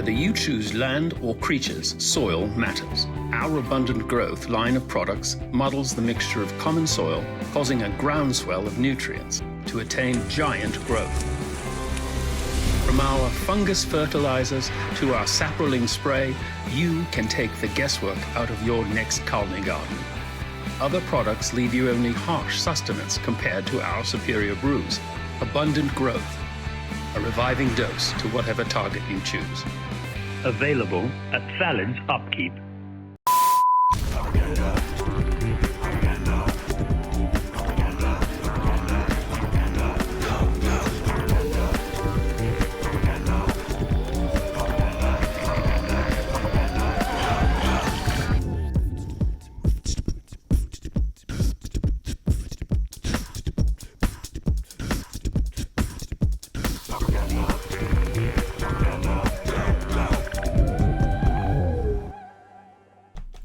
Whether you choose land or creatures, soil matters. Our abundant growth line of products models the mixture of common soil, causing a groundswell of nutrients to attain giant growth. From our fungus fertilizers to our saproling spray, you can take the guesswork out of your next colony garden. Other products leave you only harsh sustenance compared to our superior brews. Abundant growth, a reviving dose to whatever target you choose. Available at Salad's Upkeep.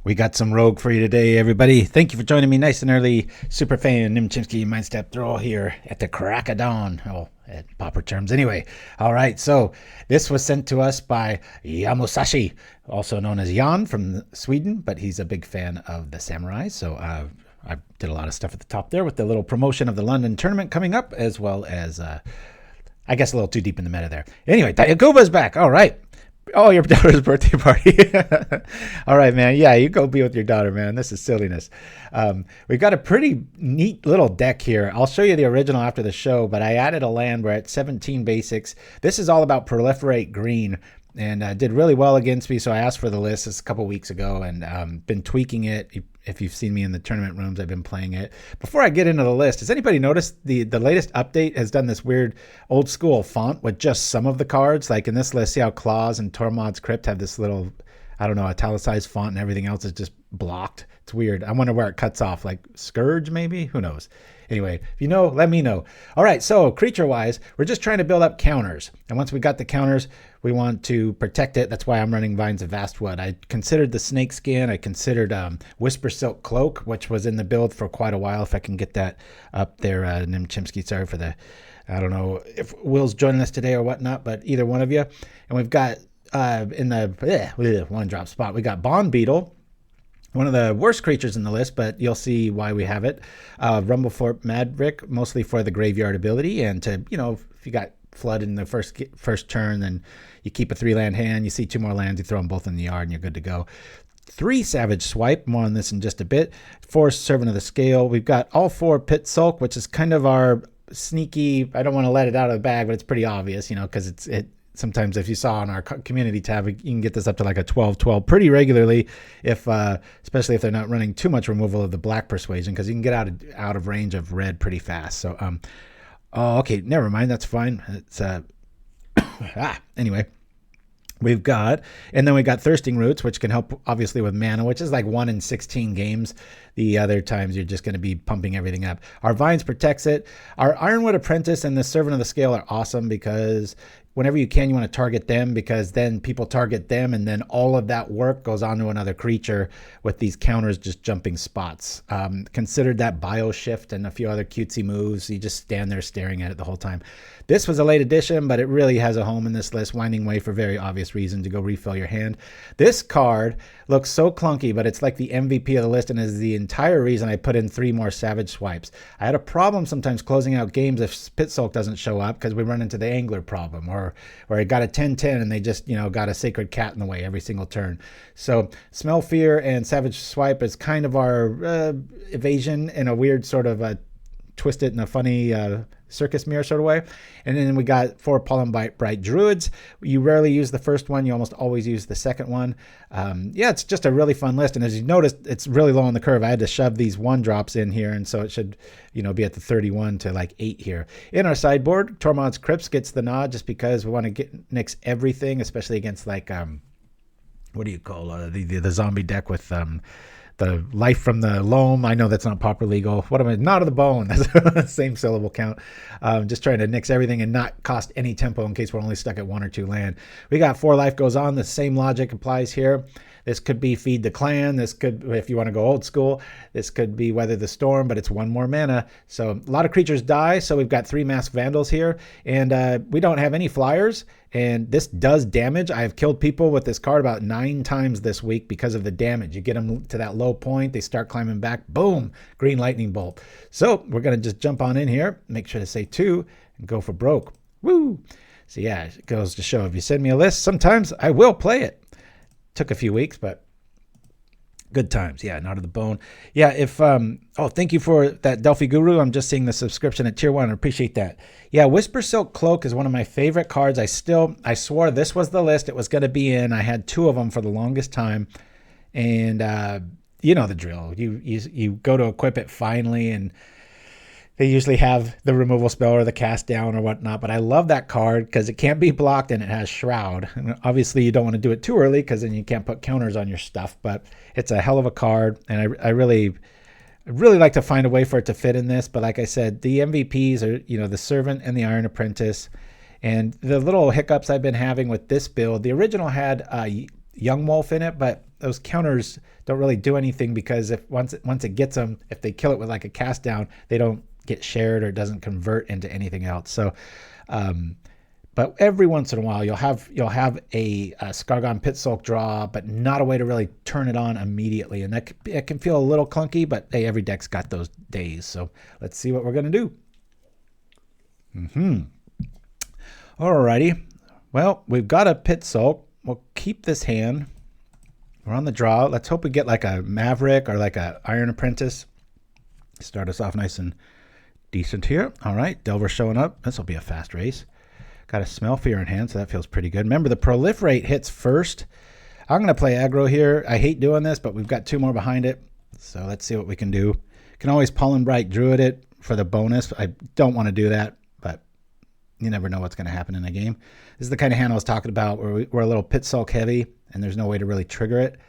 We got some rogue for you today, everybody. Thank you for joining me nice and early. Super fan Chimpskey Mindstep Throw here at the crack of dawn. Oh, at Pauper terms anyway. All right, so this was sent to us by Yamusashi, also known as Yann from Sweden, but he's a big fan of the samurai. So I did a lot of stuff at the top there with the little promotion of the London tournament coming up, as well as, I guess a little too deep in the meta there. Anyway, Dayagoba's back. All right. Oh, your daughter's birthday party. All right, man. Yeah, you go be with your daughter, man. This is silliness. We've got a pretty neat little deck here. I'll show you the original after the show, but I added a land. We're at 17 basics. This is all about Proliferate Green, and did really well against me, so I asked for the list this a couple weeks ago, and been tweaking it. If you've seen me in the tournament rooms, I've been playing it. Before I get into the list, has anybody noticed the latest update has done this weird old school font with just some of the cards? Like in this list, see how Claws and Tormod's Crypt have this little, I don't know, italicized font, and everything else is just blocked. It's weird. I wonder where it cuts off, like Scourge maybe? Who knows? Anyway, if you know, let me know. All right, so creature-wise, we're just trying to build up counters. And once we got the counters, we want to protect it. That's why I'm running Vines of Vastwood. I considered the snake skin. I considered Whisper Silk Cloak, which was in the build for quite a while. If I can get that up there, Chimpskey, sorry for the, I don't know if Will's joining us today or whatnot, but either one of you. And we've got in the one drop spot, we got Bond Beetle. One of the worst creatures in the list, but you'll see why we have it. Rubblebelt Maverick, mostly for the graveyard ability, and to, you know, if you got flood in the first turn, then you keep a 3-land hand, you see 2 more lands, you throw them both in the yard, and you're good to go. 3 Savage Swipe, more on this in just a bit. 4 Servant of the Scale. We've got all 4 Pit-Skulk, which is kind of our sneaky, I don't want to let it out of the bag, but it's pretty obvious, you know, because it sometimes if you saw on our community tab, you can get this up to like a 12-12 pretty regularly, if especially if they're not running too much removal of the black persuasion, because you can get out of range of red pretty fast. So, oh, okay, never mind, that's fine. It's anyway. We've got, and then we got Thirsting Roots, which can help obviously with mana, which is like 1 in 16 games. The other times you're just going to be pumping everything up. Our Vines protects it. Our Iron Apprentice and the Servant of the Scale are awesome because whenever you can, you want to target them, because then people target them, and then all of that work goes on to another creature with these counters just jumping spots. Considered that bio shift and a few other cutesy moves. You just stand there staring at it the whole time. This was a late edition, but it really has a home in this list. Winding Way for very obvious reason, to go refill your hand. This card looks so clunky, but it's like the MVP of the list, and is the entire reason I put in 3 more Savage Swipes. I had a problem sometimes closing out games if Pit-Skulk doesn't show up, because we run into the Angler problem, or I got a 10-10 and they just, you know, got a Sacred Cat in the way every single turn. So Smell Fear and Savage Swipe is kind of our evasion in a weird sort of twist it in a funny circus mirror sort of way. And then we got 4 Pollenbright Druids. You rarely use the first one. You almost always use the second one. Yeah, it's just a really fun list. And as you noticed, it's really low on the curve. I had to shove these 1-drops in here, and so it should, you know, be at the 31 to like 8 here. In our sideboard, Tormod's Crypt gets the nod just because we want to nix everything, especially against like, what do you call the zombie deck with the Life from the Loam. I know that's not Pauper legal. What am I? Not of the Bone. That's the same syllable count. Just trying to nix everything and not cost any tempo in case we're only stuck at 1 or 2 land. We got 4 Life Goes On. The same logic applies here. This could be Feed the Clan. This could, if you want to go old school, this could be Weather the Storm, but it's 1 more mana. So a lot of creatures die. So we've got 3 Masked Vandals here, and we don't have any flyers. And this does damage. I have killed people with this card about 9 times this week because of the damage. You get them to that low point, they start climbing back, boom, green lightning bolt. So we're going to just jump on in here, make sure to say 2, and go for broke. Woo! So yeah, it goes to show if you send me a list, sometimes I will play it. Took a few weeks, but good times. Yeah, not to the bone. Yeah, if thank you for that, Delphi Guru. I'm just seeing the subscription at tier 1. I appreciate that. Yeah, Whisper Silk Cloak is one of my favorite cards. I swore this was the list it was going to be in. I had 2 of them for the longest time. And you know the drill. You go to equip it finally, and they usually have the removal spell or the cast down or whatnot. But I love that card because it can't be blocked and it has Shroud. And obviously you don't want to do it too early because then you can't put counters on your stuff. But it's a hell of a card, and I really like to find a way for it to fit in this. But like I said, the MVPs are, the Servant and the Iron Apprentice. And the little hiccups I've been having with this build, the original had Young Wolf in it, but those counters don't really do anything because once it gets them, if they kill it with like a cast down, they don't get shared or it doesn't convert into anything else. So but every once in a while you'll have a Skarrgan Pit-Skulk draw, but not a way to really turn it on immediately, and it can feel a little clunky, but hey, every deck's got those days. So let's see what we're gonna do. Alrighty, well, we've got a Pit-Skulk. We'll keep this hand. We're on the draw. Let's hope we get like a Maverick or like a Iron Apprentice. Start us off nice and decent here. All right, Delver showing up. This will be a fast race. Got a Smell Fear in hand, so that feels pretty good. Remember, the Proliferate hits first. I'm going to play aggro here. I hate doing this, but we've got 2 more behind it. So let's see what we can do. Can always Pollenbright Druid it for the bonus. I don't want to do that, but you never know what's going to happen in a game. This is the kind of hand I was talking about where we're a little Pit-Skulk heavy, and there's no way to really trigger it.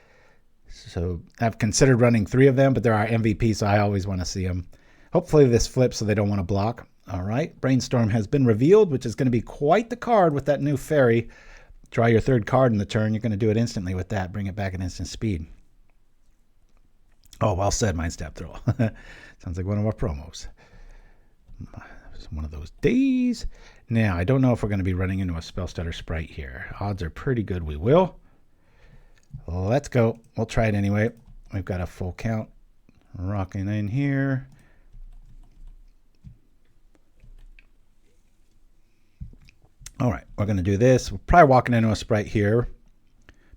So I've considered running 3 of them, but there are MVPs, so I always want to see them. Hopefully this flips so they don't want to block. All right, Brainstorm has been revealed, which is going to be quite the card with that new fairy. Draw your 3rd card in the turn. You're going to do it instantly with that. Bring it back at instant speed. Oh, well said, Mind Step Throw. Sounds like one of our promos. It's one of those days. Now, I don't know if we're going to be running into a Spell Stutter Sprite here. Odds are pretty good we will. Let's go. We'll try it anyway. We've got a full count. Rocking in here. All right, we're going to do this. We're probably walking into a Sprite here.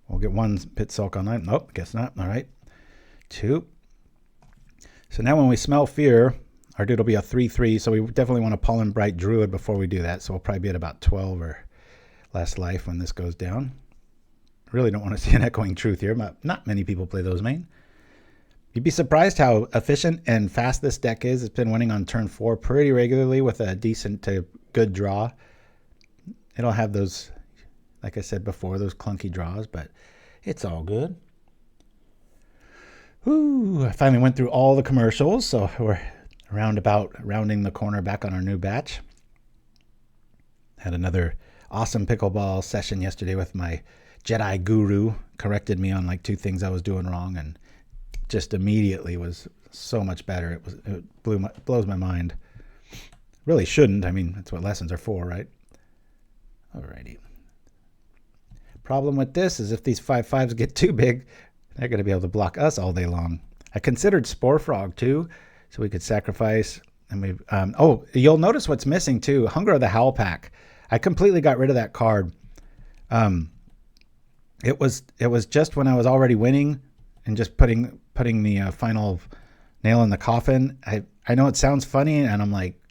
We'll get 1 Pit-Skulk online. Nope, guess not. All right. 2. So now when we Smell Fear, our dude will be a 3/3. So we definitely want to Pollenbright Druid before we do that. So we'll probably be at about 12 or less life when this goes down. Really don't want to see an Echoing Truth here, but not many people play those main. You'd be surprised how efficient and fast this deck is. It's been winning on turn 4 pretty regularly with a decent to good draw. It'll have those, like I said before, those clunky draws, but it's all good. Ooh, I finally went through all the commercials, so we're rounding the corner back on our new batch. Had another awesome pickleball session yesterday with my Jedi Guru. Corrected me on like 2 things I was doing wrong, and just immediately was so much better. It blows my mind. Really shouldn't. I mean, that's what lessons are for, right? Alrighty. Problem with this is if these 5/5s get too big, they're going to be able to block us all day long. I considered Spore Frog too, so we could sacrifice. And we you'll notice what's missing too. Hunger of the Howl Pack. I completely got rid of that card. It was just when I was already winning and just putting the final nail in the coffin. I know it sounds funny, and I'm like,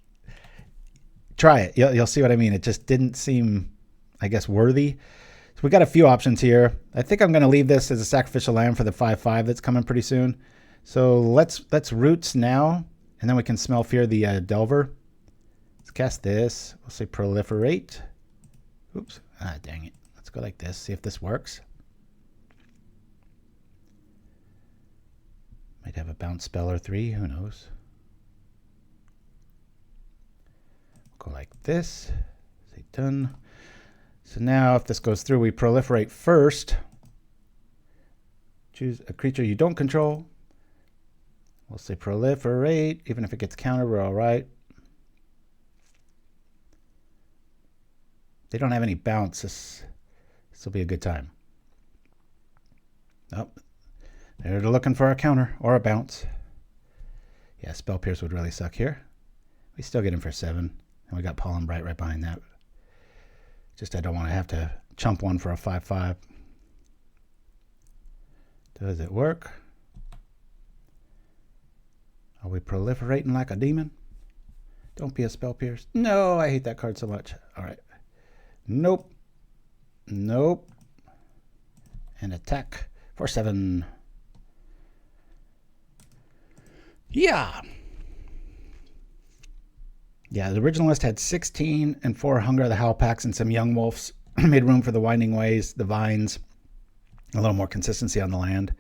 try it. You'll see what I mean. It just didn't seem, I guess, worthy. So we got a few options here. I think I'm going to leave this as a sacrificial lamb for the 5/5 that's coming pretty soon. So let's Roots now, and then we can Smell Fear the Delver. Let's cast this. We'll say Proliferate. Oops. Ah, dang it. Let's go like this. See if this works. Might have a bounce spell or 3. Who knows? Go like this. Say done. So now if this goes through, we Proliferate first. Choose a creature you don't control. We'll say Proliferate. Even if it gets countered, we're all right. they don't have any bounce, this will be a good time. Oh, they're looking for a counter or a bounce. Yeah, Spell Pierce would really suck here. We still get him for 7. And we got Pollenbright right behind that. Just I don't want to have to chump one for a 5/5. Does it work? Are we proliferating like a demon? Don't be a Spell Pierce. No, I hate that card so much. All right. Nope. Nope. And attack for 7. Yeah. Yeah, the original list had 16 and 4 Hunger of the Howlpacks and some Young Wolves. Made room for the Winding Ways, the Vines, a little more consistency on the land.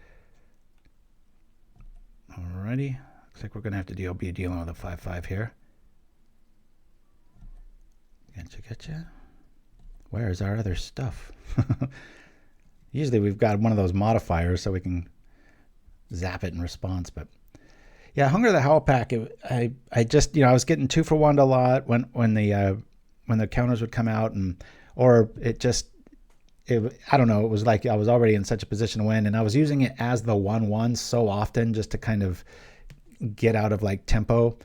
Alrighty. Looks like we're going to have to be dealing with a 5/5 here. Gotcha. Where's our other stuff? Usually we've got one of those modifiers so we can zap it in response, but yeah, Hunger of the Howlpack. I just I was getting 2 for 1 a lot when the counters would come out, or I don't know. It was like I was already in such a position to win, and I was using it as the 1/1 so often just to kind of get out of like tempo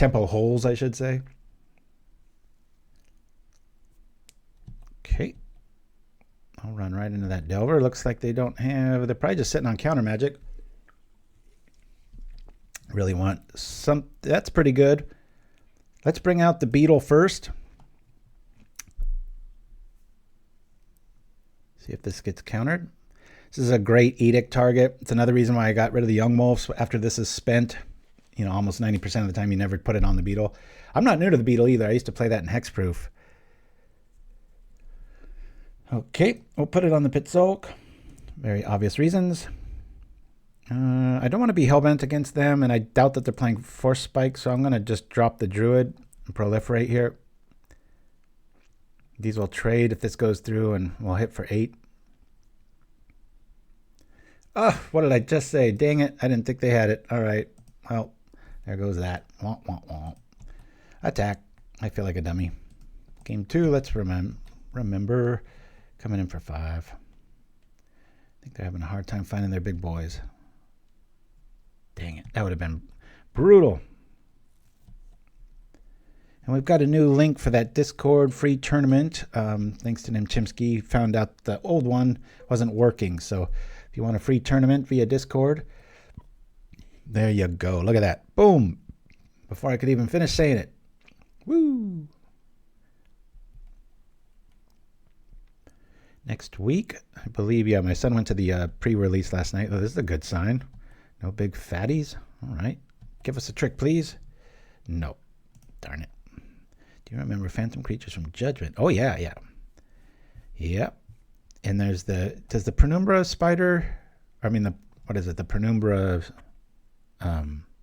holes, I should say. Okay, I'll run right into that Delver. Looks like they're probably just sitting on counter magic. Really want some. That's pretty good. Let's bring out the Beetle first. See if this gets countered. This is a great Edict target. It's another reason why I got rid of the Young Wolves after this is spent. Almost 90% of the time you never put it on the Beetle. I'm not new to the Beetle either. I used to play that in Hexproof. Okay, we'll put it on the Pit-Skulk. Very obvious reasons. I don't want to be hellbent against them, and I doubt that they're playing Force Spike, so I'm going to just drop the Druid and proliferate here. These will trade if this goes through, and we'll hit for 8. Oh, what did I just say? Dang it, I didn't think they had it. All right, well, there goes that. Womp, womp, womp. Attack. I feel like a dummy. Game 2, let's remember coming in for 5. I think they're having a hard time finding their big boys. Dang it, that would have been brutal. And we've got a new link for that Discord free tournament. Thanks to Chimpskey, found out the old one wasn't working. So if you want a free tournament via Discord, there you go. Look at that. Boom. Before I could even finish saying it. Woo. Next week, I believe, my son went to the pre-release last night. Oh, this is a good sign. No big fatties. All right. Give us a trick, please. No. Darn it. Do you remember Phantom Creatures from Judgment? Oh, yeah. Yep. And does the Penumbra Spider, the Penumbra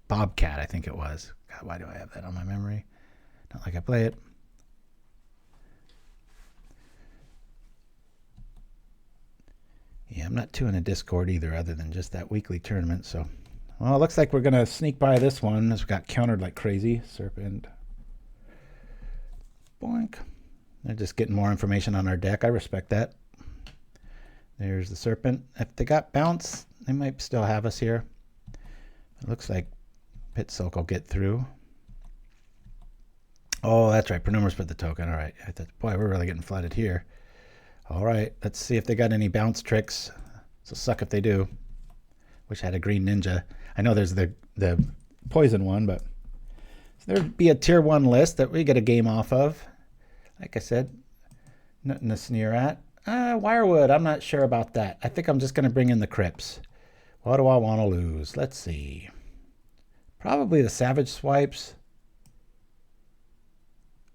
Bobcat, I think it was. God, why do I have that on my memory? Not like I play it. Yeah, I'm not too in a Discord either, other than just that weekly tournament. So, well, it looks like we're going to sneak by this one. This got countered like crazy. Serpent. Boink. They're just getting more information on our deck. I respect that. There's the Serpent. If they got bounce, they might still have us here. It looks like Pit-Skulk will get through. Oh, that's right. Penumbra's put the token. All right. Boy, we're really getting flooded here. All right, let's see if they got any bounce tricks. So suck if they do. Wish I had a green ninja. I know there's the poison one, but there'd be a tier 1 list that we get a game off of. Like I said, nothing to sneer at. Wirewood, I'm not sure about that. I think I'm just going to bring in the Crypts. What do I want to lose? Let's see. Probably the Savage Swipes.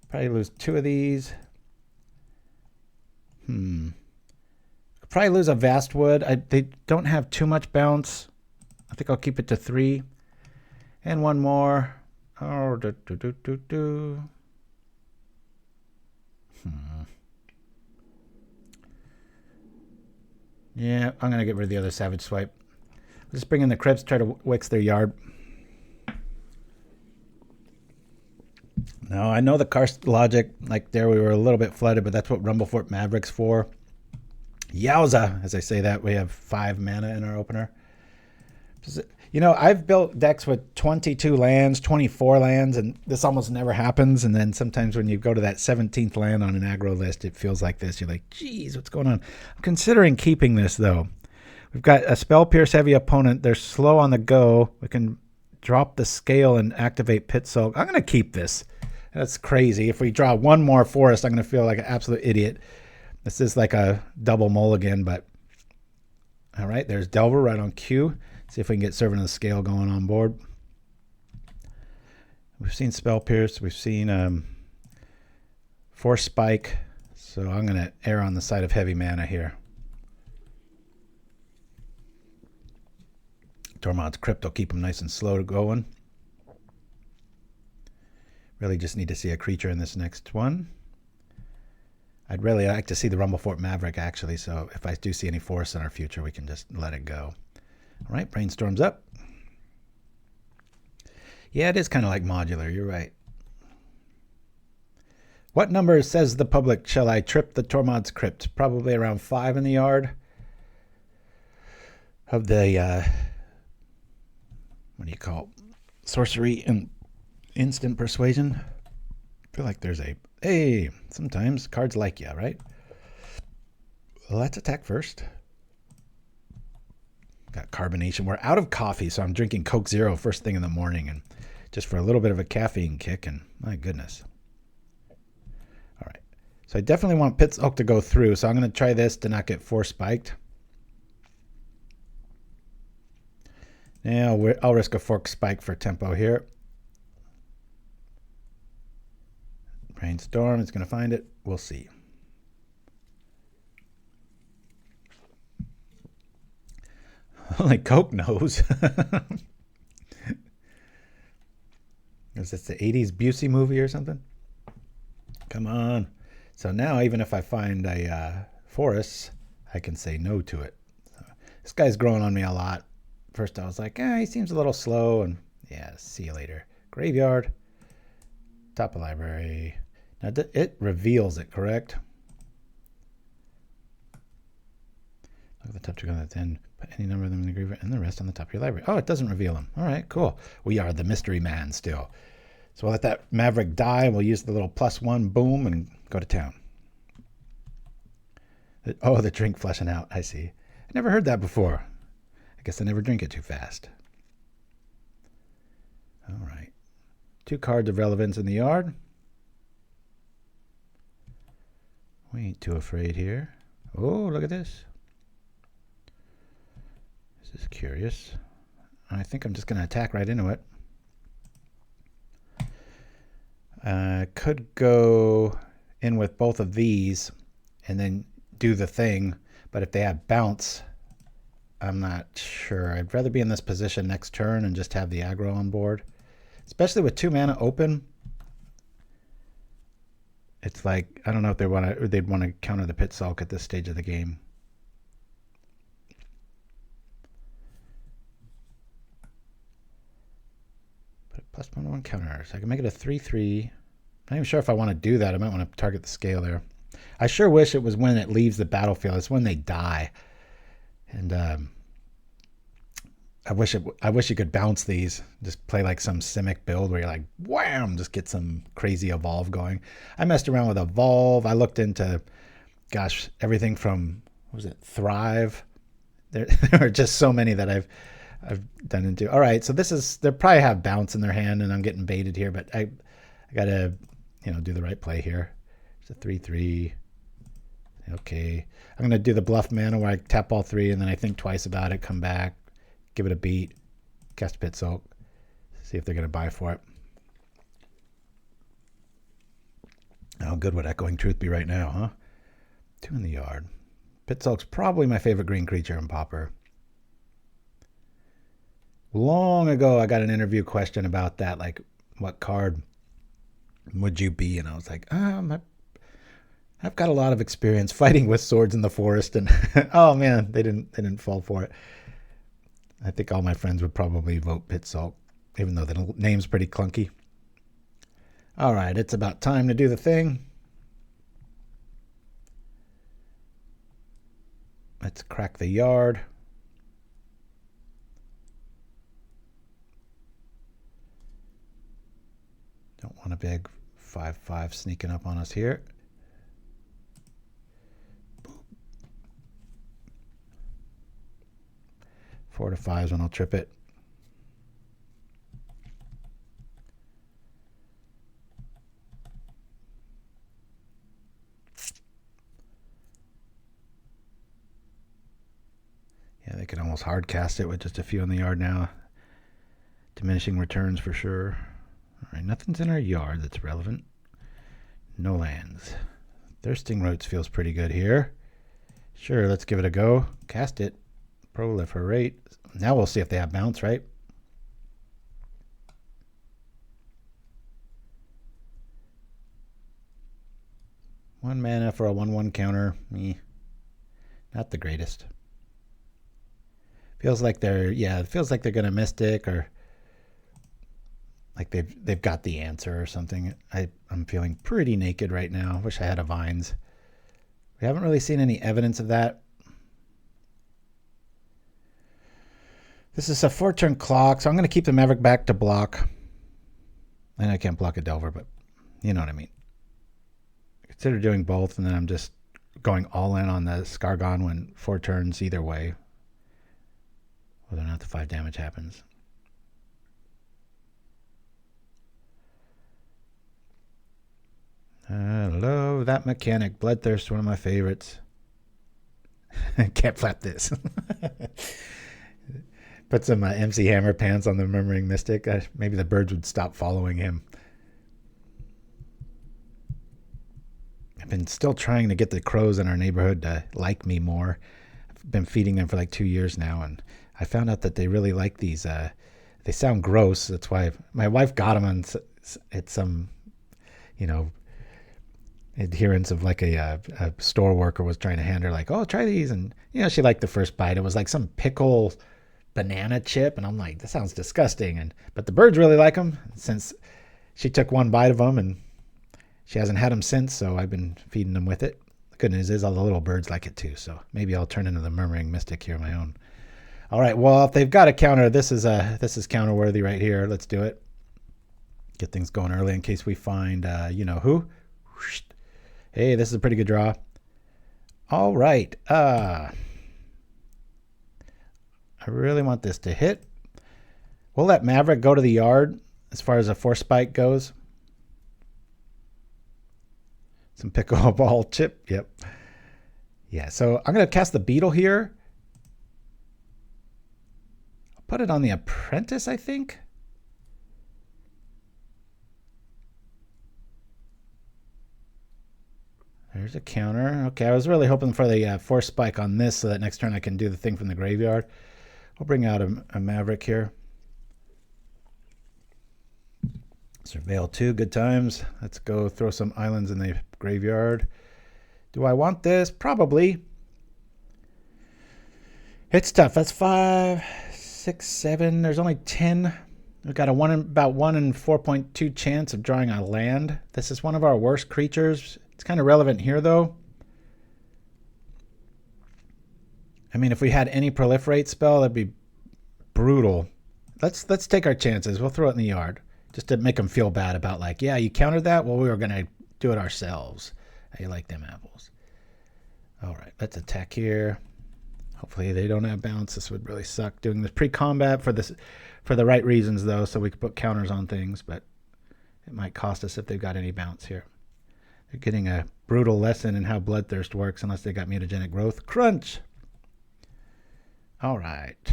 Probably lose 2 of these. Probably lose a Vastwood. They don't have too much bounce. I think I'll keep it to 3. And one more. Oh, Yeah, I'm going to get rid of the other Savage Swipe. Just bring in the Crypts, try to wix their yard. No, I know the card logic, like there we were a little bit flooded, but that's what Rubblebelt Maverick's for. Yowza! As I say that, we have 5 mana in our opener. You know, I've built decks with 22 lands, 24 lands, and this almost never happens. And then sometimes when you go to that 17th land on an aggro list, it feels like this. You're like, geez, what's going on? I'm considering keeping this, though. We've got a Spell Pierce heavy opponent. They're slow on the go. We can drop the scale and activate Pit-Skulk. I'm going to keep this. That's crazy. If we draw one more forest, I'm going to feel like an absolute idiot. This is like a double mulligan, but all right, there's Delver right on cue. See if we can get Servant of the Scale going on board. We've seen Spell Pierce. We've seen Force Spike. So I'm going to err on the side of heavy mana here. Tormod's Crypt will keep him nice and slow to going. Really just need to see a creature in this next one. I'd really like to see the Rubblebelt Maverick, actually. So if I do see any forests in our future, we can just let it go. All right, Brainstorm's up. Yeah, it is kind of like modular. You're right. What number, says the public, shall I trip the Tormod's Crypt? Probably around 5 in the yard of the, what do you call it? Sorcery and instant persuasion. I feel like there's a, hey, sometimes cards like you, right? Well, let's attack first. Got carbonation. We're out of coffee, so I'm drinking Coke Zero first thing in the morning, and just for a little bit of a caffeine kick, and my goodness. All right. So I definitely want Pit-Skulk to go through, so I'm going to try this to not get Force Spiked. Now I'll risk a Force Spike for tempo here. Brainstorm is going to find it. We'll see. Only Coke knows. Is this the 80s Busey movie or something? Come on. So now even if I find a forest, I can say no to it. So this guy's growing on me a lot. First I was like, he seems a little slow. And yeah, see you later. Graveyard. Top of library. Now it reveals it, correct? Look at the top trigger on the end. Put any number of them in the graveyard and the rest on the top of your library. Oh, it doesn't reveal them. All right, cool. We are the mystery man still. So we'll let that Maverick die. We'll use the little +1 boom and go to town. Oh, the drink flushing out. I see. I never heard that before. I guess I never drink it too fast. All right. 2 cards of relevance in the yard. We ain't too afraid here. Oh, look at this. This is curious. I think I'm just going to attack right into it. Could go in with both of these and then do the thing. But if they have bounce, I'm not sure. I'd rather be in this position next turn and just have the aggro on board. Especially with 2 mana open. It's like, I don't know if they'd want to counter the Pit-Skulk at this stage of the game. +1/1 counter. So I can make it a 3/3. I'm not even sure if I want to do that. I might want to target the scale there. I sure wish it was when it leaves the battlefield. It's when they die. And I wish you could bounce these. Just play like some Simic build where you're like, wham, just get some crazy evolve going. I messed around with evolve. I looked into, gosh, everything from, what was it, Thrive. There are just so many that I've done into. All right, so this is, they probably have bounce in their hand, and I'm getting baited here, but I gotta, do the right play here. It's a 3/3. Okay, I'm gonna do the bluff mana where I tap all 3, and then I think twice about it, come back, give it a beat, cast Pit-Skulk, see if they're gonna buy for it. How good would Echoing Truth be right now, huh? 2 in the yard. Pit-Skulk's probably my favorite green creature in Pauper. Long ago, I got an interview question about that, like, what card would you be? And I was like, I've got a lot of experience fighting with swords in the forest, and oh man, they didn't fall for it. I think all my friends would probably vote Pit-Skulk, even though the name's pretty clunky. All right, it's about time to do the thing. Let's crack the yard. Don't want a big 5/5 sneaking up on us here. 4 to 5s when I'll trip it. Yeah, they can almost hard cast it with just a few in the yard now. Diminishing returns for sure. All right, nothing's in our yard that's relevant. No lands. Thirsting Roots feels pretty good here. Sure, let's give it a go. Cast it. Proliferate. Now we'll see if they have bounce, right? One mana for a 1/1 counter. Not the greatest. Feels like they're, yeah, it feels like they're gonna Mystic, or like they've got the answer or something. I'm feeling pretty naked right now. Wish I had a Vines. We haven't really seen any evidence of that. This is a 4-turn clock, so I'm going to keep the Maverick back to block. And I can't block a Delver, but you know what I mean. Consider doing both, and then I'm just going all in on the Skarrgan when 4 turns either way, whether or not the 5 damage happens. I love that mechanic. Bloodthirst, one of my favorites. Can't flap this. Put some MC Hammer pants on the Murmuring Mystic. Maybe the birds would stop following him. I've been still trying to get the crows in our neighborhood to like me more. I've been feeding them for like 2 years now, and I found out that they really like these. They sound gross. That's why my wife got them, and it's some, adherence of like a store worker was trying to hand her like, oh, try these. And, she liked the first bite. It was like some pickle banana chip. And I'm like, that sounds disgusting. But the birds really like them since she took one bite of them, and she hasn't had them since. So I've been feeding them with it. The good news is all the little birds like it too. So maybe I'll turn into the Murmuring Mystic here on my own. All right. Well, if they've got a counter, this is counter worthy right here. Let's do it. Get things going early in case we find, who. Hey, this is a pretty good draw. All right. I really want this to hit. We'll let Maverick go to the yard as far as a 4 spike goes. Some pickleball chip. Yep. Yeah, so I'm going to cast the Beetle here. I'll put it on the Apprentice, I think. There's a counter. Okay, I was really hoping for the 4 spike on this so that next turn I can do the thing from the graveyard. I'll bring out a Maverick here. Surveil 2, good times. Let's go throw some islands in the graveyard. Do I want this? Probably. It's tough. That's 5, 6, 7. There's only 10. We've got about 1 in 4.2 chance of drawing a land. This is one of our worst creatures. It's kind of relevant here, though. I mean, if we had any proliferate spell, that'd be brutal. Let's take our chances. We'll throw it in the yard just to make them feel bad about, like, yeah, you countered that? Well, we were going to do it ourselves. How you like them apples? All right, let's attack here. Hopefully they don't have bounce. This would really suck doing this pre-combat for the right reasons, though, so we could put counters on things, but it might cost us if they've got any bounce here. They're getting a brutal lesson in how Bloodthirst works unless they got mutagenic growth. Crunch! All right.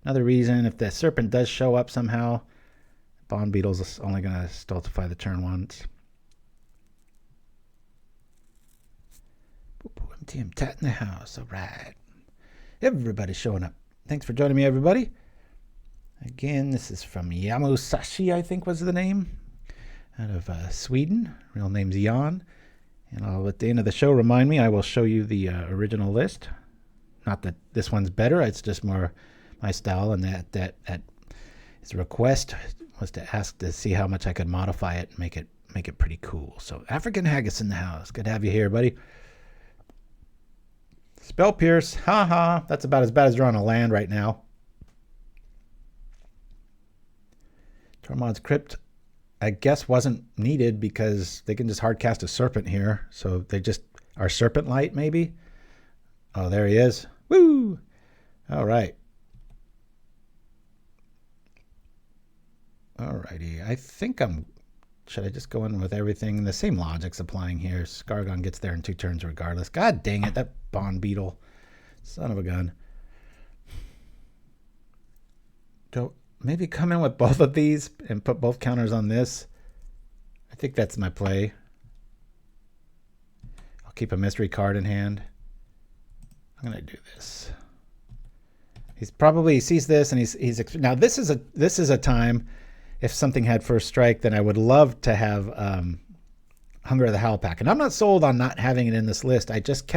Another reason, if the Serpent does show up somehow, Bond Beetle's only going to stultify the turn once. Mtmentat in the house. All right. Everybody's showing up. Thanks for joining me, everybody. Again, this is from Yamusashi, I think was the name. Out of Sweden. Real name's Yann. And I'll, at the end of the show, remind me, I will show you the original list. Not that this one's better, it's just more my style, and that is his request was to ask to see how much I could modify it and make it pretty cool. So African Haggis in the house. Good to have you here, buddy. Spell Pierce. Haha. That's about as bad as drawing a land right now. Tormod's Crypt, I guess, wasn't needed because they can just hard cast a Serpent here. So they just are Serpent Light, maybe. Oh, there he is. Woo! All right. Alrighty. I think should I just go in with everything? The same logic's applying here. Skarrgan gets there in 2 turns regardless. God dang it, that Bond Beetle. Son of a gun. So maybe come in with both of these and put both counters on this. I think that's my play. I'll keep a mystery card in hand. I'm gonna do this. He sees this and he's now this is a time. If something had first strike, then I would love to have Hunger of the Howl Pack. And I'm not sold on not having it in this list. I just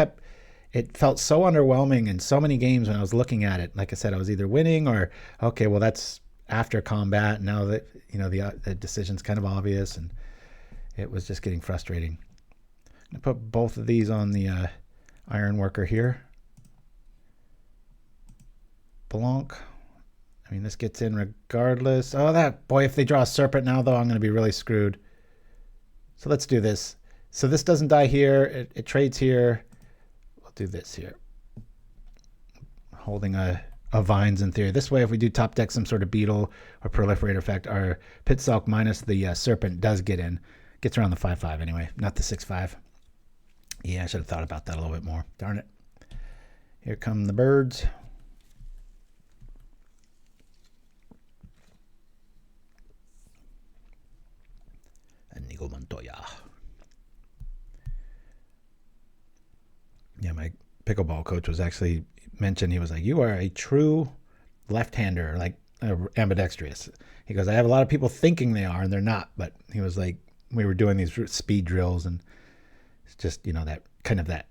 it felt so underwhelming in so many games when I was looking at it. Like I said, I was either winning or, okay, well, that's after combat. Now that, the decision's kind of obvious, and it was just getting frustrating. I'm going to put both of these on the Iron Worker here. Blanc. I mean, this gets in regardless. Oh, boy, if they draw a Serpent now, though, I'm going to be really screwed. So let's do this. So this doesn't die here. It trades here. We'll do this here. Holding a Vines in theory. This way, if we do top deck some sort of Beetle or Proliferate effect, our Pit-Skulk minus the Serpent does get in. Gets around the 5/5 anyway, not the 6/5. Yeah, I should have thought about that a little bit more. Darn it. Here come the birds. Montoya. Yeah, my pickleball coach was actually mentioned. He was like, "You are a true left-hander, like ambidextrous." He goes, "I have a lot of people thinking they are, and they're not." But he was like, we were doing these speed drills, and it's just that kind of that.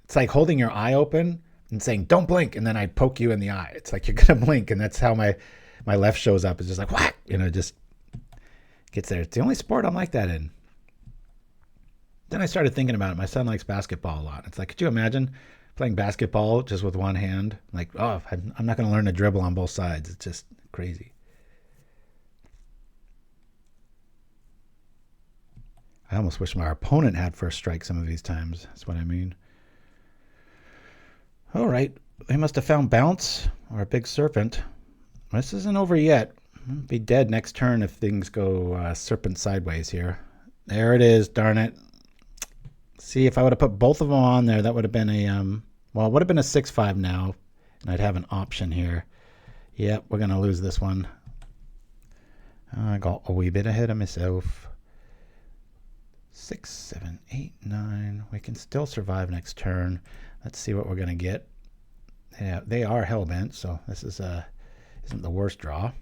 It's like holding your eye open and saying, "Don't blink," and then I poke you in the eye. It's like you're gonna blink, and that's how my left shows up. It's just like whack, just gets there. It's the only sport I'm like that in. Then I started thinking about it. My son likes basketball a lot. It's like, could you imagine playing basketball just with one hand? Like, oh, I'm not going to learn to dribble on both sides. It's just crazy. I almost wish my opponent had first strike some of these times. That's what I mean. All right. They must have found Bounce or a big Serpent. This isn't over yet. I'll be dead next turn if things go Serpent sideways here. There it is. Darn it. See, if I would have put both of them on there, that would have been it would have been a 6/5 now, and I'd have an option here. Yep, we're going to lose this one. I got a wee bit ahead of myself. 6, 7, 8, 9. We can still survive next turn. Let's see what we're going to get. Yeah, they are hellbent, so this is isn't the worst draw.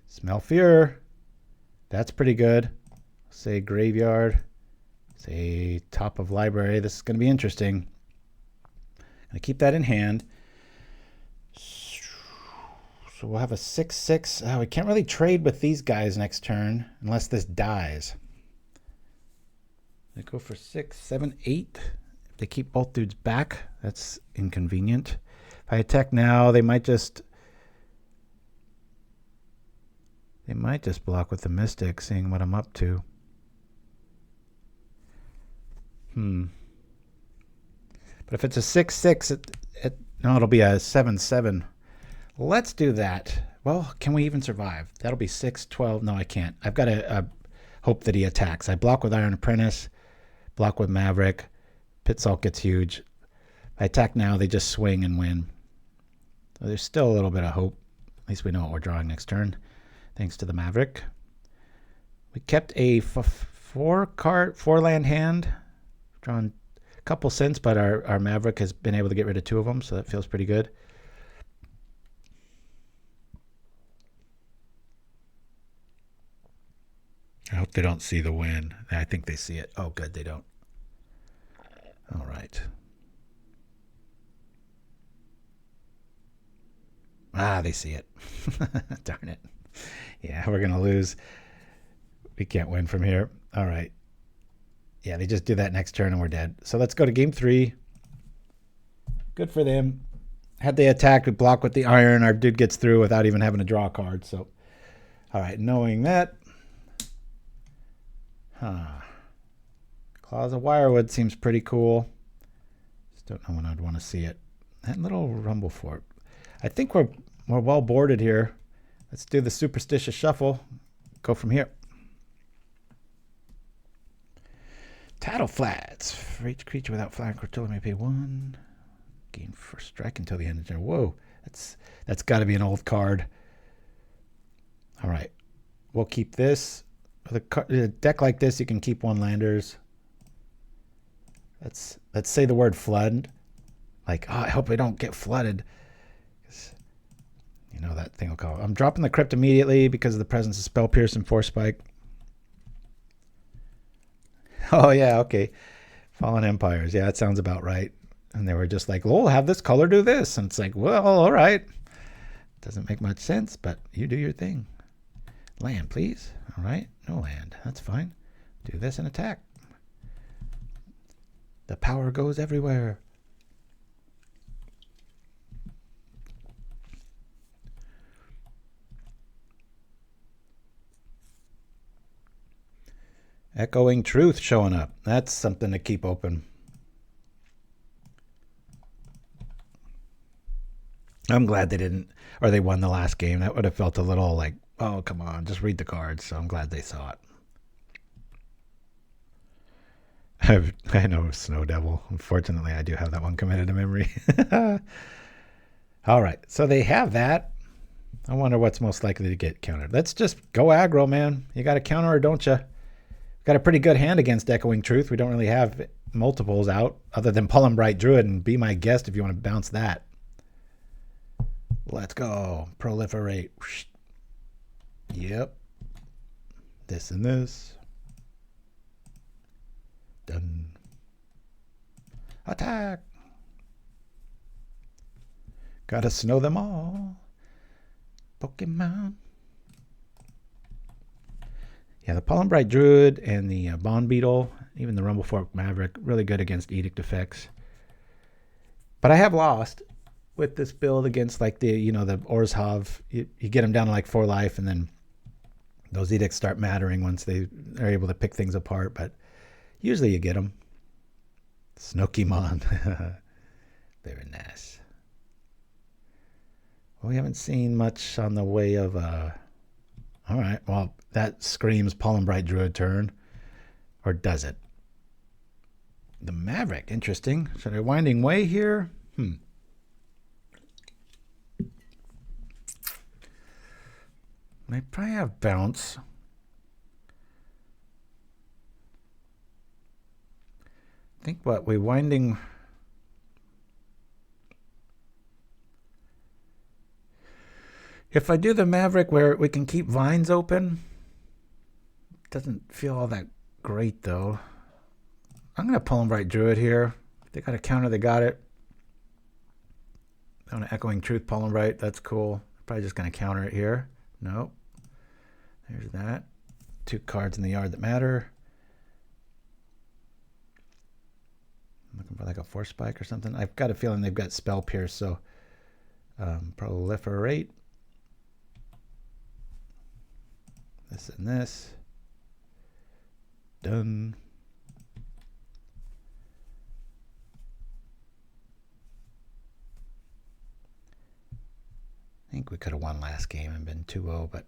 Smell Fear. That's pretty good. Say Graveyard. Say top of Library. This is going to be interesting. Going to keep that in hand. So we'll have a 6/6. Oh, we can't really trade with these guys next turn unless this dies. They go for 6, 7, 8. If they keep both dudes back, that's inconvenient. If I attack now, they might just block with the Mystic, seeing what I'm up to. But if it's a 6/6, no, it'll be a 7/7. Let's do that. Well, can we even survive? That'll be 6, 12. No, I can't. I've got to hope that he attacks. I block with Iron Apprentice, block with Maverick. Pit-Skulk gets huge. If I attack now, they just swing and win. So there's still a little bit of hope. At least we know what we're drawing next turn, thanks to the Maverick. We kept a 4-land hand. Drawn a couple since, but our Maverick has been able to get rid of 2 of them, so that feels pretty good. I hope they don't see the win. I think they see it. Oh, good, they don't. All right. Ah, they see it. Darn it. Yeah, we're going to lose. We can't win from here. All right. Yeah, they just do that next turn and we're dead. So let's go to game 3. Good for them. Had they attacked, we block with the iron. Our dude gets through without even having to draw a card. So, all right, knowing that. Claws of Wirewood seems pretty cool. Just don't know when I'd want to see it. That little rumble fort. I think we're well boarded here. Let's do the superstitious shuffle. Go from here. Tattle Flats. For each creature without flying control, may pay 1. Gain first strike until the end of the turn. Whoa, that's got to be an old card. All right, we'll keep this. With a deck like this, you can keep 1 landers. Let's say the word flood. Like, oh, I hope I don't get flooded. You know that thing will call. I'm dropping the Crypt immediately because of the presence of Spell Pierce and Force Spike. Oh yeah, okay. Fallen Empires. Yeah, that sounds about right. And they were just like, well, we'll have this color do this. And it's like, well, all right. Doesn't make much sense, but you do your thing. Land, please. All right. No land. That's fine. Do this and attack. The power goes everywhere. Echoing Truth showing up. That's something to keep open. I'm glad they didn't, or they won the last game. That would have felt a little like, oh, come on, just read the cards. So I'm glad they saw it. I know Snow Devil. Unfortunately, I do have that one committed to memory. All right, so they have that. I wonder what's most likely to get countered. Let's just go aggro, man. You got to counter or don't you? Got a pretty good hand against Echoing Truth. We don't really have multiples out other than Pollenbright Druid, and be my guest if you want to bounce that. Let's go. Proliferate. Yep. This and this. Done. Attack. Gotta snow them all. Pokemon. Yeah, the Pollenbright Druid and the Bond Beetle, even the Rubblebelt Maverick, really good against Edict effects. But I have lost with this build against like the Orzhov. You get them down to like 4 life, and then those edicts start mattering once they are able to pick things apart. But usually you get them. Snokymon. Very nice. Well, we haven't seen much on the way of... all right, well, that screams Pollenbright Druid turn. Or does it? The Maverick, interesting. Should I Winding Way here? They probably have bounce. I think what we Winding... If I do the Maverick where we can keep vines open, doesn't feel all that great though. I'm going to Pollenbright Druid here. If they got a counter, they got it. I'm going to Echoing Truth Pollenbright. That's cool. Probably just going to counter it here. Nope. There's that. 2 cards in the yard that matter. I'm looking for like a Force Spike or something. I've got a feeling they've got Spell Pierce, so Proliferate. This and this. Done. I think we could have won last game and been 2-0, but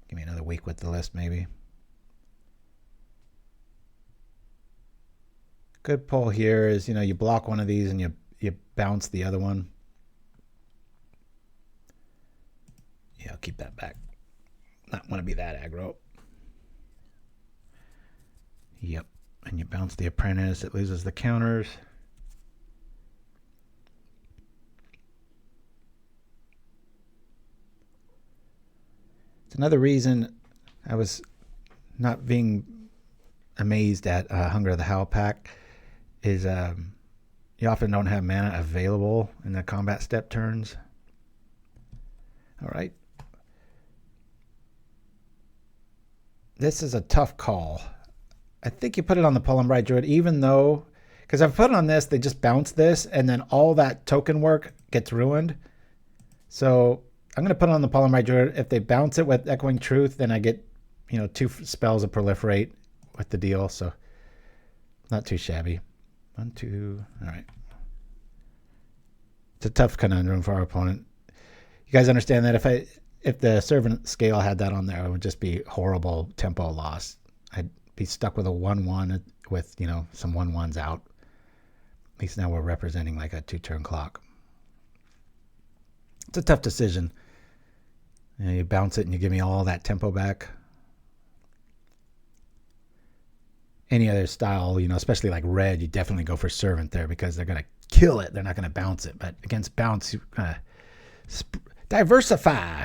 give me another week with the list maybe. Good pull here is, you block one of these and you bounce the other one. Yeah, I'll keep that back. Not want to be that aggro. Yep. And you bounce the Apprentice. It loses the counters. It's another reason I was not being amazed at Hunger of the Howl pack is you often don't have mana available in the combat step turns. All right. This is a tough call. I think you put it on the Pollenbright Druid, even though, because I've put it on this, they just bounce this, and then all that token work gets ruined. So I'm going to put it on the Pollenbright Druid. If they bounce it with Echoing Truth, then I get, 2 spells of Proliferate with the deal. So not too shabby. 1, 2, all right. It's a tough conundrum for our opponent. You guys understand that if the Servant Scale had that on there, it would just be horrible tempo loss. I'd be stuck with a 1/1 with, some 1/1s out. At least now we're representing like a 2-turn clock. It's a tough decision. You bounce it and you give me all that tempo back. Any other style, especially like red, you definitely go for Servant there because they're going to kill it. They're not going to bounce it. But against bounce, you diversify.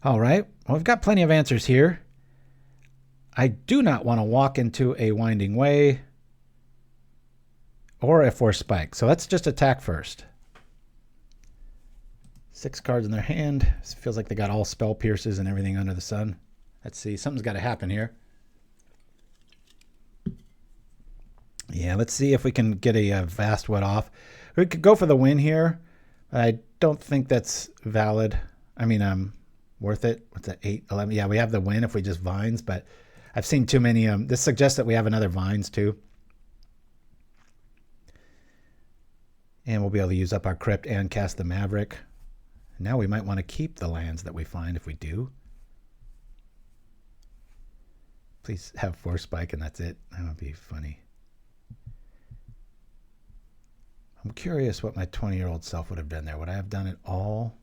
All right. Well, we've got plenty of answers here. I do not want to walk into a Winding Way or a Force Spike. So let's just attack first. 6 cards in their hand. It feels like they got all Spell Pierces and everything under the sun. Let's see. Something's got to happen here. Yeah, let's see if we can get a Vastwood off. We could go for the win here. I don't think that's valid. I mean, worth it. What's that, 8, 11? Yeah, we have the win if we just Vines, but I've seen too many. This suggests that we have another Vines too. And we'll be able to use up our Crypt and cast the Maverick. Now we might want to keep the lands that we find if we do. Please have Force Spike and that's it. That would be funny. I'm curious what my 20-year-old self would have done there. Would I have done it all?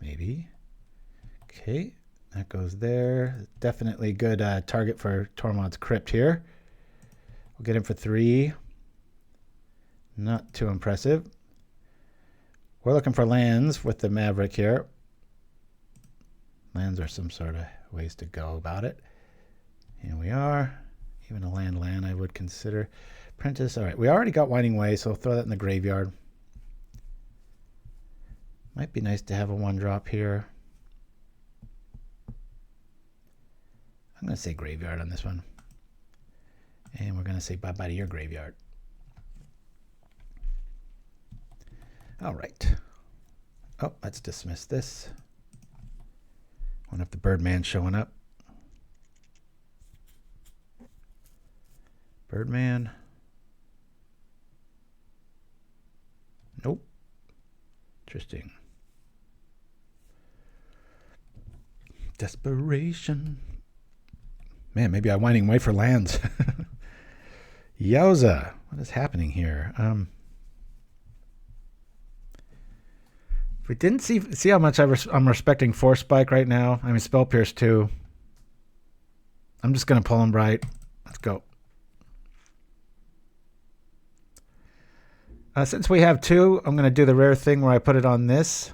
Maybe. Okay, that goes there. Definitely good target for Tormod's Crypt here. We'll get him for 3. Not too impressive. We're looking for lands with the Maverick here. Lands are some sort of ways to go about it. Here we are. Even a land I would consider. Apprentice. All right, we already got Winding Way, so we'll throw that in the graveyard. Might be nice to have a 1-drop here. I'm going to say graveyard on this one. And we're going to say bye-bye to your graveyard. All right. Oh, let's dismiss this. Wonder if the Birdman's showing up. Birdman. Nope. Interesting. Desperation. Man, maybe I'm Winding Way for lands. Yowza. What is happening here? If we didn't see how much I'm respecting Force Spike right now. I mean, Spell Pierce too. I'm just going to pull him bright. Let's go. Since we have 2, I'm going to do the rare thing where I put it on this.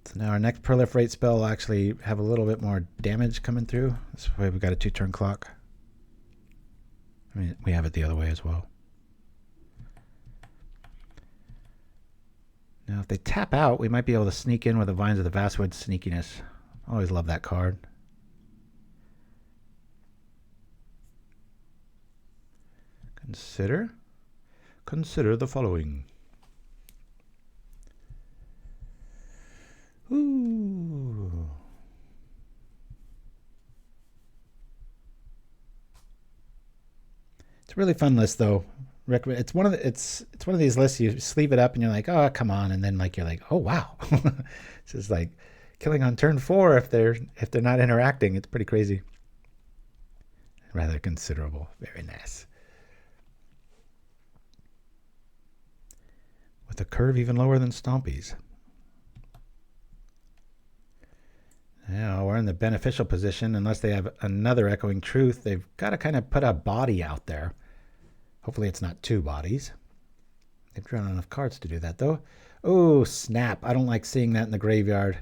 So now our next Proliferate spell will actually have a little bit more damage coming through. This way we've got a 2-turn clock. I mean, we have it the other way as well. Now, if they tap out, we might be able to sneak in with the Vines of the Vastwood sneakiness. Always love that card. Consider the following. Ooh. It's a really fun list, though. It's one of these lists you sleeve it up and you're like, oh, come on, and then you're like, oh wow. It's just like killing on turn 4 if they're not interacting. It's pretty crazy. Rather considerable. Very nice. With a curve even lower than Stompy's. Now we're in the beneficial position. Unless they have another Echoing Truth, they've got to kind of put a body out there. Hopefully it's not 2 bodies. They've drawn enough cards to do that, though. Oh, snap. I don't like seeing that in the graveyard.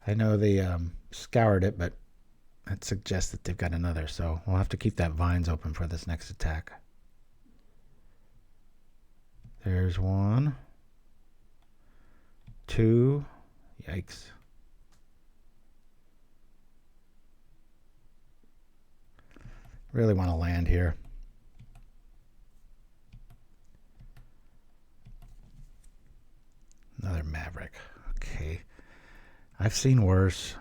I know they scoured it, but that suggests that they've got another. So we'll have to keep that Vines open for this next attack. There's one. 2. Yikes. Really want to land here. Another Maverick. Okay. I've seen worse.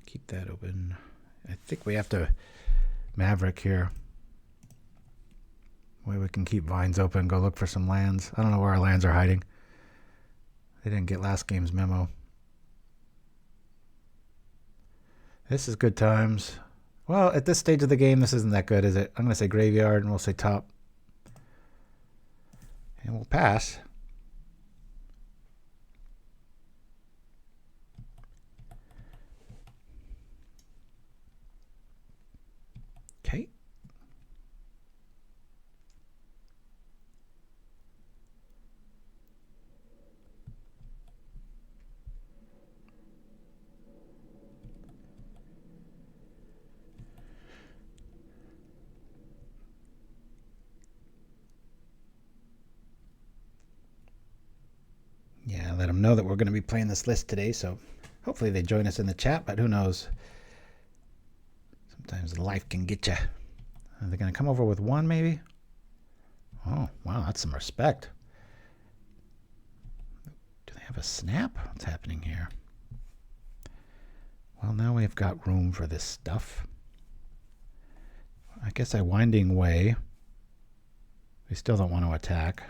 Keep that open. I think we have to Maverick here. Way we can keep vines open, go look for some lands. I don't know where our lands are hiding. They didn't get last game's memo. This is good times. Well, at this stage of the game, this isn't that good, is it? I'm going to say graveyard, and we'll say top. And we'll pass. Okay. Yeah, let them know that we're going to be playing this list today, so hopefully they join us in the chat, but who knows? Sometimes life can get you. Are they going to come over with 1 maybe? Oh, wow, that's some respect. Do they have a snap? What's happening here? Well, now we've got room for this stuff. I guess I Winding Way. We still don't want to attack.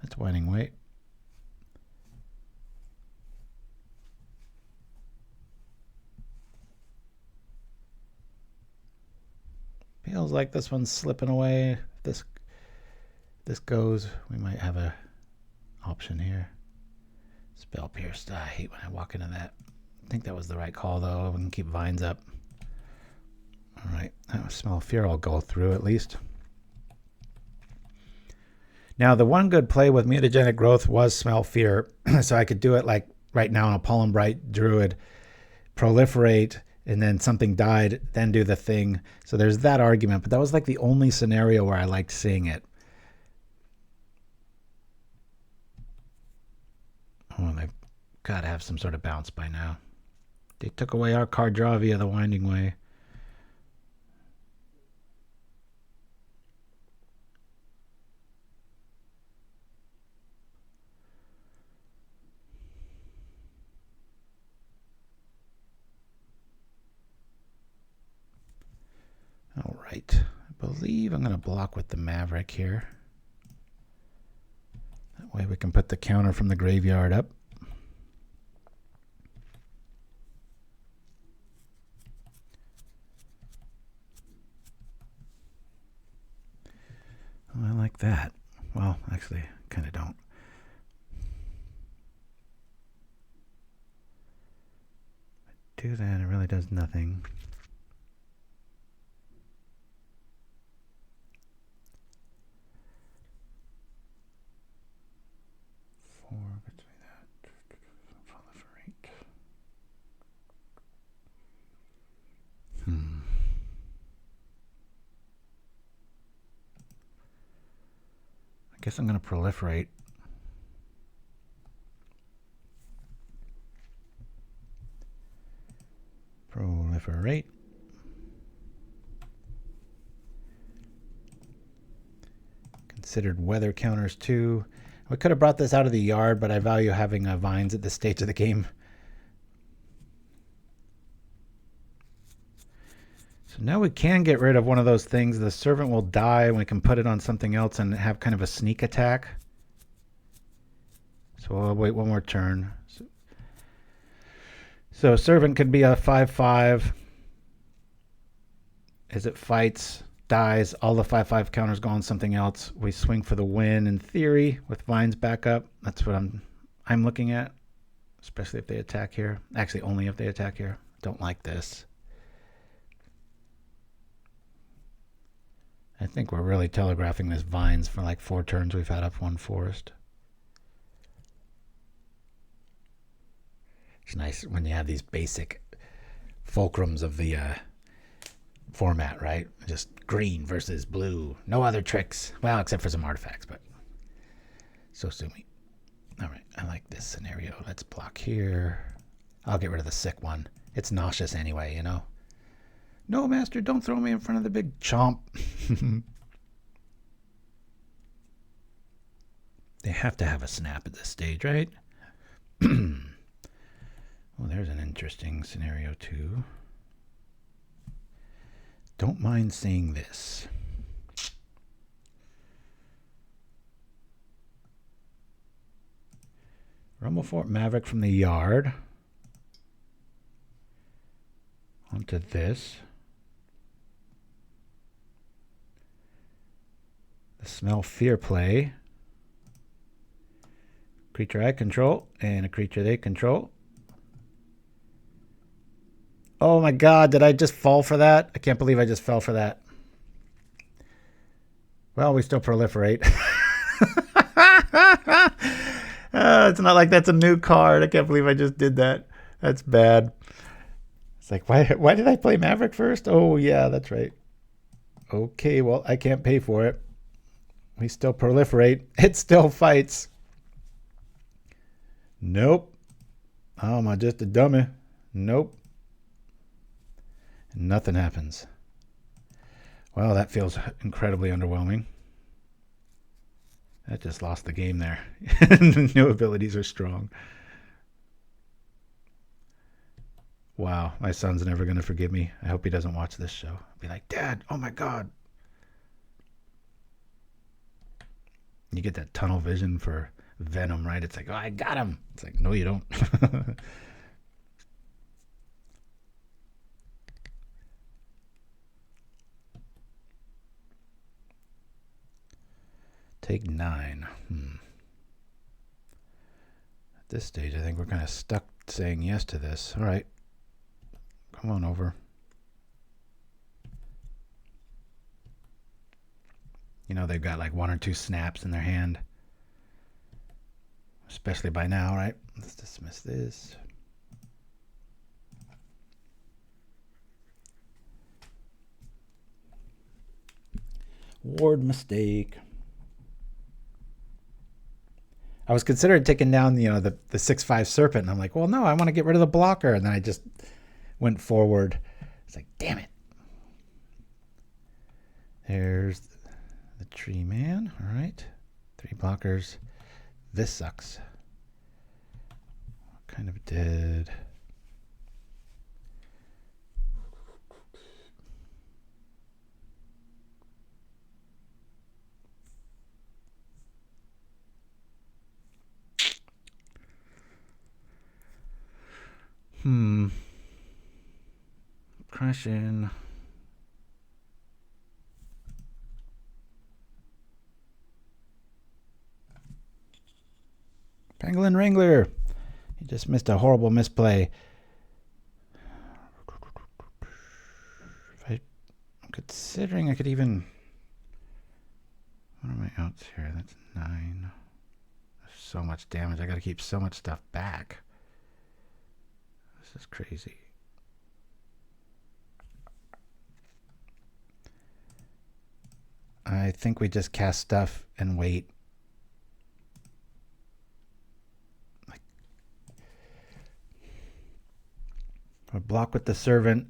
That's Winding Way. Feels like this one's slipping away. If this goes, we might have a option here. Spell Pierced. I hate when I walk into that. I think that was the right call, though. We can keep vines up. All right. Smell Fear will go through at least. Now, the one good play with mutagenic growth was Smell Fear. So I could do it like right now on a Pollenbright Druid. Proliferate, and then something died, then do the thing. So there's that argument. But that was like the only scenario where I liked seeing it. Oh, they've got to have some sort of bounce by now. They took away our card draw via the Winding Way. All right. I believe I'm going to block with the Maverick here. That way we can put the counter from the graveyard up. Oh, I like that. Well, actually, kind of don't. Do that, it really does nothing. Between that, proliferate. I guess I'm going to proliferate. Proliferate. Considered weather counters too. We could have brought this out of the yard, but I value having vines at this stage of the game. So now we can get rid of one of those things. The servant will die, and we can put it on something else and have kind of a sneak attack. So we'll wait one more turn. So servant could be a 5/5. As it fights, dies, all the 5/5 counters go on something else. We swing for the win in theory with vines back up. That's what I'm looking at, especially if they attack here. Actually, only if they attack here. Don't like this. I think we're really telegraphing this vines for like 4 turns we've had up 1 forest. It's nice when you have these basic fulcrums of the format, right? Just green versus blue. No other tricks. Well, except for some artifacts, but so sue me. All right, I like this scenario. Let's block here. I'll get rid of the sick one. It's nauseous anyway, you know. No, master, don't throw me in front of the big chomp. They have to have a snap at this stage, right? Well, there's an interesting scenario too. Don't mind seeing this. Rubblebelt Maverick from the yard. Onto this. The Smell Fear play. Creature I control and a creature they control. Oh my god, did I just fall for that? I can't believe I just fell for that. Well, we still proliferate. It's not like that's a new card. I can't believe I just did that. That's bad. It's like, why did I play Maverick first? Oh, yeah, that's right. Okay, well, I can't pay for it. We still proliferate. It still fights. Nope. Oh, am I just a dummy? Nope. Nothing happens. Well, that feels incredibly underwhelming. That just lost the game there. New abilities are strong. Wow, my son's never going to forgive me. I hope he doesn't watch this show. I'll be like, Dad, oh my God. You get that tunnel vision for Venom, right? It's like, oh, I got him. It's like, no, you don't. Take 9. At this stage, I think we're kind of stuck saying yes to this. All right. Come on over. You know, they've got like 1 or 2 snaps in their hand. Especially by now, right? Let's dismiss this. Ward mistake. I was considering taking down, you know, the 6/5 serpent, and I'm like, well, no, I want to get rid of the blocker, and then I just went forward. It's like, damn it. There's the tree man. All right, 3 blockers. This sucks. Kind of dead. Crashing. Pangolin Wrangler. He just missed a horrible misplay. I'm considering I could even... What are my outs here? That's 9. There's so much damage. I got to keep so much stuff back. This is crazy. I think we just cast stuff and wait. I'll block with the servant,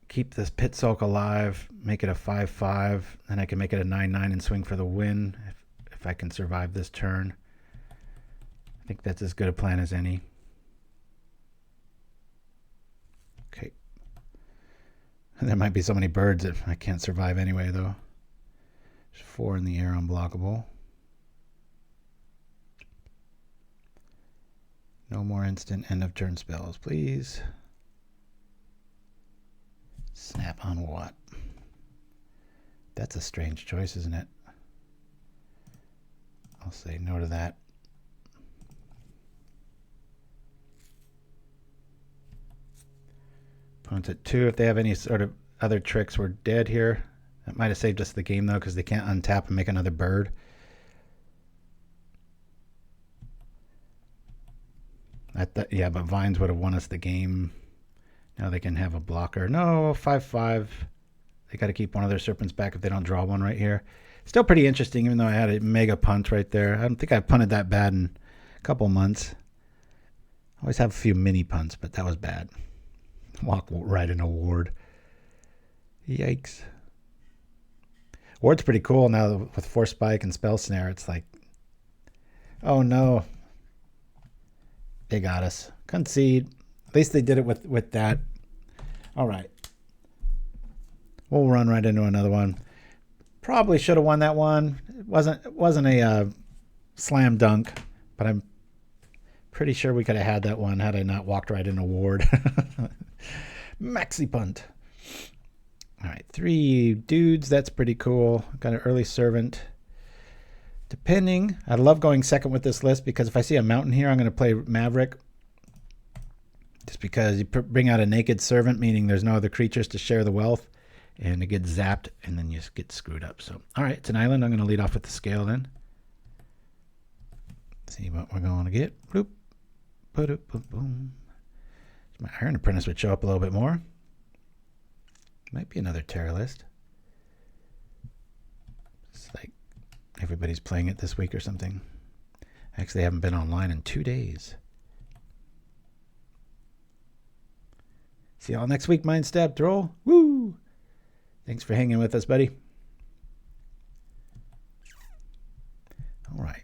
keep this Pit-Skulk alive, make it a 5/5, then I can make it a 9/9 and swing for the win if I can survive this turn. I think that's as good a plan as any. Okay. There might be so many birds that I can't survive anyway, though. There's 4 in the air unblockable. No more instant end of turn spells, please. Snap on what? That's a strange choice, isn't it? I'll say no to that. Opponents at 2. If they have any sort of other tricks, we're dead here. That might have saved us the game, though, because they can't untap and make another bird. Yeah, but Vines would have won us the game. Now they can have a blocker. No, 5/5. They got to keep one of their serpents back if they don't draw one right here. Still pretty interesting, even though I had a mega punt right there. I don't think I've punted that bad in a couple months. Always have a few mini punts, but that was bad. Walk right in a ward. Yikes. Ward's pretty cool now with Force Spike and Spell Snare. It's like, oh no. They got us. Concede. At least they did it with that. All right. We'll run right into another one. Probably should have won that one. It wasn't a slam dunk, but I'm pretty sure we could have had that one had I not walked right in a ward. Maxi punt. All right, 3 dudes. That's pretty cool. Got an early servant. Depending, I love going second with this list because if I see a mountain here, I'm going to play Maverick. Just because you bring out a naked servant, meaning there's no other creatures to share the wealth, and it gets zapped, and then you just get screwed up. So, all right, it's an island. I'm going to lead off with the scale then. See what we're going to get. Bloop. Boop, boop, boom. My Iron Apprentice would show up a little bit more. Might be another Terror list. It's like everybody's playing it this week or something. Actually, I haven't been online in 2 days. See y'all next week, Mind Step Troll. Woo! Thanks for hanging with us, buddy. All right.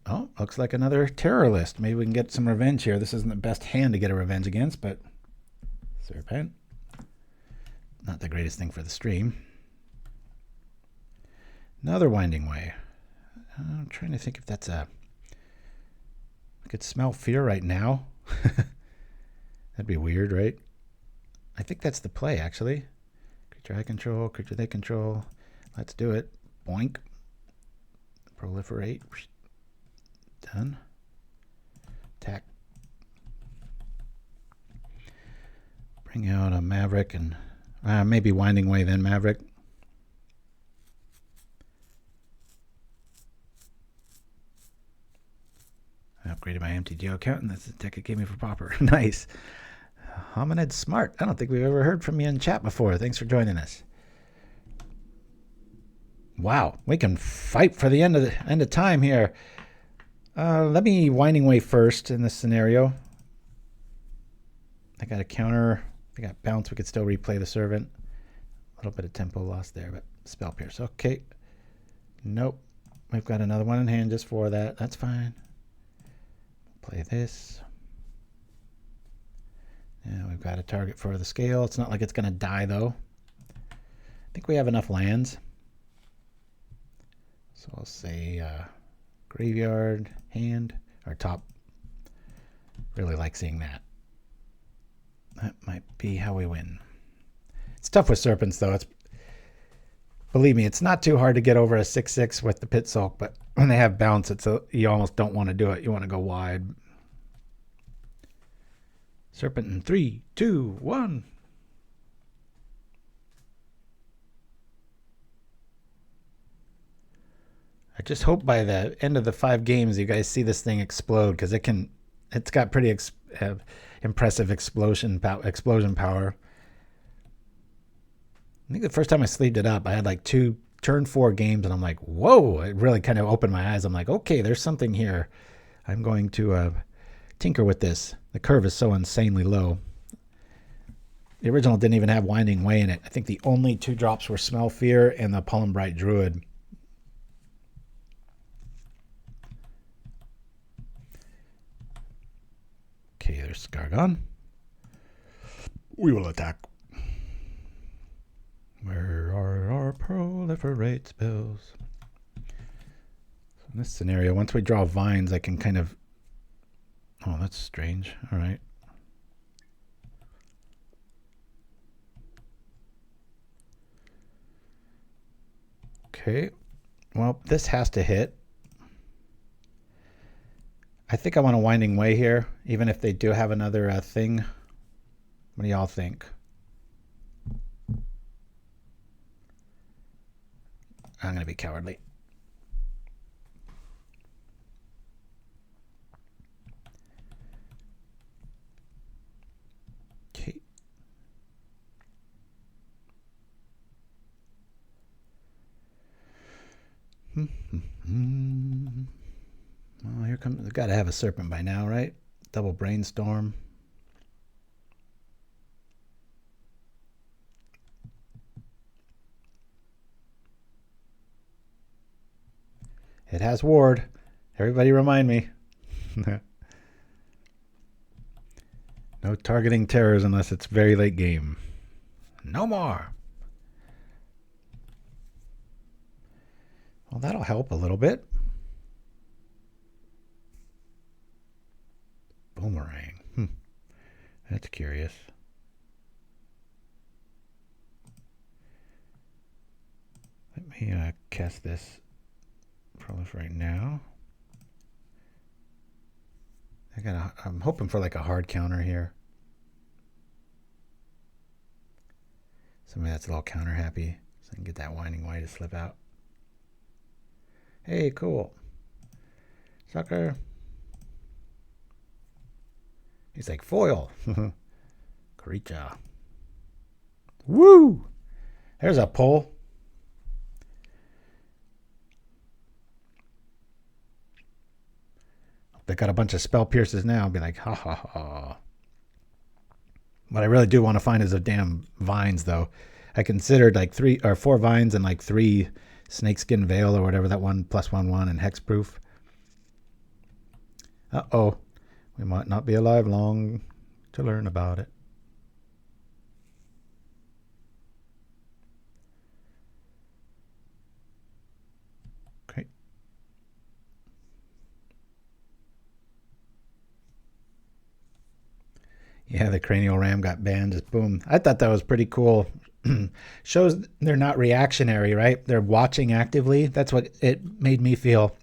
Oh, looks like another terror list. Maybe we can get some revenge here. This isn't the best hand to get a revenge against, but Serpent. Not the greatest thing for the stream. Another Winding Way. I'm trying to think if that's a... I could smell fear right now. That'd be weird, right? I think that's the play, actually. Creature I control, creature they control. Let's do it. Boink. Proliferate. Done. Attack. Bring out a Maverick and maybe Winding Way then Maverick. I upgraded my MTG account and that's the deck it gave me for Pauper. Nice. Hominid Smart. I don't think we've ever heard from you in chat before. Thanks for joining us. Wow, we can fight for the end of time here. Let me Winding Way first in this scenario. I got a counter. I got bounce. We could still replay the servant. A little bit of tempo lost there, but Spell Pierce. Okay. Nope. We've got another one in hand just for that. That's fine. Play this. Yeah, we've got a target for the scale. It's not like it's going to die, though. I think we have enough lands. So I'll say graveyard, hand, or top. Really like seeing that. That might be how we win. It's tough with serpents, though. Believe me, it's not too hard to get over a 6/6 with the Pit-Skulk, but when they have bounce, you almost don't want to do it. You want to go wide. Serpent in 3, 2, 1. I just hope by the end of the 5 games you guys see this thing explode because it's got pretty impressive explosion power. I think the first time I sleeved it up, I had like 2 turn 4 games and I'm like, whoa, it really kind of opened my eyes. I'm like, okay, there's something here. I'm going to tinker with this. The curve is so insanely low. The original didn't even have Winding Way in it. I think the only 2 drops were Smell Fear and the Pollenbright Druid. Okay, there's Skarrgan. We will attack. Where are our proliferate spells? So in this scenario, once we draw vines, I can kind of... Oh, that's strange. All right. Okay. Well, this has to hit. I think I want a Winding Way here, even if they do have another thing. What do y'all think? I'm going to be cowardly. Well, here comes. We've got to have a serpent by now, right? Double brainstorm. It has ward. Everybody remind me. No targeting terrors unless it's very late game. No more. Well, that'll help a little bit. Boomerang. That's curious. Let me cast this Proliferate now. I'm hoping for like a hard counter here. Somebody that's a little counter happy, so I can get that Winding White to slip out. Hey, cool. Sucker. He's like foil. Creature. Woo! There's a pull. They got a bunch of spell pierces now. I'll be like, ha ha ha. What I really do want to find is a damn vines, though. I considered like 3 or 4 vines and like 3 snakeskin veil or whatever that one +1/1 and hexproof. Uh-oh. We might not be alive long to learn about it. Okay. Yeah, the cranial ram got banned. Just boom. I thought that was pretty cool. Shows they're not reactionary, right? They're watching actively. That's what it made me feel.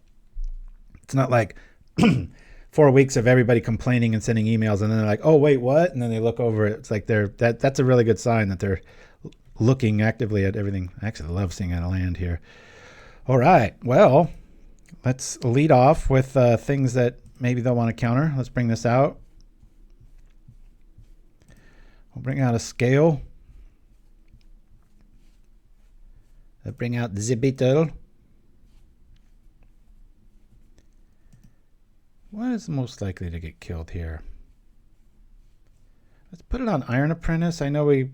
It's not like 4 weeks of everybody complaining and sending emails, and then they're like, "Oh, wait, what?" And then they look over it. It's like that's a really good sign that they're looking actively at everything. I actually love seeing it land here. All right, well, let's lead off with things that maybe they'll want to counter. Let's bring this out. We'll bring out a scale. Let's bring out the beetle. What is most likely to get killed here? Let's put it on Iron Apprentice. I know we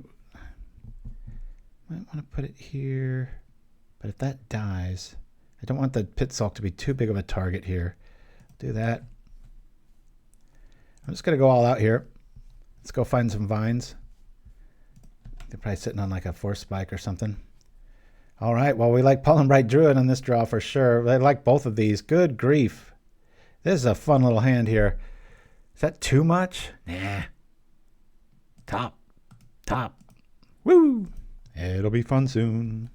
might want to put it here, but if that dies, I don't want the Pit-Skulk to be too big of a target here. Do that. I'm just going to go all out here. Let's go find some vines. They're probably sitting on like a force spike or something. All right, well, we like Pollenbright Druid on this draw for sure. I like both of these. Good grief. This is a fun little hand here. Is that too much? Nah. Top. Woo! It'll be fun soon.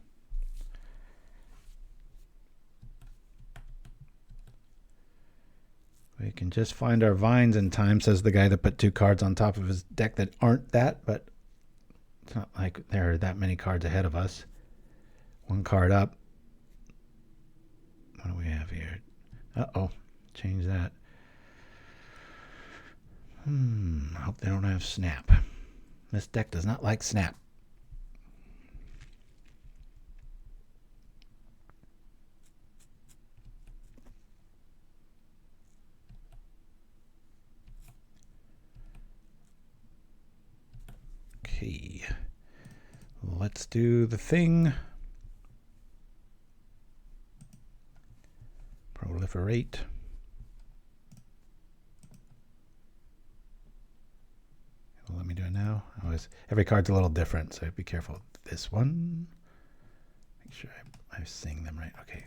We can just find our vines in time, says the guy that put 2 cards on top of his deck that aren't that, but it's not like there are that many cards ahead of us. 1 card up. What do we have here? Uh-oh. Change that. I hope they don't have snap. This deck does not like snap. Okay. Let's do the thing. Proliferate. Let me do it now. Every card's a little different, so be careful. This one. Make sure I sing them right. Okay.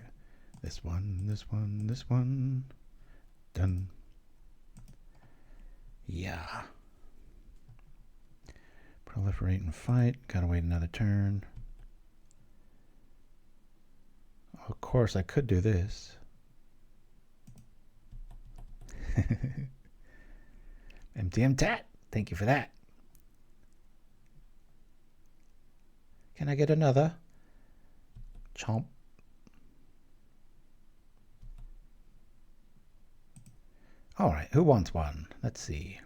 This one, this one, this one. Done. Yeah. Proliferate and fight. Gotta wait another turn. Of course, I could do this. Mtmentat. Thank you for that. Can I get another? Chomp. All right, who wants one? Let's see.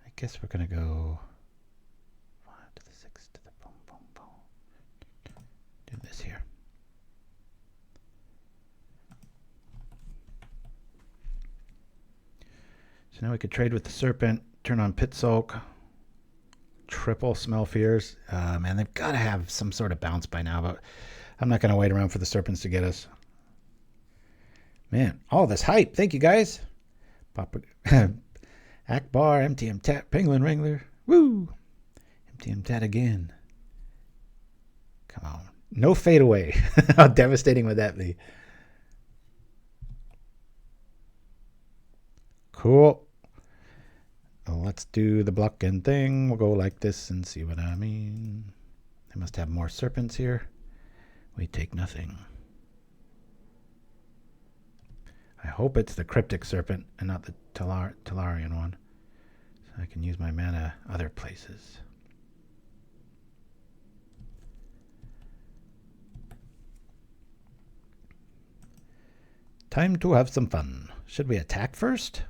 I guess we're going to go 5 to the 6 to the boom, boom, boom. Do this here. So now we could trade with the Serpent, turn on Pit-Skulk, triple Smell Fears. Man, they've got to have some sort of bounce by now, but I'm not going to wait around for the Serpents to get us. Man, all this hype. Thank you, guys. Pauper, Akbar, Mtmentat, Penguin Wrangler. Woo! Mtmentat again. Come on. No fade away. How devastating would that be? Cool. Well, let's do the blocking thing. We'll go like this and see what I mean. They must have more serpents here. We take nothing. I hope it's the cryptic serpent and not the Talarian one. So I can use my mana other places. Time to have some fun. Should we attack first?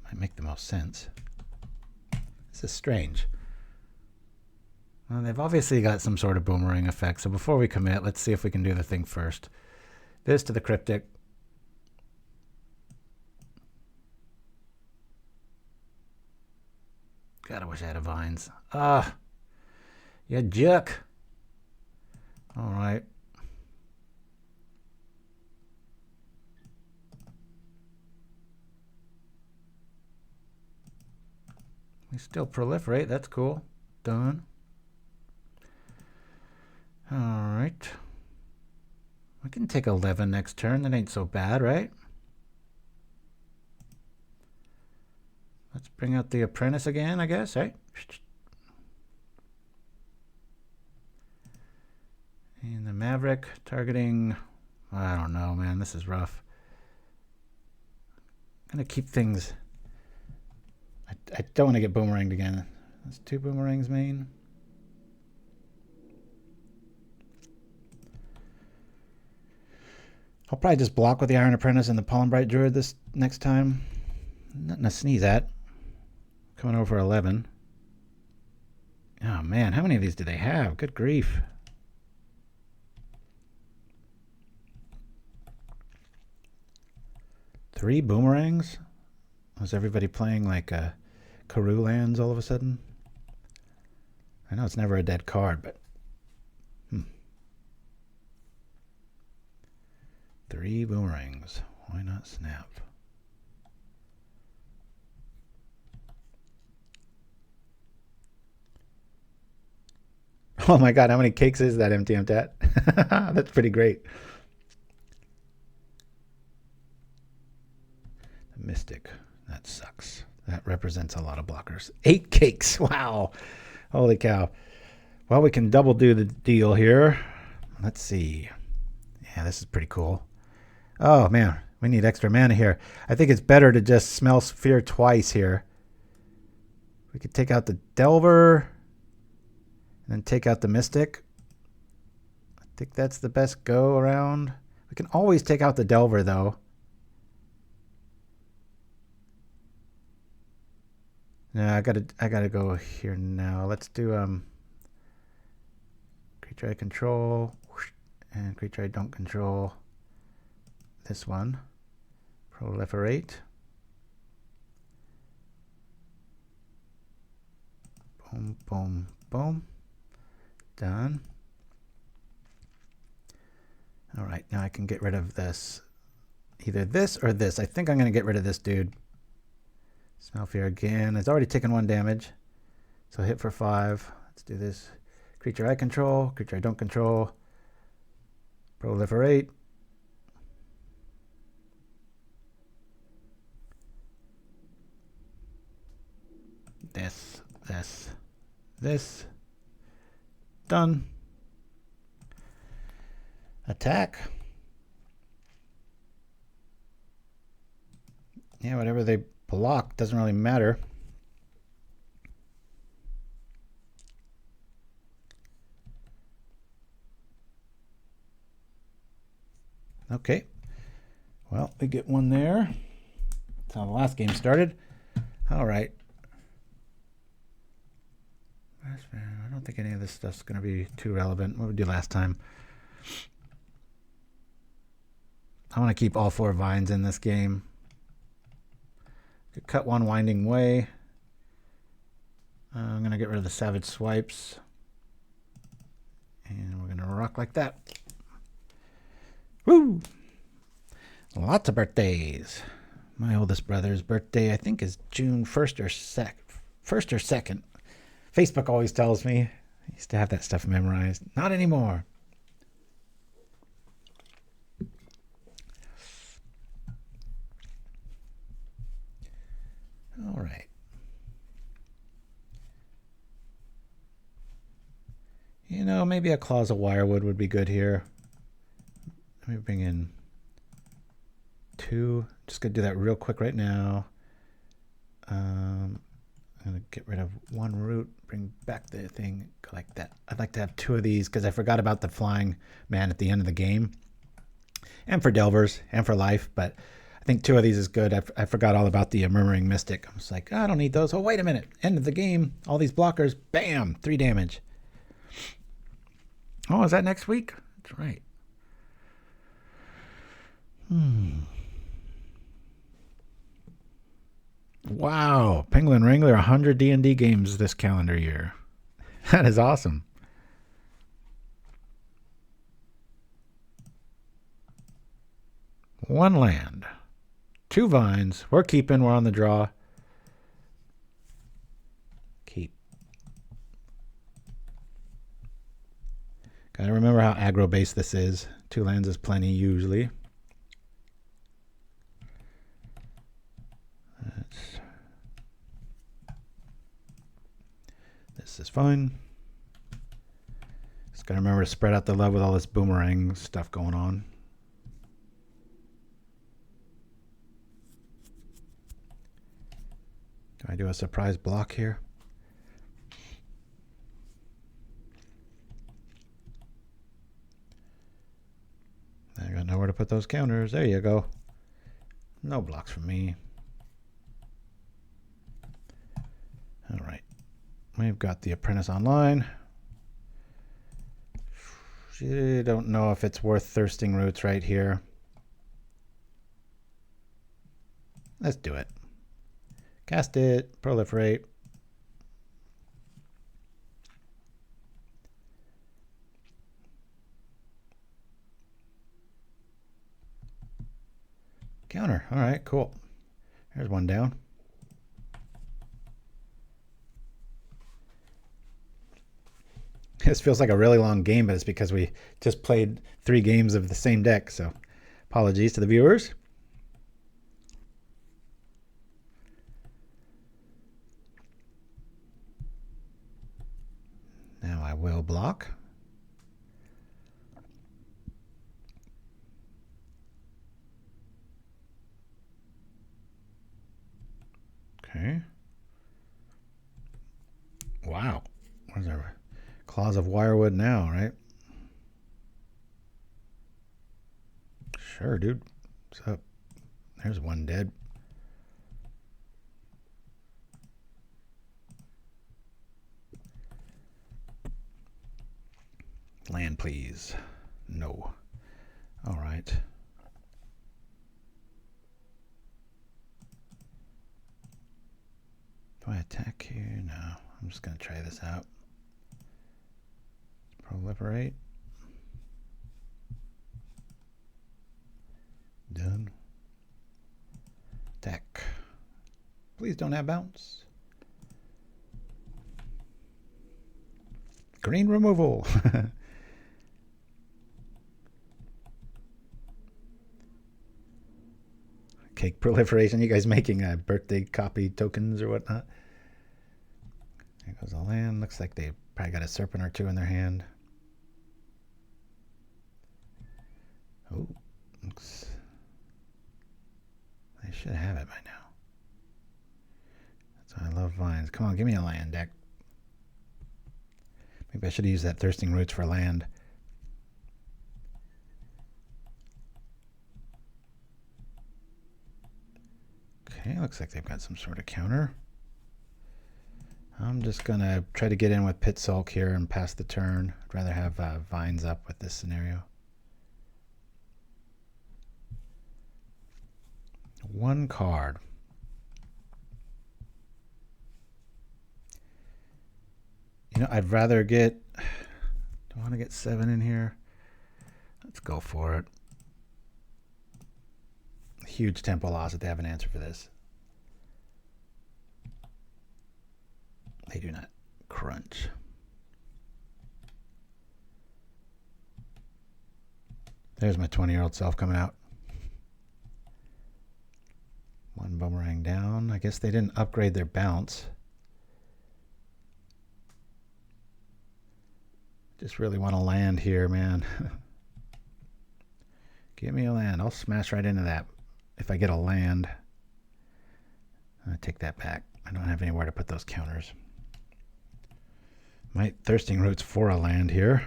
Might make the most sense. This is strange. Well, they've obviously got some sort of boomerang effect, so before we commit, let's see if we can do the thing first. This to the cryptic. God, I wish I had a Vines. Ah, you jerk. All right. We still proliferate. That's cool. Done. All right. We can take 11 next turn. That ain't so bad, right? Let's bring out the Apprentice again, I guess, right? And the Maverick targeting... I don't know, man. This is rough. I'm going to keep things... I don't want to get boomeranged again. That's 2 boomerangs main. I'll probably just block with the Iron Apprentice and the Pollenbright Druid this next time. Nothing to sneeze at. Coming over 11. Oh man, how many of these do they have? Good grief. Three boomerangs? Was everybody playing like Karoo lands all of a sudden? I know it's never a dead card, but... 3 boomerangs. Why not snap? Oh my god, how many cakes is that, Mtmentat? That's pretty great. The Mystic. That sucks. That represents a lot of blockers. 8 cakes. Wow. Holy cow. Well, we can double do the deal here. Let's see. Yeah, this is pretty cool. Oh, man. We need extra mana here. I think it's better to just smell Sphere twice here. We could take out the Delver and then take out the Mystic. I think that's the best go around. We can always take out the Delver, though. No, I gotta go here now. Let's do creature I control and creature I don't control. This one. Proliferate. Boom, boom, boom. Done. All right, now I can get rid of this. Either this or this. I think I'm going to get rid of this dude. Smell Fear again. It's already taken 1 damage. So hit for 5. Let's do this. Creature I control. Creature I don't control. Proliferate. This. Done. Attack. Yeah, whatever they block doesn't really matter. Okay. Well, we get 1 there. That's how the last game started. All right. I don't think any of this stuff's going to be too relevant. What did we do last time? I want to keep all 4 vines in this game. Could cut one Winding Way. I'm going to get rid of the Savage Swipes. And we're going to rock like that. Woo! Lots of birthdays. My oldest brother's birthday, I think, is June 1st or 2nd. Facebook always tells me. I used to have that stuff memorized. Not anymore. All right. You know, maybe a Claws of Wirewood would be good here. Let me bring in 2. Just going to do that real quick right now. I'm going to get rid of 1 root, bring back the thing like that. I'd like to have 2 of these because I forgot about the flying man at the end of the game. And for Delvers and for life, but I think 2 of these is good. I forgot all about the Murmuring Mystic. I was like, I don't need those. Oh, wait a minute. End of the game. All these blockers. Bam! 3 damage. Oh, is that next week? That's right. Wow. Penguin Wrangler, 100 D&D games this calendar year. That is awesome. One land. 2 vines. We're keeping. We're on the draw. Keep. Gotta remember how aggro based this is. 2 lands is plenty usually. This is fine. Just gotta remember to spread out the love with all this boomerang stuff going on. Do I do a surprise block here? I got nowhere to put those counters. There you go. No blocks for me. All right. We've got the Apprentice online. I don't know if it's worth thirsting roots right here. Let's do it. Cast it. Proliferate. Counter. All right, cool. There's one down. This feels like a really long game, but it's because we just played 3 games of the same deck, so apologies to the viewers. Now I will block. Okay. Wow. Where's our Claws of Wirewood now, right? Sure, dude. What's up? There's one dead. Land, please. No. All right. Do I attack here? No. I'm just going to try this out. Proliferate. Done. Attack. Please don't have bounce. Green removal. Cake proliferation. You guys making birthday copy tokens or whatnot? There goes a land. Looks like they probably got a serpent or 2 in their hand. Oh, looks. They should have it by now. That's why I love vines. Come on, give me a land deck. Maybe I should use that Thirsting Roots for land. Okay, looks like they've got some sort of counter. I'm just going to try to get in with Pit-Skulk here and pass the turn. I'd rather have vines up with this scenario. 1 card. know, I'd rather get... Do I want to get 7 in here? Let's go for it. Huge tempo loss if they have an answer for this. They do not. Crunch. There's my 20-year-old self coming out. 1 boomerang down. I guess they didn't upgrade their bounce. Just really want to land here, man. Give me a land. I'll smash right into that if I get a land. I take that back. I don't have anywhere to put those counters. My Thirsting Roots for a land here.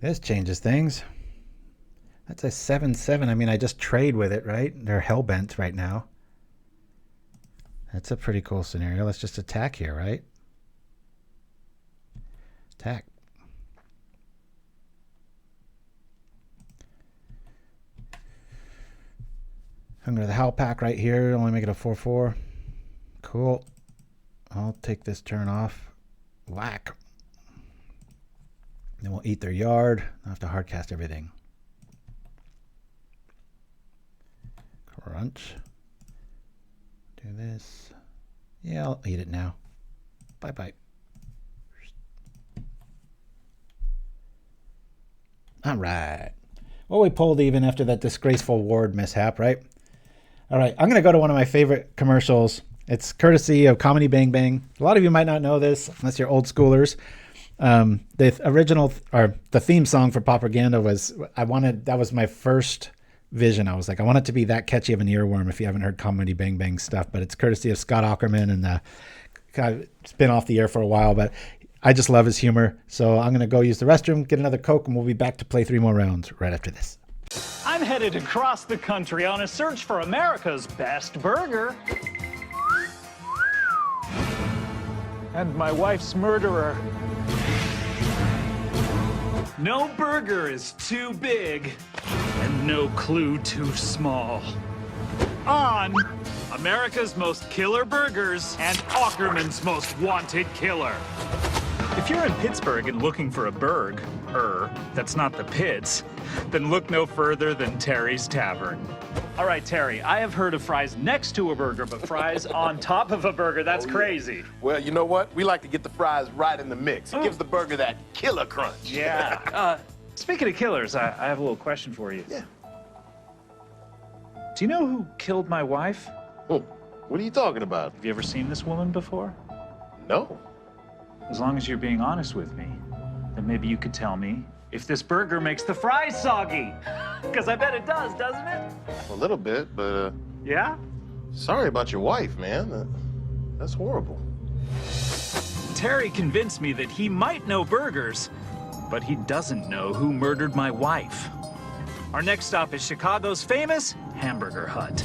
This changes things. That's a 7/7. I mean, I just trade with it, right? They're hellbent right now. That's a pretty cool scenario. Let's just attack here, right? Attack. I'm going to the Howl Pack right here. Only make it a 4/4. Cool. I'll take this turn off. Whack. Then we'll eat their yard. I'll have to hardcast everything. Crunch. Do this. Yeah, I'll eat it now. Bye-bye. All right. Well, we pulled even after that disgraceful ward mishap, right? All right, I'm going to go to one of my favorite commercials. It's courtesy of Comedy Bang Bang. A lot of you might not know this, unless you're old schoolers. The original, or the theme song for Propaganda was, that was my first vision. I was like, I want it to be that catchy of an earworm if you haven't heard Comedy Bang Bang stuff, but it's courtesy of Scott Aukerman, and it's been off the air for a while, but I just love his humor. So I'm going to go use the restroom, get another Coke, and we'll be back to play 3 more rounds right after this. I'm headed across the country on a search for America's best burger. And my wife's murderer. No burger is too big, and no clue too small. On America's most killer burgers and Aukerman's most wanted killer. If you're in Pittsburgh and looking for a burg, that's not the pits, then look no further than Terry's Tavern. All right, Terry, I have heard of fries next to a burger, but fries on top of a burger, that's crazy. Well, you know what? We like to get the fries right in the mix. It gives the burger that killer crunch. Yeah. Speaking of killers, I have a little question for you. Yeah. Do you know who killed my wife? Oh, what are you talking about? Have you ever seen this woman before? No. As long as you're being honest with me, then maybe you could tell me if this burger makes the fries soggy. Because I bet it does, doesn't it? A little bit, but, Yeah? sorry about your wife, man. That's horrible. Terry convinced me that he might know burgers, but he doesn't know who murdered my wife. Our next stop is Chicago's famous Hamburger Hut.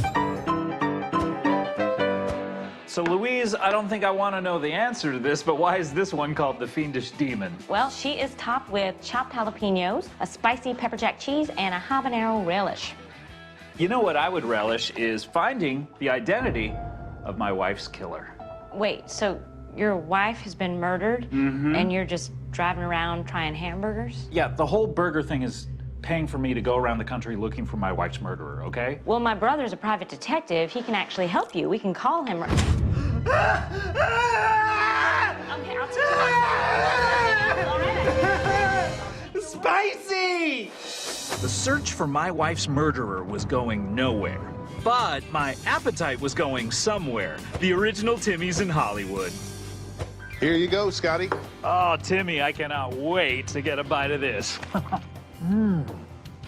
So, Louise, I don't think I want to know the answer to this, but why is this one called the Fiendish Demon? Well, she is topped with chopped jalapenos, a spicy pepper jack cheese, and a habanero relish. You know what I would relish is finding the identity of my wife's killer. Wait, so your wife has been murdered, and you're just driving around trying hamburgers? Yeah, the whole burger thing is paying for me to go around the country looking for my wife's murderer, okay? Well, my brother's a private detective. He can actually help you. We can call him. Okay, I'll take you. All right. Spicy! The search for my wife's murderer was going nowhere. But my appetite was going somewhere. The original Timmy's in Hollywood. Here you go, Scotty. Oh, Timmy, I cannot wait to get a bite of this.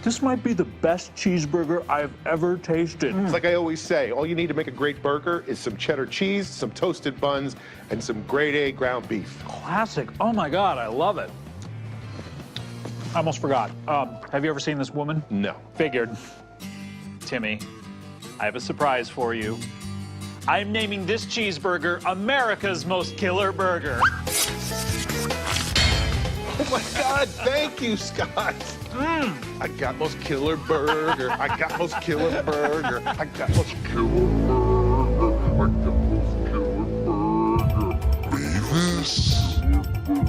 This might be the best cheeseburger I've ever tasted. It's like I always say, all you need to make a great burger is some cheddar cheese, some toasted buns, and some grade A ground beef. Classic. Oh my God, I love it. I almost forgot. Have you ever seen this woman? No. Figured. Timmy, I have a surprise for you. I'm naming this cheeseburger America's most killer burger. Oh my God, thank you, Scott. I got most killer burger. I got most killer burger. I got most killer burger. I got most killer burger. Beavis. What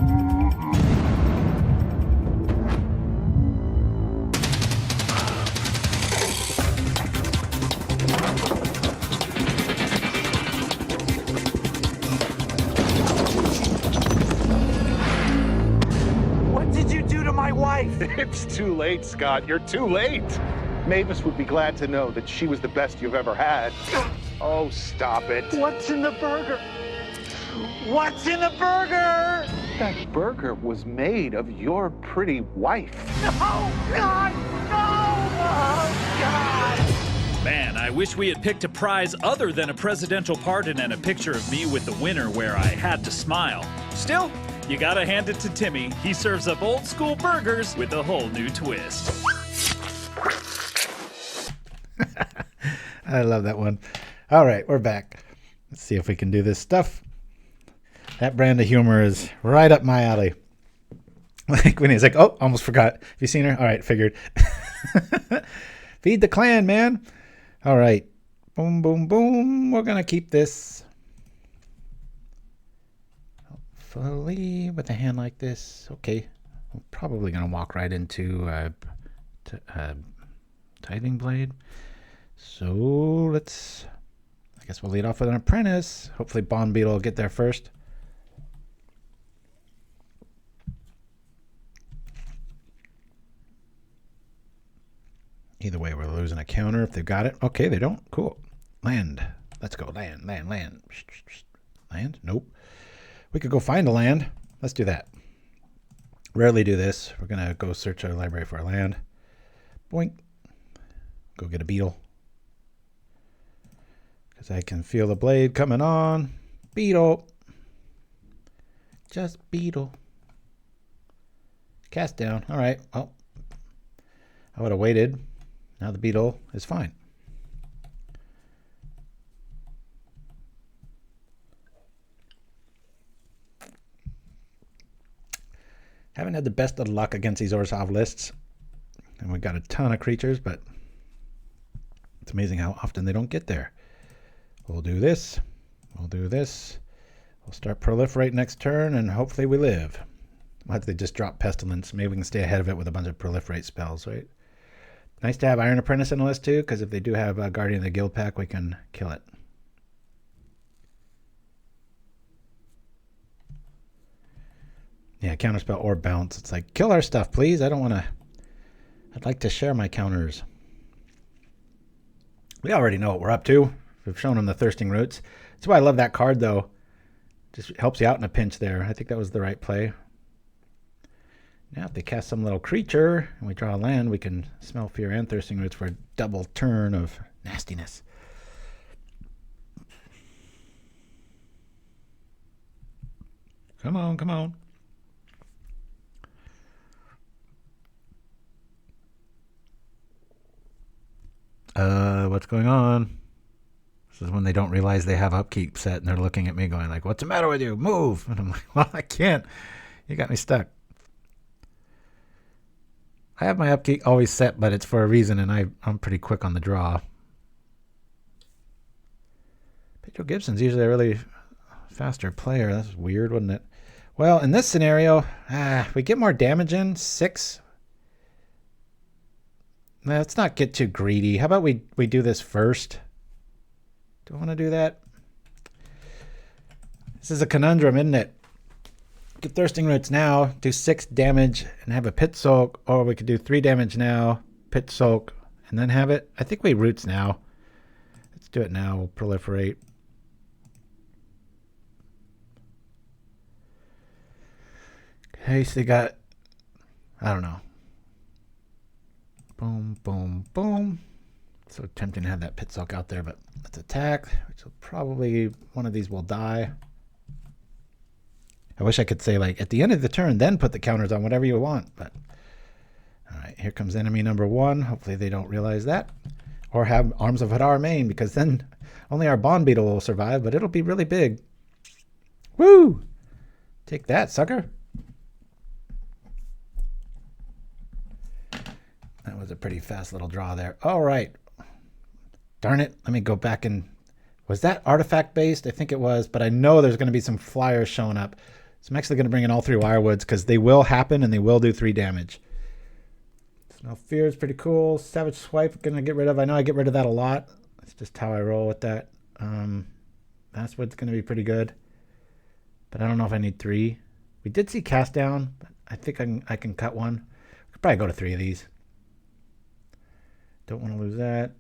did you do to my wife? It's too late, Scott. You're too late. Mavis would be glad to know that she was the best you've ever had. Oh, stop it. What's in the burger? What's in the burger? That burger was made of your pretty wife. Oh, God! No! Oh, God! Man, I wish we had picked a prize other than a presidential pardon and a picture of me with the winner where I had to smile. Still, you gotta hand it to Timmy. He serves up old school burgers with a whole new twist. I love that one. All right, we're back. Let's see if we can do this stuff. That brand of humor is right up my alley. Like when he's like, oh, almost forgot. Have you seen her? All right, figured. Feed the clan, man. All right. Boom, boom, boom. We're going to keep this. Hopefully with a hand like this. Okay. I'm probably going to walk right into Tithing Blade. So let's, I guess we'll lead off with an Apprentice. Hopefully Bond Beetle will get there first. Either way, we're losing a counter if they've got it. Okay, they don't. Cool. Land. Let's go. Land, land, land. Land? Nope. We could go find a land. Let's do that. Rarely do this. We're going to go search our library for a land. Boink. Go get a beetle. Because I can feel the blade coming on. Beetle. Just beetle. Cast down. All right. Well, I would have waited. Now the beetle is fine. Haven't had the best of luck against these Orzhov lists. And we've got a ton of creatures, but it's amazing how often they don't get there. We'll do this. We'll do this. We'll start Proliferate next turn, and hopefully we live. Why don't they just drop Pestilence? Maybe we can stay ahead of it with a bunch of Proliferate spells, right? Nice to have Iron Apprentice in the list too, because if they do have a Guardian of the Guild pack, we can kill it. Yeah, counterspell or bounce. It's like, kill our stuff, please. I don't want to. I'd like to share my counters. We already know what we're up to. We've shown them the Thirsting Roots. That's why I love that card, though. Just helps you out in a pinch there. I think that was the right play. Now, if they cast some little creature and we draw a land, we can smell Fear and Thirsting Roots for a double turn of nastiness. Come on, come on. What's going on? This is when they don't realize they have upkeep set and they're looking at me going like, what's the matter with you? Move. And I'm like, well, I can't. You got me stuck. I have my upkeep always set, but it's for a reason, and I'm pretty quick on the draw. Pedro Gibson's usually a really faster player. That's weird, wasn't it? Well, in this scenario, we get more damage in. 6. Let's not get too greedy. How about we do this first? Do I want to do that? This is a conundrum, isn't it? Get Thirsting Roots now, do 6 damage, and have a Pit-Skulk, or we could do 3 damage now, Pit-Skulk, and then have it. I think we Roots now. Let's do it now. We'll Proliferate. Okay, so they got, I don't know. Boom, boom, boom. So tempting to have that Pit-Skulk out there, but let's attack, which will probably, one of these will die. I wish I could say, like, at the end of the turn, then put the counters on whatever you want. But all right, here comes enemy number 1. Hopefully they don't realize that. Or have Arms of Hadar main, because then only our Bond Beetle will survive, but it'll be really big. Woo! Take that, sucker. That was a pretty fast little draw there. All right. Darn it. Let me go back and... Was that artifact based? I think it was, but I know there's going to be some flyers showing up. So I'm actually going to bring in all 3 Wirewoods because they will happen and they will do 3 damage. Smell Fear is pretty cool. Savage Swipe, going to get rid of. I know I get rid of that a lot. That's just how I roll with that. Vastwood's going to be pretty good. But I don't know if I need 3. We did see Cast Down, but I think I can cut one. We could probably go to 3 of these. Don't want to lose that.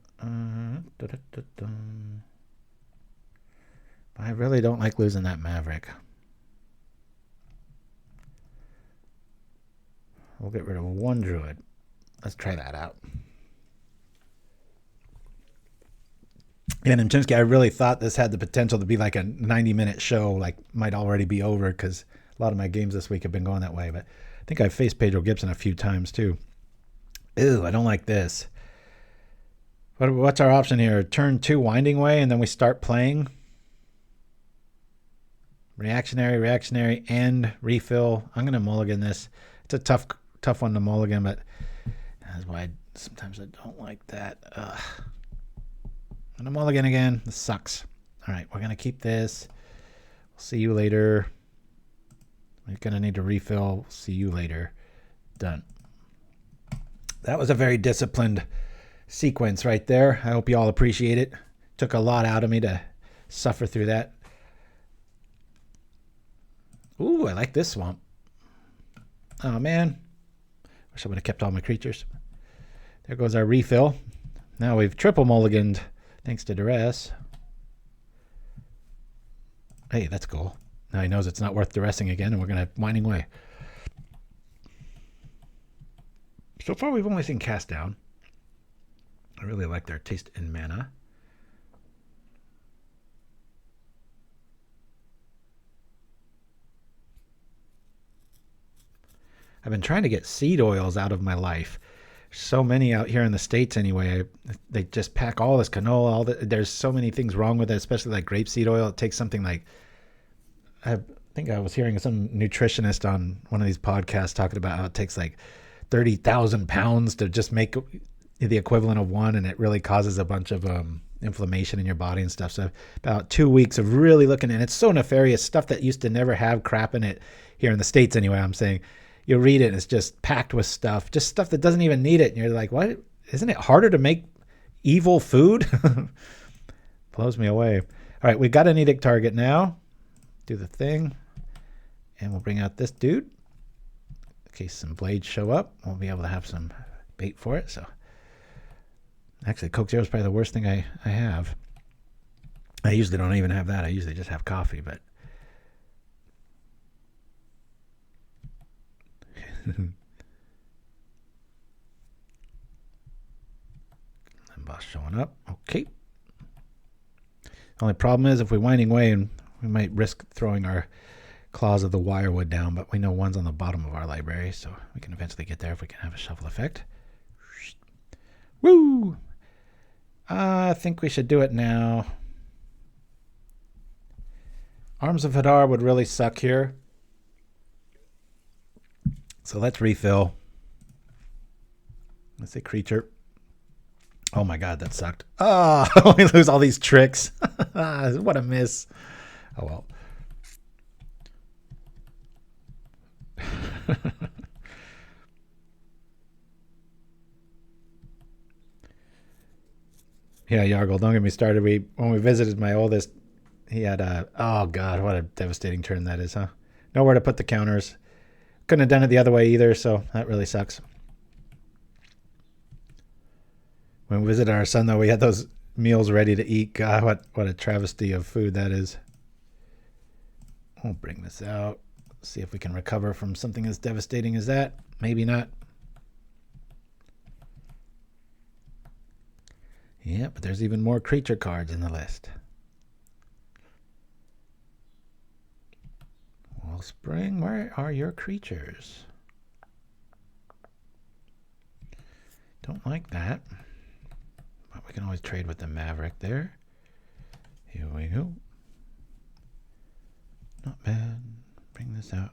I really don't like losing that Maverick. We'll get rid of 1 Druid. Let's try that out. And in Chimpskey, I really thought this had the potential to be like a 90-minute show, like might already be over because a lot of my games this week have been going that way. But I think I've faced Pedro Gibson a few times too. Ew, I don't like this. What's our option here? Turn 2 Winding Way, and then we start playing. Reactionary, and refill. I'm going to mulligan this. It's a tough one to mulligan, but that's why sometimes I don't like that. Ugh. I'm going to mulligan again. This sucks. All right, we're going to keep this. We'll see you later. We're going to need to refill. We'll see you later. Done. That was a very disciplined sequence right there. I hope you all appreciate it. Took a lot out of me to suffer through that. Ooh, I like this swamp. Oh, man. Wish I would have kept all my creatures. There goes our refill. Now we've triple mulliganed thanks to duress. Hey, that's cool. Now he knows it's not worth duressing again, and we're going to Winding Way. So far, we've only seen Cast Down. I really like their taste in mana. I've been trying to get seed oils out of my life. So many out here in the States anyway. They just pack all this canola. There's so many things wrong with it, especially like grapeseed oil. It takes something like, I think I was hearing some nutritionist on one of these podcasts talking about how it takes like 30,000 pounds to just make the equivalent of one, and it really causes a bunch of inflammation in your body and stuff. So about 2 weeks of really looking, and it's so nefarious stuff that used to never have crap in it here in the States anyway. I'm saying you'll read it and it's just packed with stuff, just stuff that doesn't even need it. And you're like, what? Isn't it harder to make evil food? Blows me away. All right, we got an edict target now. Do the thing. And we'll bring out this dude. In case some blades show up, we'll be able to have some bait for it. So actually, Coke Zero is probably the worst thing I have. I usually don't even have that. I usually just have coffee, but boss showing up. Okay. Only problem is if we Winding Way, and we might risk throwing our Claws of the Wirewood down, but we know one's on the bottom of our library, so we can eventually get there if we can have a shuffle effect. Woo! I think we should do it now. Arms of Hadar would really suck here. So let's refill. Let's say creature. Oh my god, that sucked. Oh, we lose all these tricks. What a miss. Oh well. Yeah, Jaredgel, don't get me started. When we visited my oldest, he had a, oh god, what a devastating turn that is, huh? Nowhere to put the counters. Couldn't have done it the other way either, so that really sucks. When we visited our son, though, we had those meals ready to eat. God, what a travesty of food that is. We'll bring this out. See if we can recover from something as devastating as that. Maybe not. Yeah, but there's even more creature cards in the list. Wellspring, where are your creatures? Don't like that. But we can always trade with the Maverick there. Here we go. Not bad. Bring this out.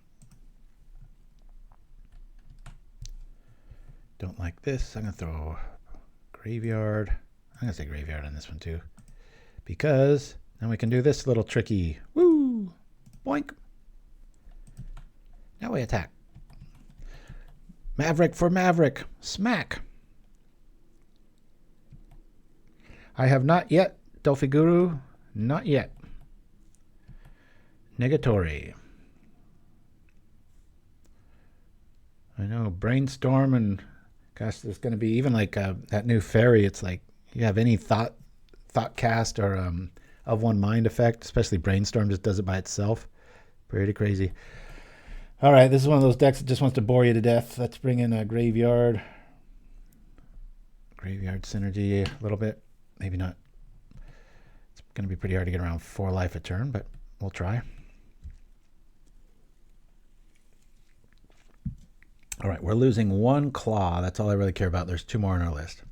Don't like this. I'm going to throw Graveyard. I'm going to say Graveyard on this one too. Because then we can do this little tricky. Woo! Boink! Now we attack. Maverick for Maverick. Smack. I have not yet. Delphi Guru. Not yet. Negatory. I know. Brainstorm and gosh, there's going to be even like that new fairy. It's like you have any thought cast or of one mind effect, especially Brainstorm just does it by itself. Pretty crazy. All right, this is one of those decks that just wants to bore you to death. Let's bring in a Graveyard. Graveyard synergy a little bit. Maybe not. It's going to be pretty hard to get around 4 life a turn, but we'll try. All right, we're losing 1 claw. That's all I really care about. There's 2 more on our list.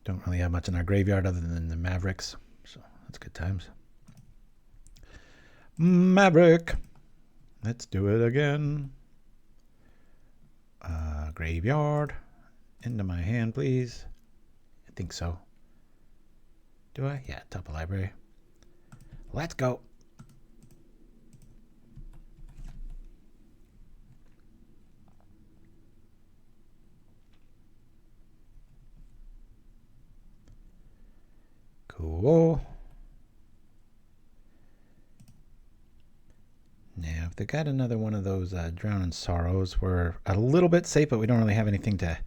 Don't really have much in our graveyard other than the Mavericks, so that's good times. Maverick. Let's do it again. Graveyard. Into my hand, please. I think so. Do I? Yeah, top of library. Let's go. Cool. Now, if they got another one of those Drowning Sorrows, we're a little bit safe, but we don't really have anything to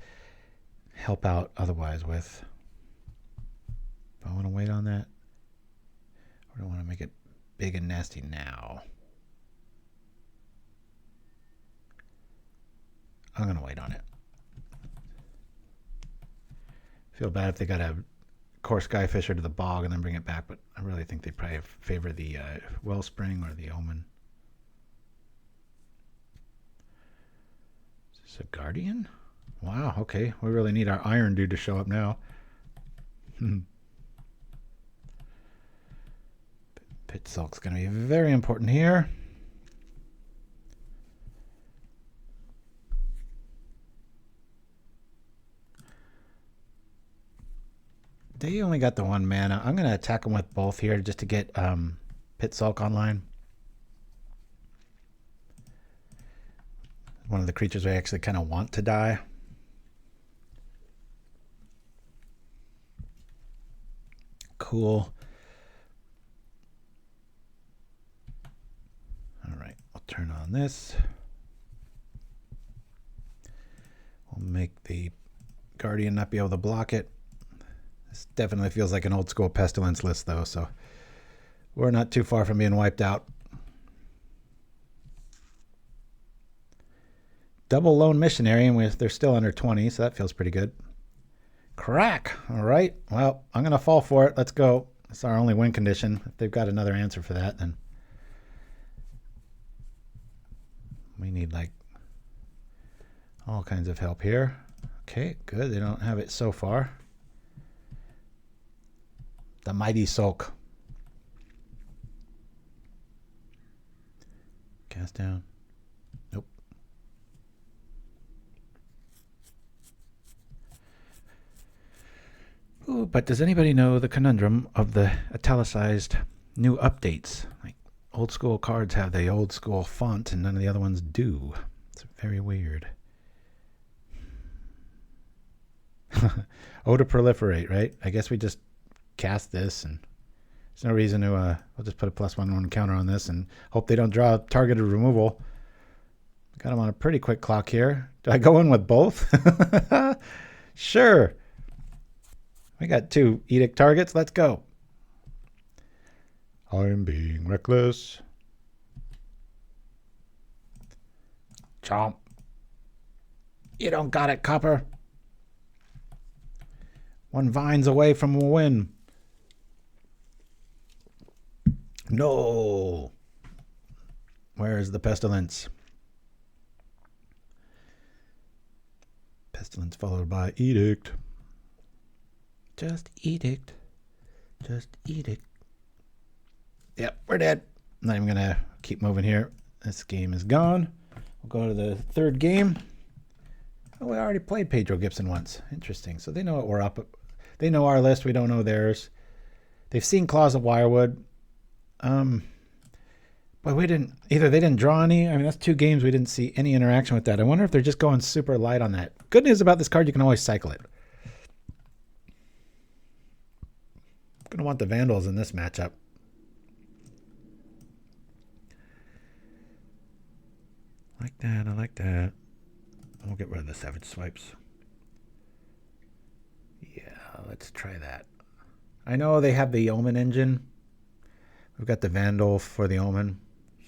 help out otherwise with. Do I want to wait on that? Or do I want to make it big and nasty now? I'm going to wait on it. Feel bad if they got to core Skyfisher to the bog and then bring it back, but I really think they probably favor the Wellspring or the Omen. Is this a Guardian? Wow, okay. We really need our Iron dude to show up now. Pit-Skulk's going to be very important here. They only got the 1 mana. I'm going to attack them with both here just to get Pit-Skulk online. One of the creatures I actually kind of want to die. Cool. All right, I'll turn on this. We'll make the Guardian not be able to block it. This definitely feels like an old school Pestilence list though, so we're not too far from being wiped out. Double Lone Missionary, and they're still under 20, so that feels pretty good. Crack! All right, well, I'm going to fall for it. Let's go. It's our only win condition. If they've got another answer for that, then we need like all kinds of help here. Okay, good. They don't have it so far. The Mighty Sulk. Cast down. Nope. Ooh, but does anybody know the conundrum of the italicized new updates? Like old school cards have the old school font and none of the other ones do. It's very weird. Oh, to proliferate, right? I guess we just cast this and there's no reason to we'll just put a +1/+1 counter on this and hope they don't draw targeted removal. Got them on a pretty quick clock here. Do I go in with both? Sure. We got 2 Edict targets. Let's go. I'm being reckless. Chomp. You don't got it, Copper. 1 Vines away from a win. No. Where is the Pestilence? Pestilence followed by Edict. Just Edict. Just Edict. Yep, we're dead. I'm not even going to keep moving here. This game is gone. We'll go to the 3rd game. Oh, we already played Pedro Gibson once. Interesting. So they know what we're up. They know our list. We don't know theirs. They've seen Claws of Wirewood. But we didn't, either they didn't draw any. I mean, that's 2 games we didn't see any interaction with that. I wonder if they're just going super light on that. Good news about this card, you can always cycle it. I'm going to want the Vandals in this matchup. Like that, I like that. We'll get rid of the Savage Swipes. Yeah, let's try that. I know they have the Omen engine. We've got the Vandal for the Omen,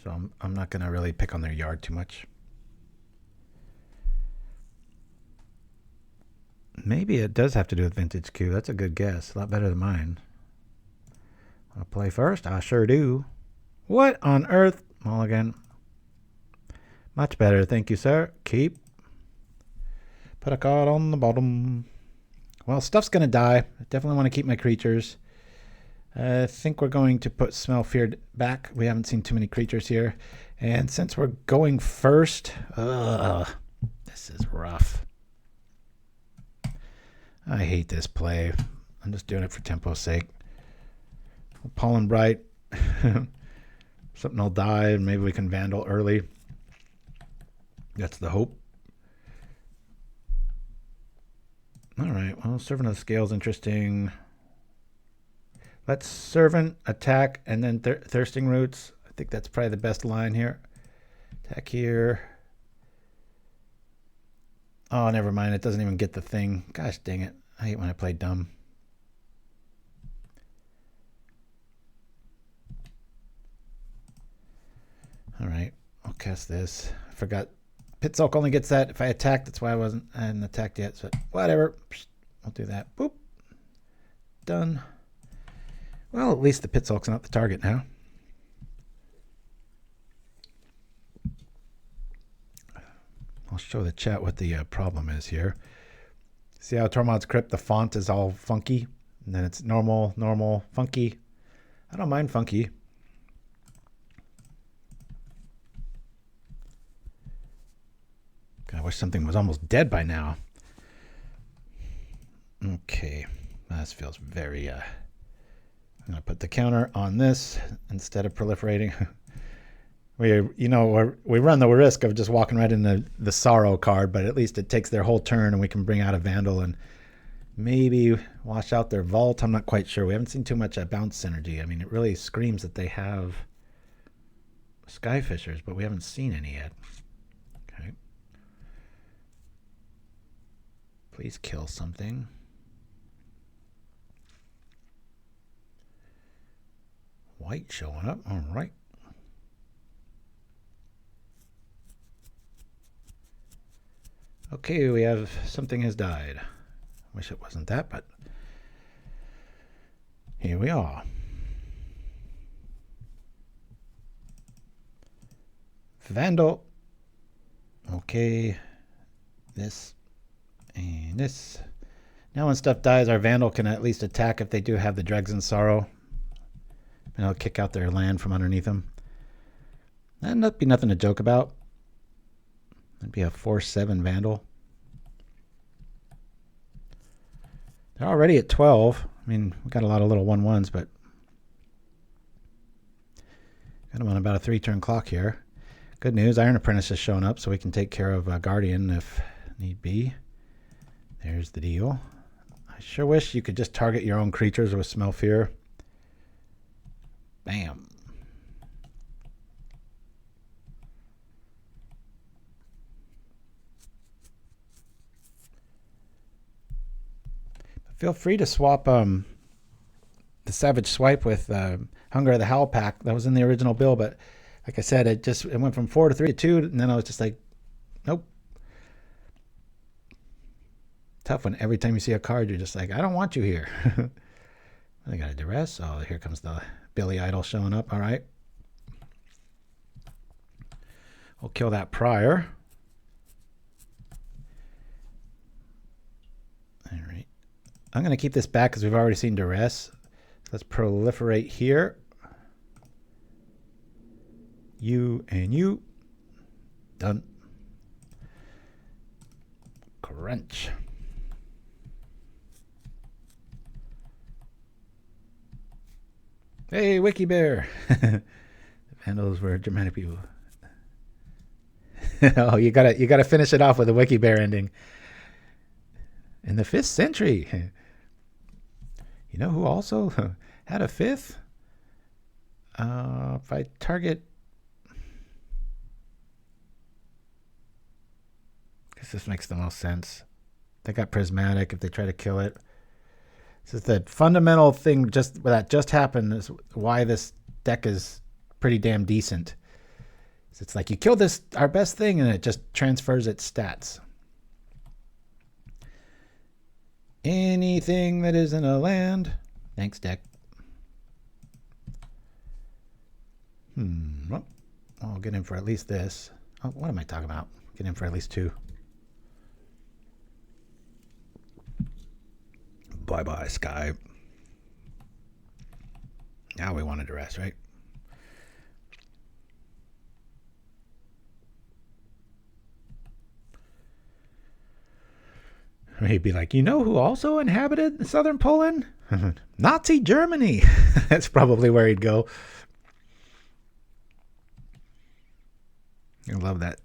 so I'm not going to really pick on their yard too much. Maybe it does have to do with Vintage Q. That's a good guess. A lot better than mine. Want to play first? I sure do. What on earth? Mulligan. Much better. Thank you, sir. Keep. Put a card on the bottom. Well, stuff's going to die. I definitely want to keep my creatures. I think we're going to put Smell Feared back. We haven't seen too many creatures here. And since we're going first, this is rough. I hate this play. I'm just doing it for tempo's sake. Pollenbright. Something will die and maybe we can Vandal early. That's the hope. All right, well, Servant of the Scale is interesting. Let's Servant, attack, and then Thirsting Roots. I think that's probably the best line here. Attack here. Oh, never mind. It doesn't even get the thing. Gosh dang it. I hate when I play dumb. All right, I'll cast this. I forgot. Pit-Skulk only gets that if I attack. That's why I hadn't attacked yet. So whatever. I'll do that. Boop. Done. Well, at least the Pit-Skulk's not the target now. I'll show the chat what the problem is here. See how Tormod's Crypt, the font is all funky? And then it's normal, normal, funky. I don't mind funky. I wish something was almost dead by now. Okay. This feels very... I'm going to put the counter on this instead of proliferating. We run the risk of just walking right into the Sorrow card, but at least it takes their whole turn and we can bring out a Vandal and maybe wash out their Vault. I'm not quite sure. We haven't seen too much bounce synergy. I mean, it really screams that they have Skyfishers, but we haven't seen any yet. Okay. Please kill something. White showing up. All right. Okay, we have something has died. Wish it wasn't that, but here we are. Vandal. Okay. This and this. Now when stuff dies, our Vandal can at least attack if they do have the Dregs and Sorrow. And it'll kick out their land from underneath them. That'd be nothing to joke about. That'd be a 4/7 Vandal. They're already at 12. I mean, we got a lot of little 1/1s, but got them on about a 3-turn clock here. Good news, Iron Apprentice has shown up, so we can take care of Guardian if need be. There's the deal. I sure wish you could just target your own creatures with Smell Fear. Bam. Feel free to swap the Savage Swipe with Hunger of the Howl Pack. That was in the original bill, but like I said, it went from 4 to 3 to 2, and then I was just like, nope. Tough when every time you see a card, you're just like, I don't want you here. I got a duress. Oh, here comes the Billy Idol showing up. All right. We'll kill that prior. All right. I'm going to keep this back because we've already seen duress. Let's proliferate here. You and you. Done. Crunch. Hey, Wiki Bear. Vandals were Germanic people. Oh, you gotta finish it off with a Wiki Bear ending. In the 5th century. You know who also had a 5th? If I target... I guess this makes the most sense. They got Prismatic if they try to kill it. This is the fundamental thing that just happened is why this deck is pretty damn decent. It's like you kill this, our best thing, and it just transfers its stats. Anything that isn't a land. Thanks, deck. Well, I'll get in for at least this. Oh, what am I talking about? Get in for at least 2. Bye-bye, Sky. Now we wanted to rest, right? He'd be like, you know who also inhabited southern Poland? Nazi Germany. That's probably where he'd go. I love that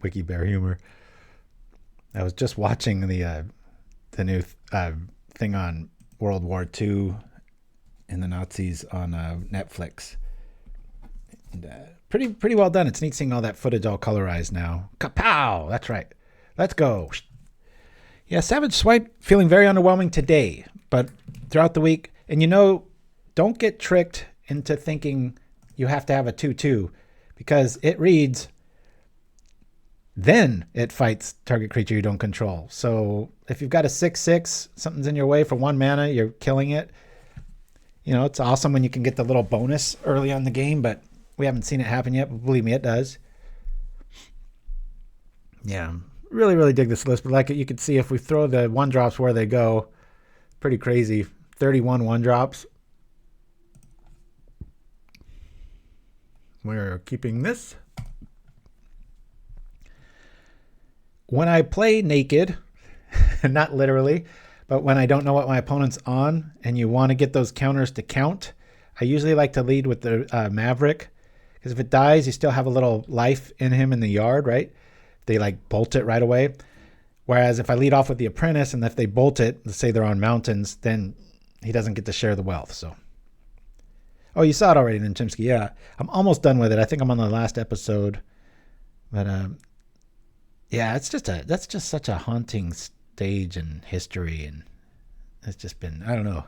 Wiki Bear humor. I was just watching the new thing on World War II and the Nazis on Netflix. And, pretty well done. It's neat seeing all that footage all colorized now. Kapow! That's right. Let's go. Yeah, Savage Swipe feeling very underwhelming today, but throughout the week, and don't get tricked into thinking you have to have a 2/2 because it reads, then it fights target creature you don't control. So if you've got a 6/6, something's in your way for 1 mana, you're killing it. It's awesome when you can get the little bonus early on the game, but we haven't seen it happen yet, but believe me, it does. Yeah. Really, really dig this list, but like you can see, if we throw the 1-drops where they go, pretty crazy. 31 1-drops. We're keeping this. When I play naked, not literally, but when I don't know what my opponent's on and you want to get those counters to count, I usually like to lead with the Maverick, because if it dies, you still have a little life in him in the yard, right? They like bolt it right away. Whereas if I lead off with the Apprentice and if they bolt it, let's say they're on mountains, then he doesn't get to share the wealth. So, oh, you saw it already in Chimpskey. Yeah, I'm almost done with it. I think I'm on the last episode, but yeah, that's just such a haunting stage in history, and it's just been, I don't know,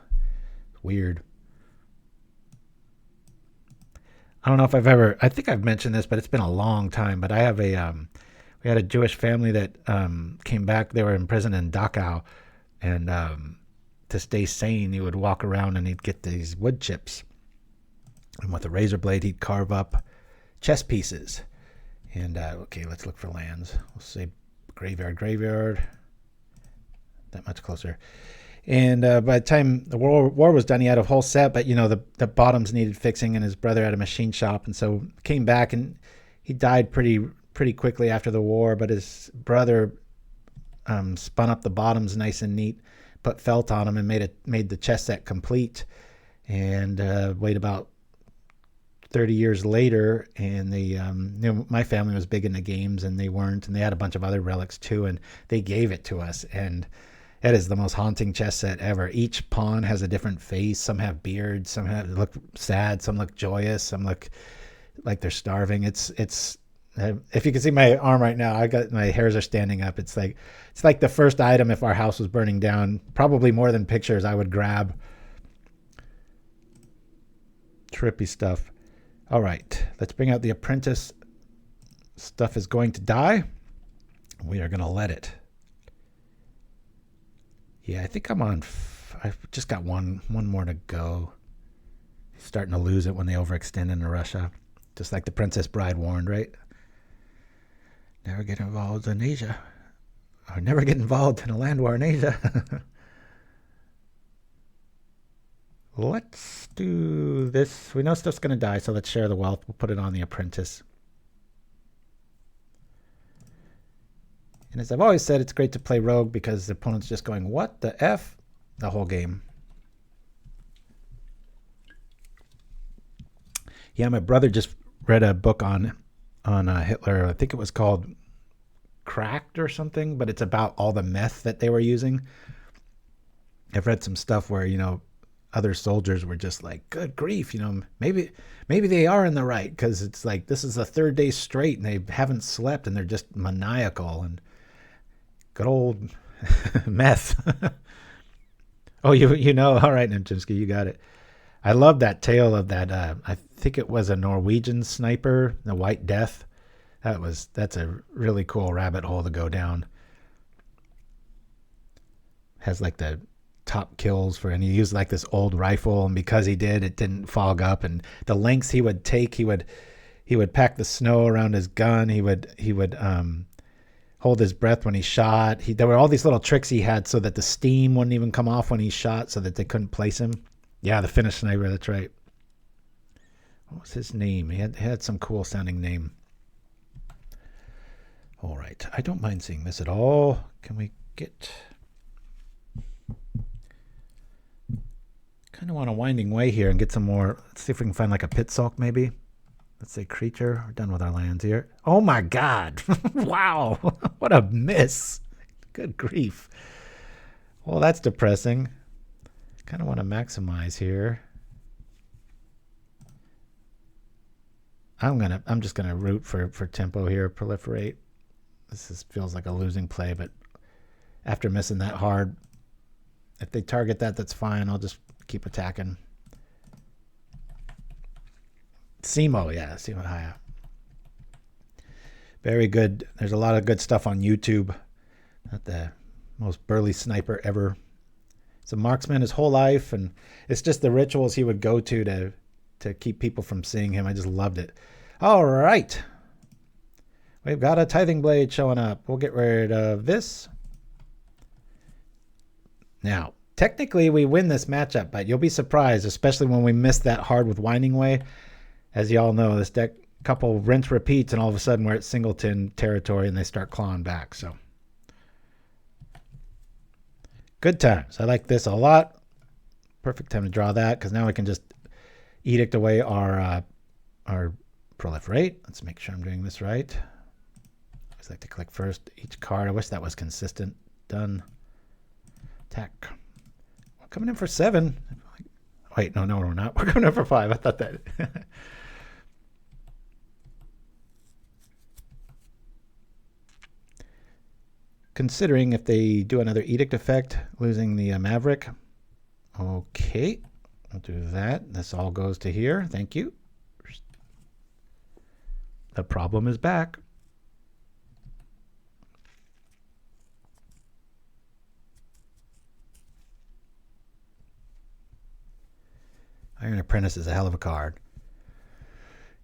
weird. I don't know if I think I've mentioned this, but it's been a long time. But I have we had a Jewish family that came back. They were in prison in Dachau, and to stay sane, he would walk around and he'd get these wood chips, and with a razor blade, he'd carve up chess pieces. And okay, let's look for lands. We'll say graveyard. That much closer. And by the time the war was done, he had a whole set, but the bottoms needed fixing, and his brother had a machine shop, and so came back, and he died pretty quickly after the war. But his brother spun up the bottoms nice and neat, put felt on them, and made the chess set complete. And wait about 30 years later, and they my family was big into games, and they weren't, and they had a bunch of other relics too, and they gave it to us. And that is the most haunting chess set ever. Each pawn has a different face. Some have beards, some look sad, some look joyous, some look like they're starving. It's if you can see my arm right now, my hairs are standing up. It's like the first item if our house was burning down. Probably more than pictures I would grab. Trippy stuff. All right, let's bring out the Apprentice. Stuff is going to die. We are going to let it. Yeah, I think I'm on. I've just got one more to go. Starting to lose it when they overextend into Russia. Just like the Princess Bride warned, right? Never get involved in Asia. Or never get involved in a land war in Asia. Let's do this. We know stuff's going to die, so let's share the wealth. We'll put it on the Apprentice. And as I've always said, it's great to play Rogue because the opponent's just going, what the F? The whole game. Yeah, my brother just read a book on Hitler. I think it was called Cracked or something, but it's about all the meth that they were using. I've read some stuff where, you know, other soldiers were just like, good grief, you know, maybe they are in the right, because it's like this is the third day straight and they haven't slept and they're just maniacal and good old meth. Oh, you know, all right, Chimpskey, you got it. I love that tale of that. I think it was a Norwegian sniper, the White Death. That's a really cool rabbit hole to go down. Has like the top kills and he used like this old rifle, and because he did, it didn't fog up, and the lengths he would take, he would pack the snow around his gun. He would hold his breath when he shot. There were all these little tricks he had so that the steam wouldn't even come off when he shot, so that they couldn't place him. Yeah, the Finnish sniper, that's right. What was his name? He had some cool sounding name. All right, I don't mind seeing this at all. Can we get... Kind of want a winding way here and get some more. Let's see if we can find like a Pit-Skulk maybe. Let's say creature. We're done with our lands here. Oh my God. Wow. What a miss. Good grief. Well, that's depressing. Kind of want to maximize here. I'm just gonna root for tempo here. Proliferate. Feels like a losing play, but after missing that hard, if they target that, that's fine. I'll just keep attacking. Simo, yeah, Simo Haya. Very good. There's a lot of good stuff on YouTube. Not the most burly sniper ever. He's a marksman his whole life, and it's just the rituals he would go to keep people from seeing him. I just loved it. All right. We've got a Tithing Blade showing up. We'll get rid of this. Now, technically we win this matchup, but you'll be surprised, especially when we miss that hard with Winding Way. As you all know, this deck, couple rinse repeats, and all of a sudden we're at singleton territory and they start clawing back. So good times. I like this a lot. Perfect time to draw that, because now we can just edict away our Proliferate. Let's make sure I'm doing this right. I always like to click first each card. I wish that was consistent. Done. Attack. We're coming in for 7. Wait, no, we're not. We're coming in for 5. I thought that. Considering if they do another edict effect, losing the Maverick. Okay, I'll do that. This all goes to here. Thank you. The problem is back. Iron Apprentice is a hell of a card.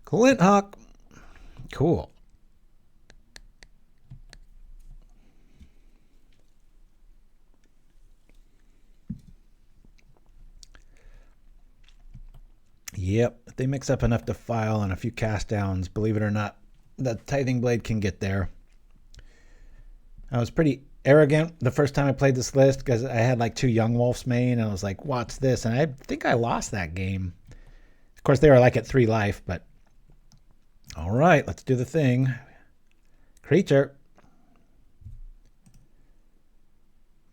Glinthawk. Cool. Yep, if they mix up enough to file and a few cast downs, believe it or not, the Tithing Blade can get there. I was pretty arrogant the first time I played this list because I had like 2 Young Wolves main, and I was like, watch this, and I think I lost that game. Of course, they were like at 3 life, but all right, let's do the thing. Creature.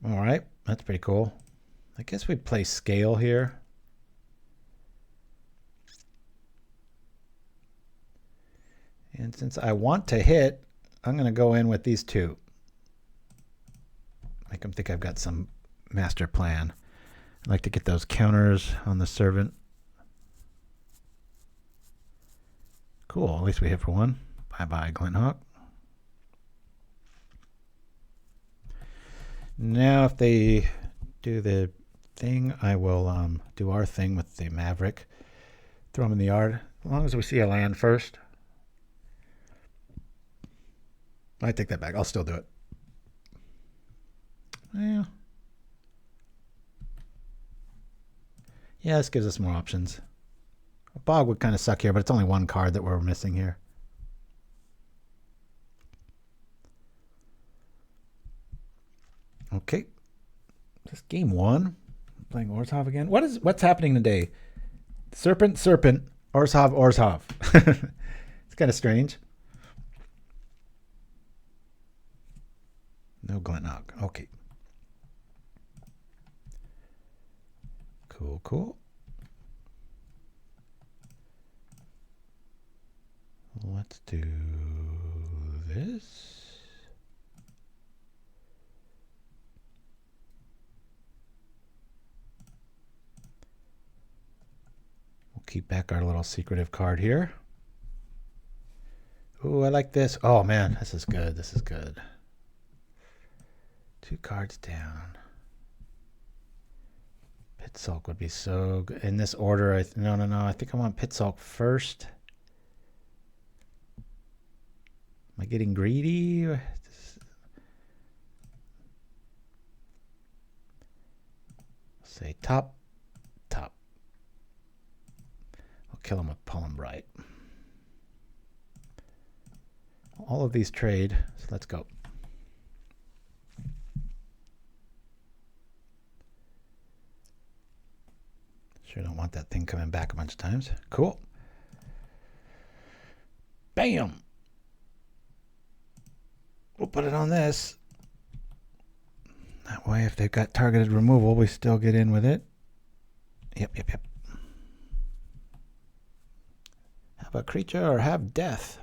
All right, that's pretty cool. I guess we play Scale here. And since I want to hit, I'm going to go in with these 2. Make them think I've got some master plan. I like to get those counters on the servant. Cool, at least we hit for 1. Bye-bye, Glinthawk. Now if they do the thing, I will do our thing with the Maverick. Throw him in the yard, as long as we see a land first. I take that back. I'll still do it. Yeah. Yeah, this gives us more options. A Bog would kind of suck here, but it's only 1 card that we're missing here. Okay. This game 1. I'm playing Orzhov again. What's happening today? Serpent, Orzhov. It's kind of strange. No Glennock. Okay. Cool, cool. Let's do this. We'll keep back our little secretive card here. Ooh, I like this. Oh man, this is good. This is good. 2 cards down. Pit-Skulk would be so good. In this order, no. I think I want Pit-Skulk first. Am I getting greedy? Say top. I'll kill him with Pollenbright. All of these trade, so let's go. Sure don't want that thing coming back a bunch of times. Cool. Bam! We'll put it on this. That way, if they've got targeted removal, we still get in with it. Yep. Have a creature or have death.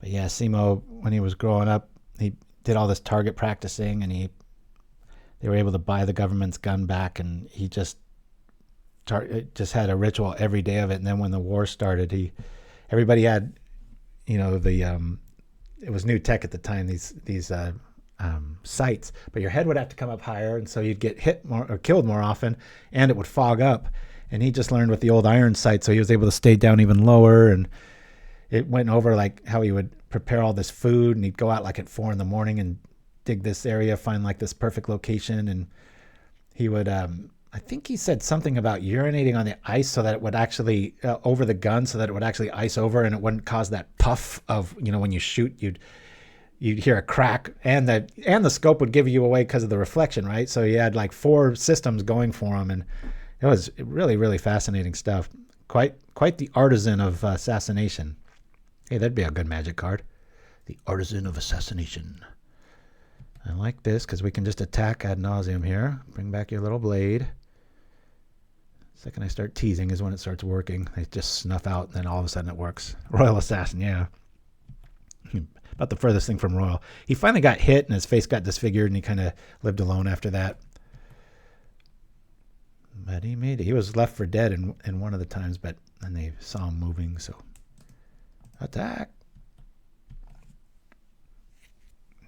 But yeah, Simo, when he was growing up, he did all this target practicing, and they were able to buy the government's gun back, and he just had a ritual every day of it. And then when the war started, everybody had, it was new tech at the time, these sights, but your head would have to come up higher, and so you'd get hit more or killed more often, and it would fog up. And he just learned with the old iron sight, so he was able to stay down even lower. And it went over like how he would prepare all this food, and he'd go out like at 4 a.m. and dig this area, find like this perfect location, and he would I think he said something about urinating on the ice so that it would actually over the gun, so that it would actually ice over and it wouldn't cause that puff of, when you shoot, you'd hear a crack, and the scope would give you away because of the reflection, right? So he had like 4 systems going for him, and it was really, really fascinating stuff. Quite the artisan of assassination. Hey, that'd be a good Magic card. The Artisan of Assassination. I like this because we can just attack ad nauseum here. Bring back your little blade. Second I start teasing is when it starts working. They just snuff out, and then all of a sudden it works. Royal Assassin, yeah. About the furthest thing from Royal. He finally got hit, and his face got disfigured, and he kind of lived alone after that. But he made it. He was left for dead in one of the times, but then they saw him moving, so... Attack.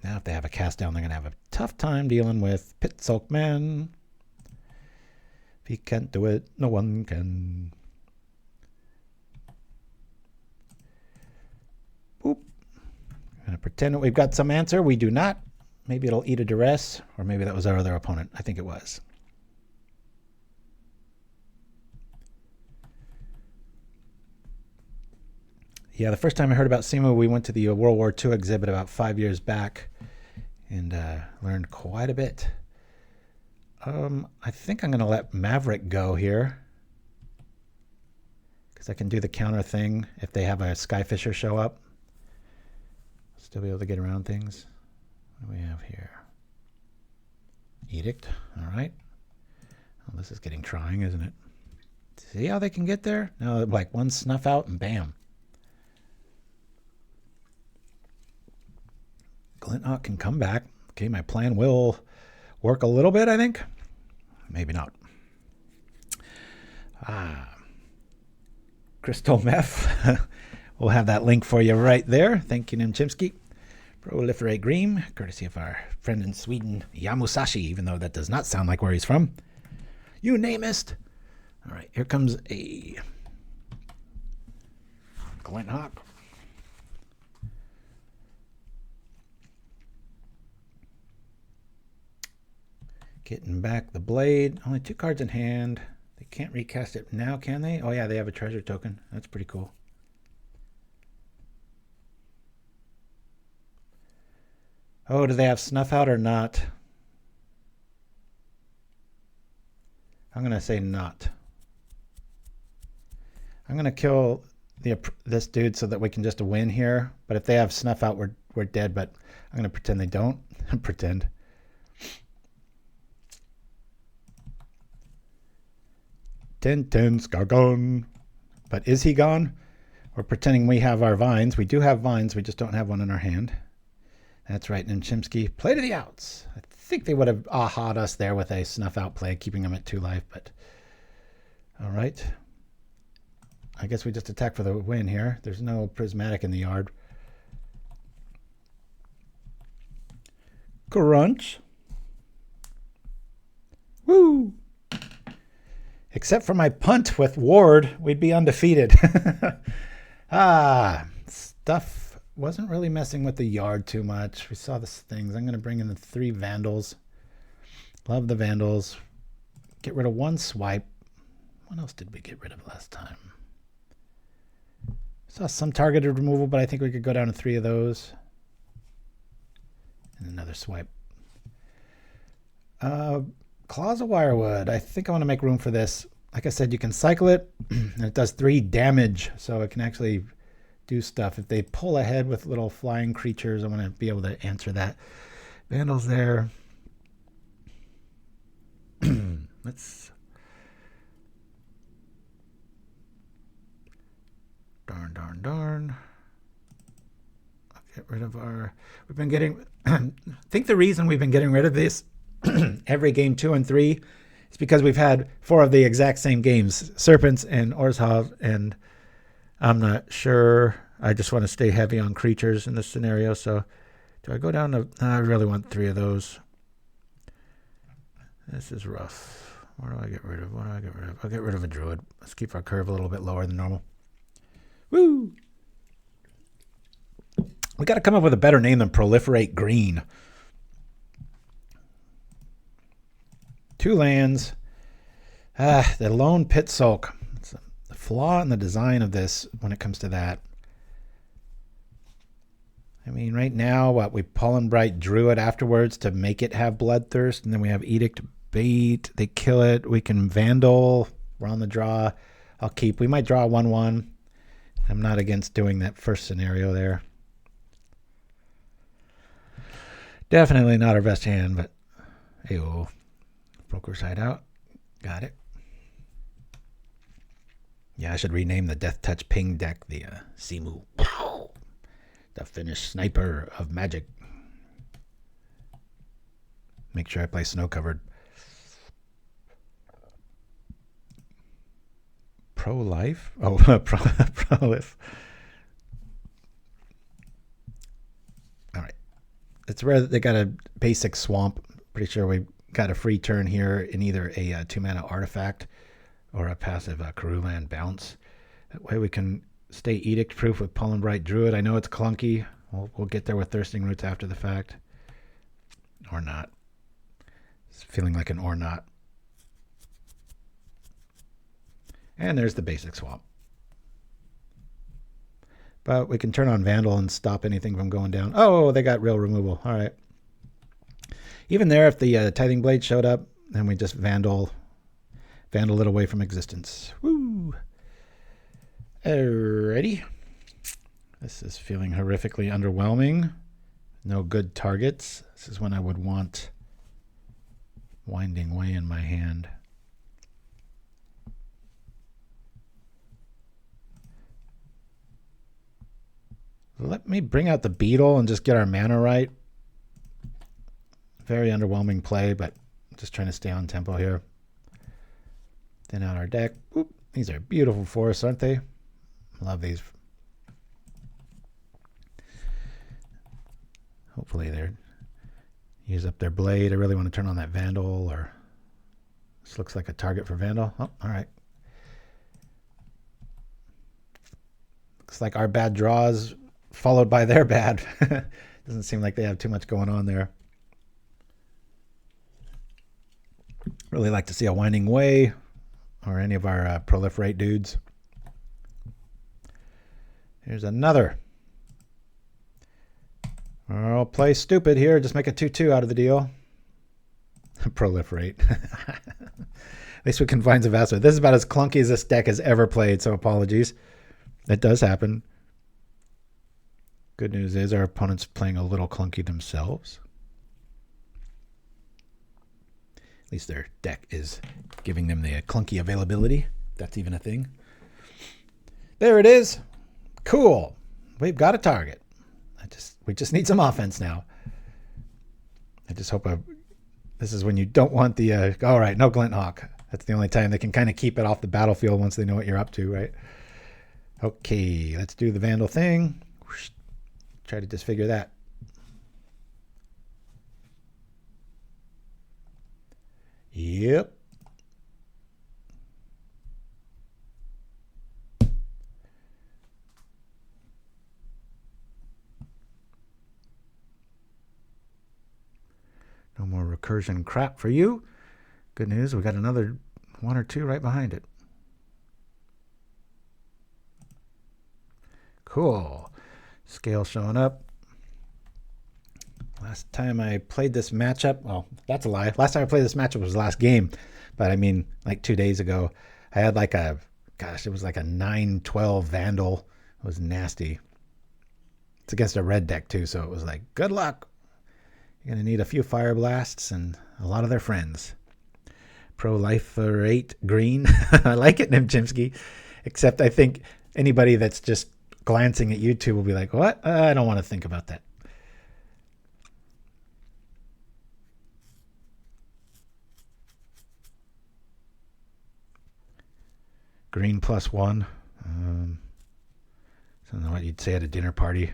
Now if they have a cast down, they're going to have a tough time dealing with Pit-Skulk Man. If he can't do it, no one can. Boop. I'm going to pretend that we've got some answer. We do not. Maybe it'll eat a duress, or maybe that was our other opponent. I think it was. Yeah, the first time I heard about Simo, we went to the World War II exhibit about 5 years back and learned quite a bit. I think I'm going to let Maverick go here because I can do the counter thing if they have a Skyfisher show up. Still be able to get around things. What do we have here? Edict. All right. Oh, this is getting trying, isn't it? See how they can get there? No, like one snuff out and bam. Glennock can come back. Okay, my plan will work a little bit, I think. Maybe not. Crystal Meth. We'll have that link for you right there. Thank you, Chimpskey. Proliferate Green, courtesy of our friend in Sweden, Yamusashi, even though that does not sound like where he's from. You name it. All right, here comes a Glennock. Getting back the blade. Only 2 cards in hand. They can't recast it now, can they? Oh, yeah, they have a treasure token. That's pretty cool. Oh, do they have snuff out or not? I'm going to say not. I'm going to kill this dude so that we can just win here. But if they have snuff out, we're dead. But I'm going to pretend they don't. Pretend. Skarrgan. But is he gone? We're pretending we have our vines. We do have vines. We just don't have one in our hand. That's right, Chimpskey. Play to the outs. I think they would have aha'd us there with a snuff out play, keeping them at 2 life. But all right. I guess we just attack for the win here. There's no prismatic in the yard. Crunch. Woo! Except for my punt with Ward, we'd be undefeated. Stuff wasn't really messing with the yard too much. We saw the things. I'm going to bring in the 3 Vandals. Love the Vandals. Get rid of 1 swipe. What else did we get rid of last time? Saw some targeted removal, but I think we could go down to 3 of those. And another swipe. Claws of Wirewood. I think I want to make room for this. Like I said, you can cycle it, and it does 3 damage, so it can actually do stuff. If they pull ahead with little flying creatures, I want to be able to answer that. Vandals there. Let's... Darn. I'll get rid of our... We've been getting... I think the reason we've been getting rid of this every game 2 and 3 is because we've had 4 of the exact same games. Serpents and Orzhov, and I'm not sure. I just want to stay heavy on creatures in this scenario, so do I go down to... I really want 3 of those. This is rough. What do I get rid of? I'll get rid of a Druid. Let's keep our curve a little bit lower than normal. Woo! We got to come up with a better name than Proliferate Green. 2 lands. The lone Pit-Skulk. The flaw in the design of this when it comes to that. I mean, right now, we Pollenbright Druid afterwards to make it have Bloodthirst, and then we have Edict Bait. They kill it. We can Vandal. We're on the draw. I'll keep. We might draw 1/1. I'm not against doing that first scenario there. Definitely not our best hand, but hey-oh. Broker's Hideout. Got it. Yeah, I should rename the Death Touch Ping deck the Simu. The Finnish Sniper of Magic. Make sure I play Snow-Covered. Pro-Life? Oh, Pro-Life. All right. It's rare that they got a basic swamp. Pretty sure we got a free turn here in either a 2-mana artifact or a passive Karulan bounce. That way we can stay edict proof with Pollenbright Druid. I know it's clunky. We'll get there with Thirsting Roots after the fact. Or not. It's feeling like an or not. And there's the basic swamp. But we can turn on Vandal and stop anything from going down. Oh, they got real removal. All right. Even there, if the Tithing Blade showed up, then we just Vandal it away from existence. Woo! Alrighty. This is feeling horrifically underwhelming. No good targets. This is when I would want Winding Way in my hand. Let me bring out the Beetle and just get our mana right. Very underwhelming play, but just trying to stay on tempo here. Thin out our deck. Oop, these are beautiful forests, aren't they? Love these. Hopefully they use up their blade. I really want to turn on that Vandal, or this looks like a target for Vandal. Oh, all right. Looks like our bad draws followed by their bad. Doesn't seem like they have too much going on there. Really like to see a Winding Way or any of our Proliferate dudes. Here's another. I'll play stupid here. Just make a 2/2 out of the deal. Proliferate. At least we can Vines of Vastwood. This is about as clunky as this deck has ever played, so apologies. That does happen. Good news is our opponent's playing a little clunky themselves. At least their deck is giving them the clunky availability. That's even a thing. There it is. Cool. We've got a target. We just need some offense now. I just hope this is when you don't want the... all right, no Glinthawk. That's the only time they can kind of keep it off the battlefield once they know what you're up to, right? Okay, let's do the Vandal thing. Try to disfigure that. Yep. No more recursion crap for you. Good news, we got another one or two right behind it. Cool. Scale showing up. Last time I played this matchup, well, that's a lie. Last time I played this matchup was last game. But I mean, like 2 days ago, I had like a, gosh, it was like a 9-12 Vandal. It was nasty. It's against a red deck too, so it was like, good luck. You're going to need a few Fire Blasts and a lot of their friends. Proliferate Green. I like it, Chimpskey. Except I think anybody that's just glancing at YouTube will be like, what? I don't want to think about that. Green +1. I don't know what you'd say at a dinner party.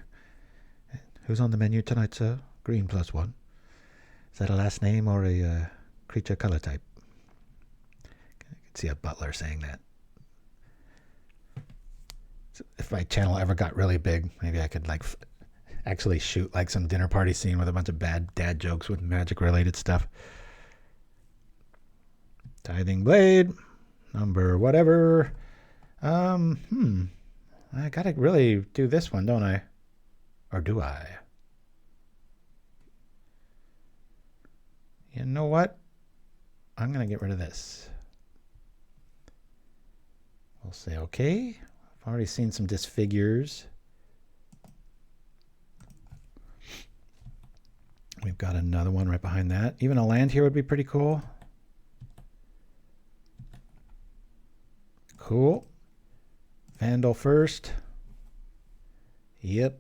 Who's on the menu tonight, sir? Green +1. Is that a last name or a creature color type? I could see a butler saying that. If my channel ever got really big, maybe I could like actually shoot like some dinner party scene with a bunch of bad dad jokes with magic related stuff. Tithing Blade, number whatever. I gotta really do this one, don't I? Or do I? You know what? I'm gonna get rid of this. We'll say okay. I've already seen some disfigures. We've got another one right behind that. Even a land here would be pretty cool. Cool. Vandal first. Yep.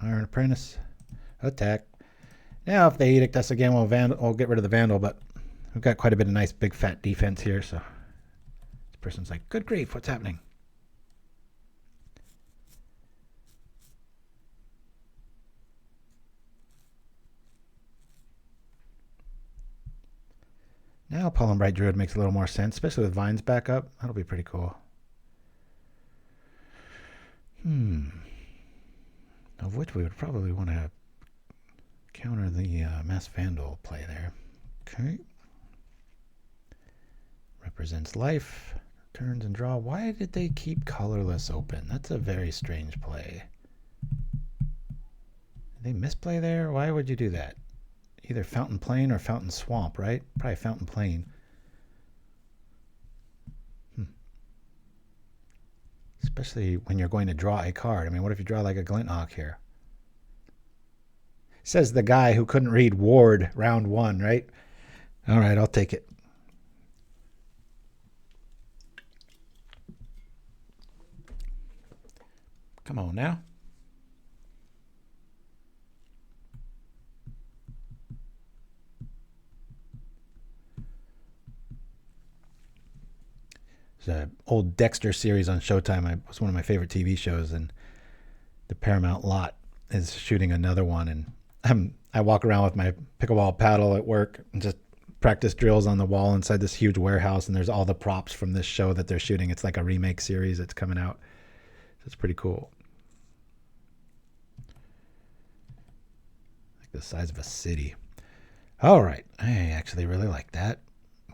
Iron Apprentice. Attack. Now if they edict us again, we'll get rid of the Vandal, but we've got quite a bit of nice big fat defense here, so this person's like, good grief, what's happening? Now Pollenbright Druid makes a little more sense, especially with Vines back up. That'll be pretty cool. Of which we would probably want to counter the Masked Vandal play there. Okay. Represents life. Turns and draw. Why did they keep colorless open? That's a very strange play. Did they misplay there? Why would you do that? Either Fountain Plain or Fountain Swamp, right? Probably Fountain Plain. Especially when you're going to draw a card. I mean, what if you draw like a Glinthawk here? Says the guy who couldn't read Ward round 1, right? All right, I'll take it. Come on now. The old Dexter series on Showtime. It was one of my favorite TV shows, and the Paramount lot is shooting another one. And I walk around with my pickleball paddle at work and just practice drills on the wall inside this huge warehouse. And there's all the props from this show that they're shooting. It's like a remake series that's coming out. So it's pretty cool. Like the size of a city. All right. I actually really like that.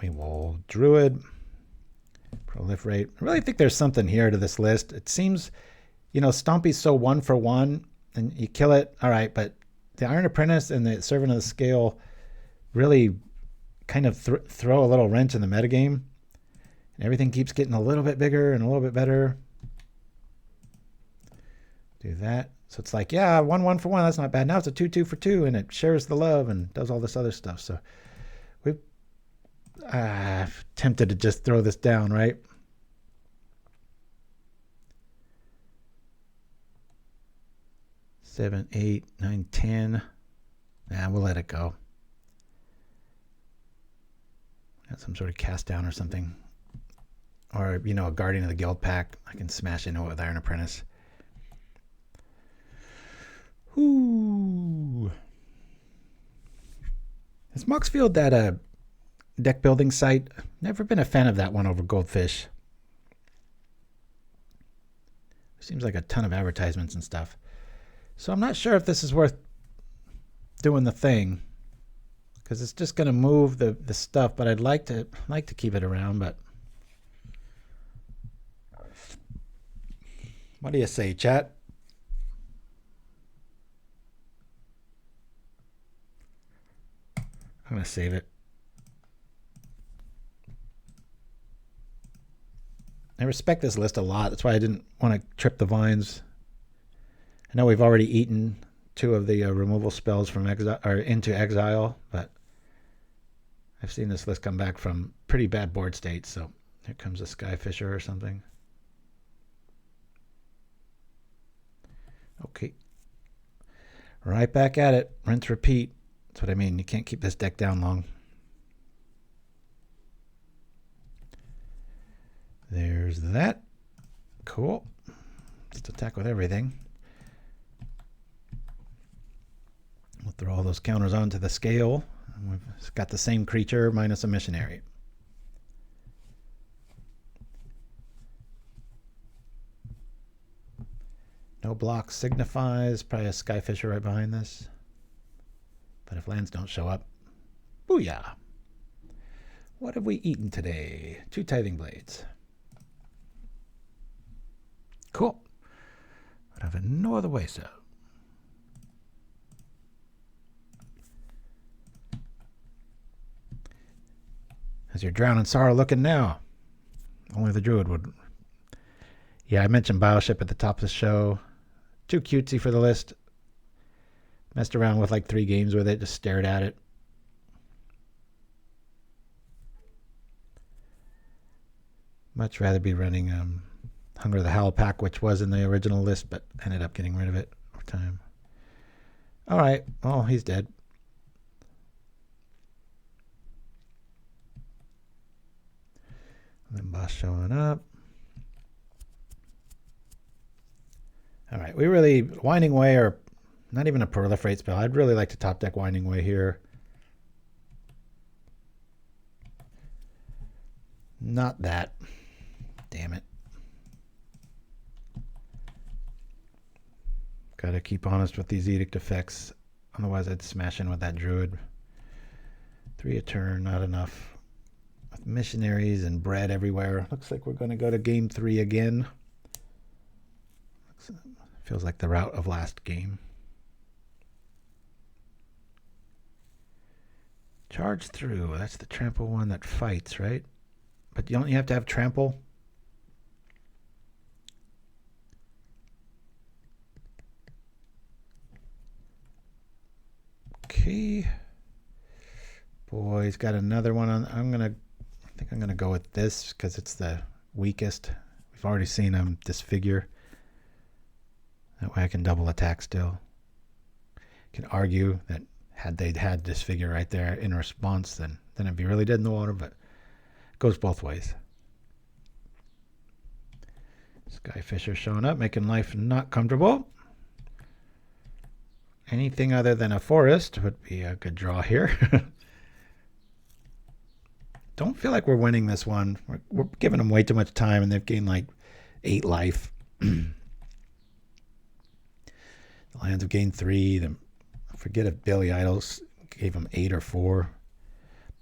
We will Druid. Proliferate. I really think there's something here to this list. It seems, you know, Stompy's so 1 for 1, and you kill it, all right, but the Iron Apprentice and the Servant of the Scale really kind of throw a little wrench in the metagame. And everything keeps getting a little bit bigger and a little bit better. Do that. So it's like, yeah, 1-1 for 1, that's not bad. Now it's a 2-2 for 2, and it shares the love and does all this other stuff. So we've tempted to just throw this down, right? Seven, 8, 9, 10. Nah, we'll let it go. Got some sort of cast down or something. Or, you know, a Guardian of the Guild pack. I can smash into it with Iron Apprentice. Ooh. Is Moxfield that deck building site? Never been a fan of that one over Goldfish. Seems like a ton of advertisements and stuff. So I'm not sure if this is worth doing the thing, because it's just going to move the stuff. But I'd like to keep it around. But what do you say, chat? I'm going to save it. I respect this list a lot. That's why I didn't want to trip the vines. I know we've already eaten 2 of the removal spells from exile or into exile, but I've seen this list come back from pretty bad board states. So here comes a Skyfisher or something. Okay. Right back at it. Rinse, repeat. That's what I mean. You can't keep this deck down long. There's that. Cool. Let's attack with everything. We'll throw all those counters onto the scale. We've got the same creature minus a missionary. No block signifies. Probably a Skyfisher right behind this. But if lands don't show up, booyah. What have we eaten today? 2 Tithing Blades. Cool. But I've no other way, so. How's your Drown in Sorrow looking now? Only the Druid would. Yeah, I mentioned Bioship at the top of the show. Too cutesy for the list. Messed around with like 3 games with it, just stared at it. Much rather be running Hunger of the Howl pack, which was in the original list, but ended up getting rid of it over time. All right, well, he's dead. And then boss showing up. All right, we really Winding Way, or not even a proliferate spell. I'd really like to top deck Winding Way here. Not that. Damn it. Gotta keep honest with these edict effects. Otherwise I'd smash in with that druid. 3 a turn, not enough. With missionaries and bread everywhere. Looks like we're gonna go to game 3 again. Feels like the route of last game. Charge through. That's the trample one that fights, right? But don't you have to have trample? Okay. Boy, he's got another one on. I think I'm gonna go with this because it's the weakest. We've already seen him disfigure. That way I can double attack still. Can argue that had they had disfigure right there in response, then it'd be really dead in the water, but it goes both ways. Skyfisher showing up, making life not comfortable. Anything other than a forest would be a good draw here. Don't feel like we're winning this one. We're giving them way too much time, and they've gained like 8 life. The lands have gained 3. Forget if Billy Idols gave them 8 or 4.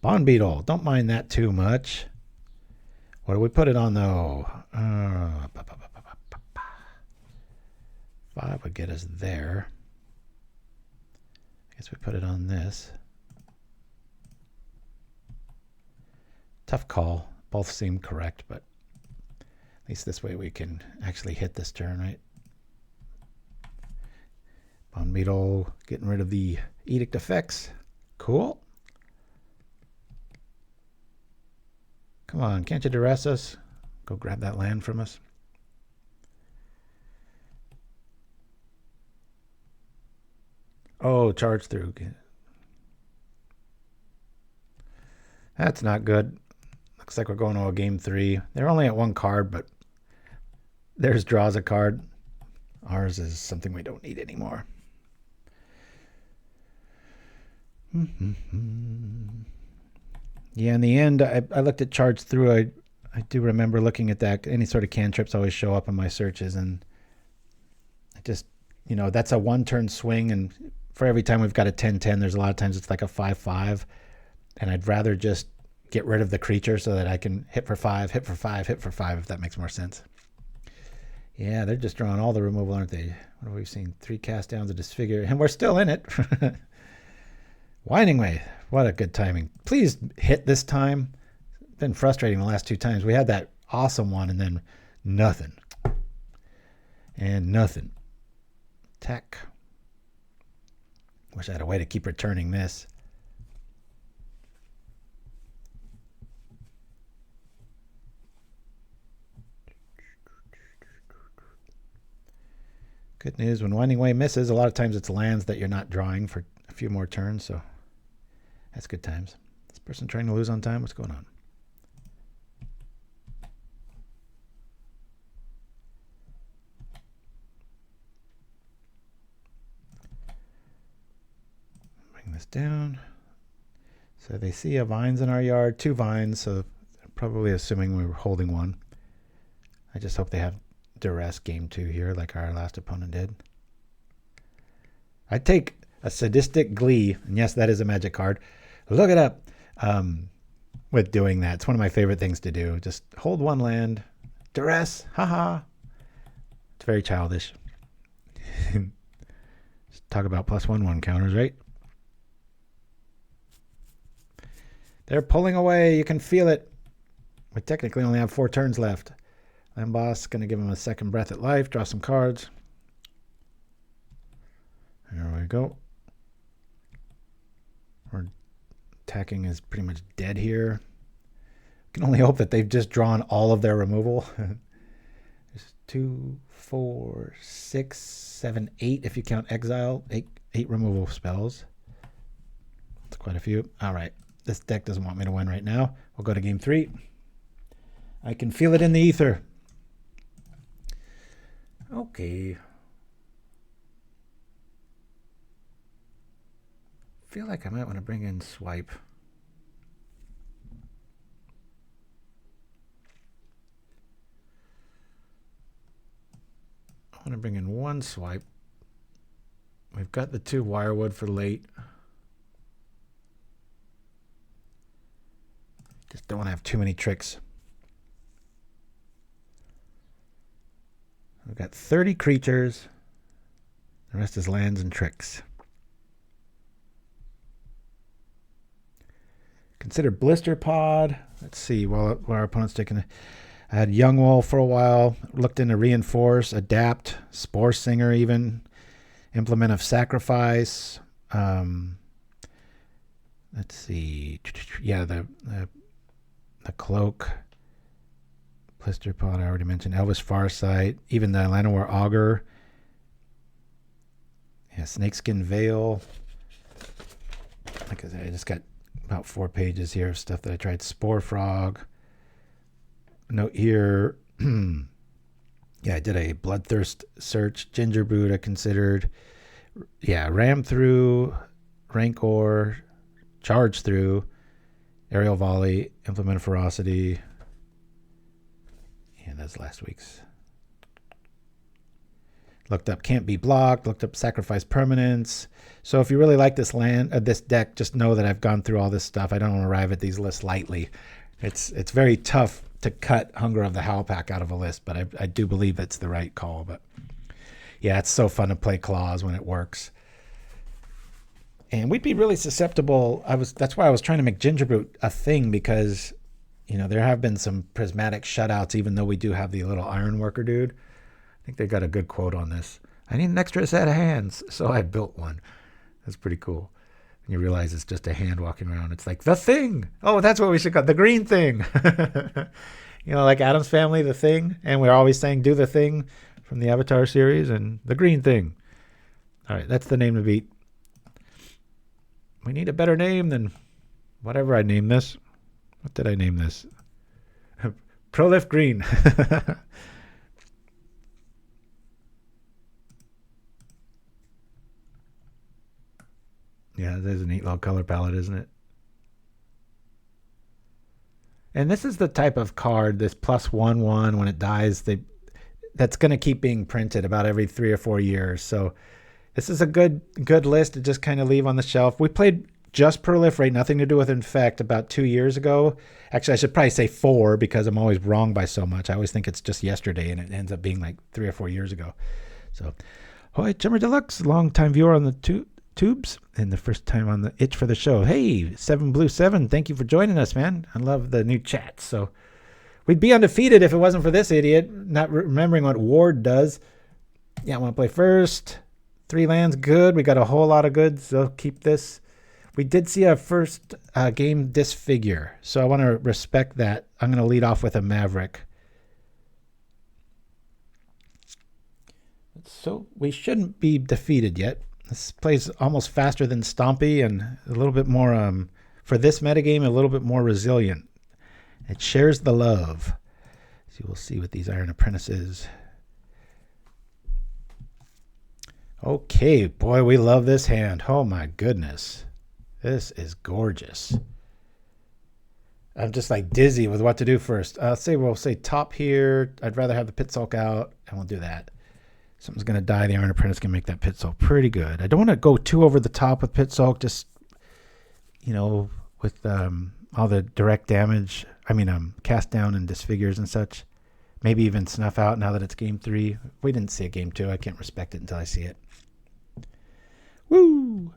Bond Beetle, don't mind that too much. What do we put it on though? 5 would get us there. Guess we put it on this. Tough call. Both seem correct, but at least this way we can actually hit this turn, right? Bond Beetle getting rid of the edict effects. Cool. Come on, can't you duress us? Go grab that land from us. Oh, charge through. That's not good. Looks like we're going to a game 3. They're only at 1 card, but theirs draws a card. Ours is something we don't need anymore. Yeah, in the end, I looked at charge through. I do remember looking at that. Any sort of cantrips always show up in my searches, and I just, you know, that's a 1-turn swing, and for every time we've got a 10-10, there's a lot of times it's like a 5-5, and I'd rather just get rid of the creature so that I can hit for 5, hit for 5, hit for 5, if that makes more sense. Yeah, they're just drawing all the removal, aren't they? What have we seen? 3 cast downs, a disfigure, and we're still in it. Winding Way. What a good timing. Please hit this time. It's been frustrating the last 2 times. We had that awesome one and then nothing. And nothing. Attack. Wish I had a way to keep returning this. Good news, when Winding Way misses, a lot of times it's lands that you're not drawing for a few more turns, so that's good times. This person trying to lose on time? What's going on? Bring this down. So they see a vines in our yard, 2 vines, so they're probably assuming we were holding 1. I just hope they have duress game 2 here like our last opponent did. I'd take a Sadistic Glee, and yes, that is a Magic card. Look it up with doing that. It's one of my favorite things to do. Just hold 1 land. Duress. Haha. It's very childish. Just talk about +1/+1 counters, right? They're pulling away. You can feel it. We technically only have 4 turns left. Land Boss going to give him a second breath at life. Draw some cards. There we go. Our attacking is pretty much dead here. Can only hope that they've just drawn all of their removal. There's 2, 4, 6, 7, 8 if you count exile. 8 removal spells. That's quite a few. All right. This deck doesn't want me to win right now. We'll go to game 3. I can feel it in the ether. Okay. Feel like I might want to bring in Swipe. I want to bring in 1 Swipe. We've got the 2 Wirewood for late. Just don't want to have too many tricks. We've got 30 creatures. The rest is lands and tricks. Consider Blister Pod. Let's see. While our opponent's taking I had Young Wool for a while. Looked into Reinforce, Adapt, Spore Singer even. Implement of Sacrifice. Let's see. Yeah, the Cloak. Blister Pod, I already mentioned. Elvish Farsight. Even the Llanowar Augur. Yeah, Snakeskin Veil. Like I said, I just got about 4 pages here of stuff that I tried. Spore Frog. Note here. Yeah, I did a Bloodthirst search. Ginger Brood I considered. Yeah, Ram Through. Rancor. Charge Through. Aerial Volley. Implement of Ferocity. Yeah, that's last week's. Looked up Can't Be Blocked. Looked up Sacrifice Permanence. So if you really like this this deck, just know that I've gone through all this stuff. I don't arrive at these lists lightly. It's very tough to cut Hunger of the Howlpack out of a list, but I do believe it's the right call. But yeah, it's so fun to play Claws when it works. And we'd be really susceptible. That's why I was trying to make Gingerbrute a thing, because, you know, there have been some prismatic shutouts, even though we do have the little ironworker dude. I think they got a good quote on this. I need an extra set of hands, so I built one. That's pretty cool. And you realize it's just a hand walking around. It's like the thing. Oh, that's what we should call it, the green thing. You know, like Addams Family, the thing. And we're always saying do the thing from the Avatar series, and the green thing. All right, that's the name to beat. We need a better name than whatever I named this. What did I name this? Proliferate Green. Yeah, there's a neat little color palette, isn't it? And this is the type of card, this +1/1, when it dies, that's going to keep being printed about every 3 or 4 years. So this is a good list to just kind of leave on the shelf. We played just Proliferate, nothing to do with Infect, about 2 years ago. Actually, I should probably say 4, because I'm always wrong by so much. I always think it's just yesterday, and it ends up being like 3 or 4 years ago. So, Hoy, Jimmer Deluxe, long-time viewer on the tubes, and the first time on the itch for the show. Hey, 7Blue7, thank you for joining us, man. I love the new chats. So we'd be undefeated if it wasn't for this idiot not remembering what Ward does. Yeah, I want to play first. 3 lands, good. We got a whole lot of goods, so keep this. We did see a first game disfigure, so I want to respect that. I'm going to lead off with a Maverick. So we shouldn't be defeated yet. This plays almost faster than Stompy, and a little bit more, for this metagame, a little bit more resilient. It shares the love. As you will see with these Iron Apprentices. Okay, boy, we love this hand. Oh my goodness. This is gorgeous. I'm just like dizzy with what to do first. We'll say top here. I'd rather have the Pit-Skulk out, and we'll do that. Something's going to die. The Iron Apprentice can make that Pit-Skulk pretty good. I don't want to go too over the top with Pit-Skulk, just, you know, with all the direct damage. I mean, cast down and disfigures and such. Maybe even snuff out now that it's game 3. We didn't see a game 2. I can't respect it until I see it. Woo!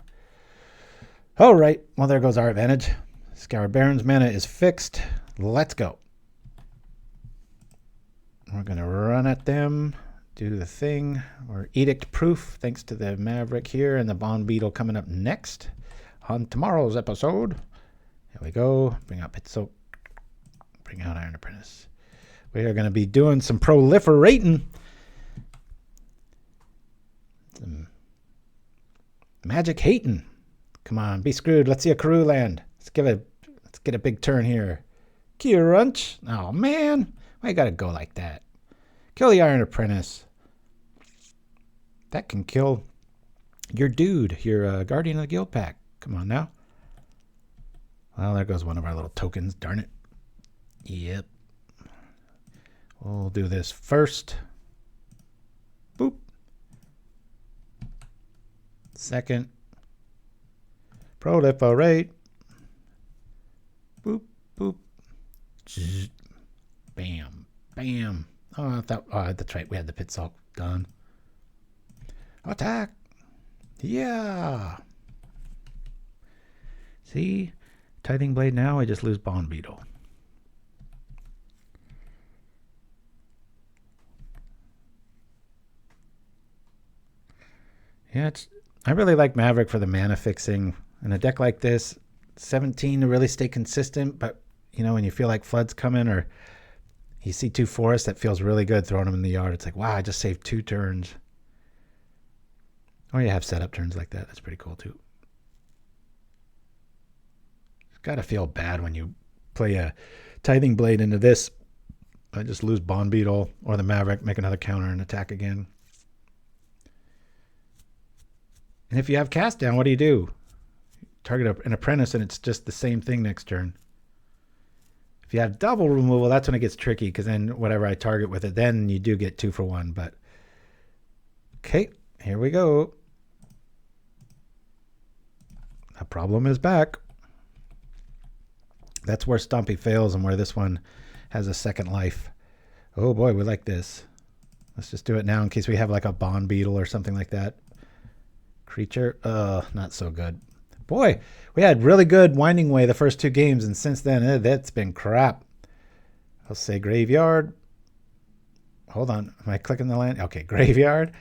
All right. Well, there goes our advantage. Scour Baron's mana is fixed. Let's go. We're going to run at them. Do the thing. We're edict proof thanks to the Maverick here and the Bond Beetle coming up next on tomorrow's episode. Here we go. Bring out Pit-Skulk. Bring out Iron Apprentice. We are going to be doing some proliferating. Some magic hating. Come on, be screwed. Let's see a Karoo land. Let's get a big turn here. Crunch. Oh man, why you gotta go like that? Kill the Iron Apprentice. That can kill your dude, your Guardian of the Guild pack. Come on now. Well, there goes one of our little tokens. Darn it. Yep. We'll do this first. Boop. Second. Proliferate. Boop, boop. Zzz. Bam, bam. Oh, that's right. We had the Pit-Skulk done. Attack. Yeah. See? Tithing Blade now, I just lose Bond Beetle. Yeah, I really like Maverick for the mana fixing. In a deck like this, 17 to really stay consistent, but, you know, when you feel like Flood's coming or you see 2 forests, that feels really good throwing them in the yard. It's like, wow, I just saved 2 turns. Or you have setup turns like that. That's pretty cool, too. It's got to feel bad when you play a Tithing Blade into this. I just lose Bond Beetle or the Maverick, make another counter and attack again. And if you have cast down, what do? Target an Apprentice and it's just the same thing next turn. If you have double removal, that's when it gets tricky, because then whatever I target with it, then you do get 2 for 1. But okay, here we go. The problem is back. That's where Stompy fails and where this one has a second life. Oh boy, we like this. Let's just do it now in case we have like a Bond Beetle or something like that. Creature, not so good. Boy, we had really good Winding Way the first 2 games, and since then, that's been crap. I'll say Graveyard. Hold on. Am I clicking the land? Okay, Graveyard.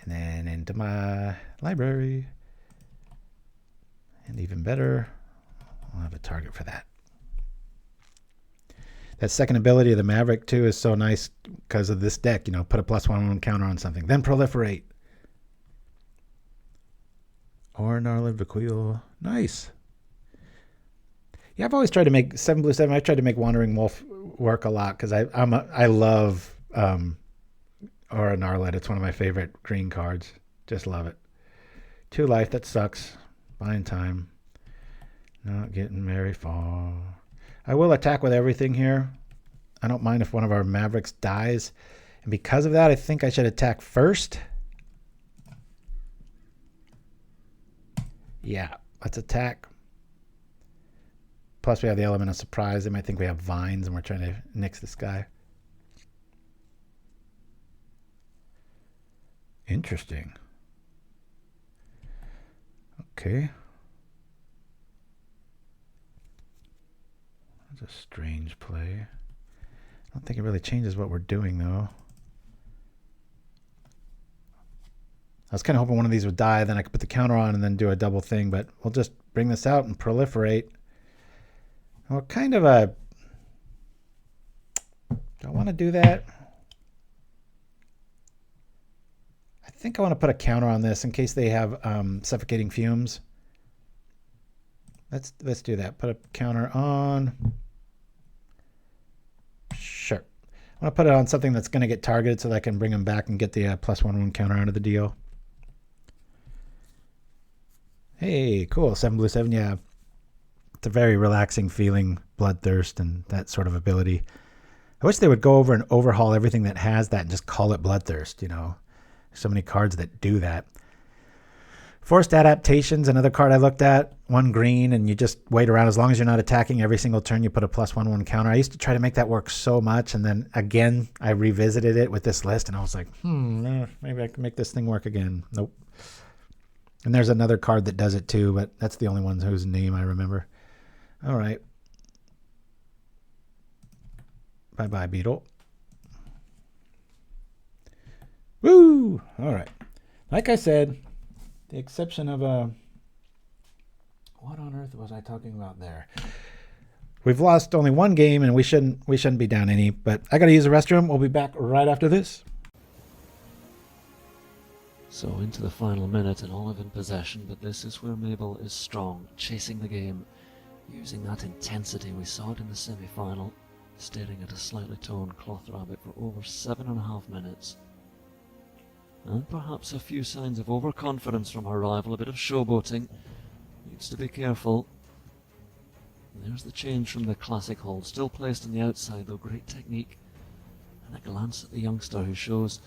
And then into my library. And even better, I'll have a target for that. That second ability of the Maverick, too, is so nice because of this deck. You know, put a +1/+1 counter on something. Then Proliferate. Or Gnarlid Vaquille. Nice. Yeah, I've always tried to make 7 blue 7. I've tried to make Wandering Wolf work a lot because I love Aura Gnarlid. It's one of my favorite green cards. Just love it. 2 life. That sucks. Buying time. Not getting very far. I will attack with everything here. I don't mind if one of our Mavericks dies. And because of that, I think I should attack first. Yeah, let's attack. Plus, we have the element of surprise. They might think we have vines and we're trying to nix this guy. Interesting. Okay. That's a strange play. I don't think it really changes what we're doing, though. I was kind of hoping one of these would die, then I could put the counter on and then do a double thing, but we'll just bring this out and proliferate. Well, kind of a... Do I want to do that? I think I want to put a counter on this in case they have suffocating fumes. Let's do that. Put a counter on. Sure. I want to put it on something that's going to get targeted so that I can bring them back and get the +1/+1 counter out of the deal. Hey, cool. 7 blue 7. Yeah. It's a very relaxing feeling, Bloodthirst and that sort of ability. I wish they would go over and overhaul everything that has that and just call it Bloodthirst, you know. There's so many cards that do that. Forced Adaptation's another card I looked at. 1 green, and you just wait around. As long as you're not attacking every single turn, you put a +1/+1 counter. I used to try to make that work so much, and then again, I revisited it with this list, and I was like, maybe I can make this thing work again. Nope. And there's another card that does it too, but that's the only one whose name I remember. All right. Bye-bye, Beetle. Woo! All right. Like I said, the exception of what on earth was I talking about there? We've lost only 1 game, and we shouldn't be down any. But I got to use the restroom. We'll be back right after this. So into the final minute and Olive in possession, but this is where Mabel is strong, chasing the game, using that intensity. We saw it in the semi-final, staring at a slightly torn cloth rabbit for over 7.5 minutes. And perhaps a few signs of overconfidence from her rival, a bit of showboating. Needs to be careful. And there's the change from the classic hold, still placed on the outside though, great technique. And a glance at the youngster who shows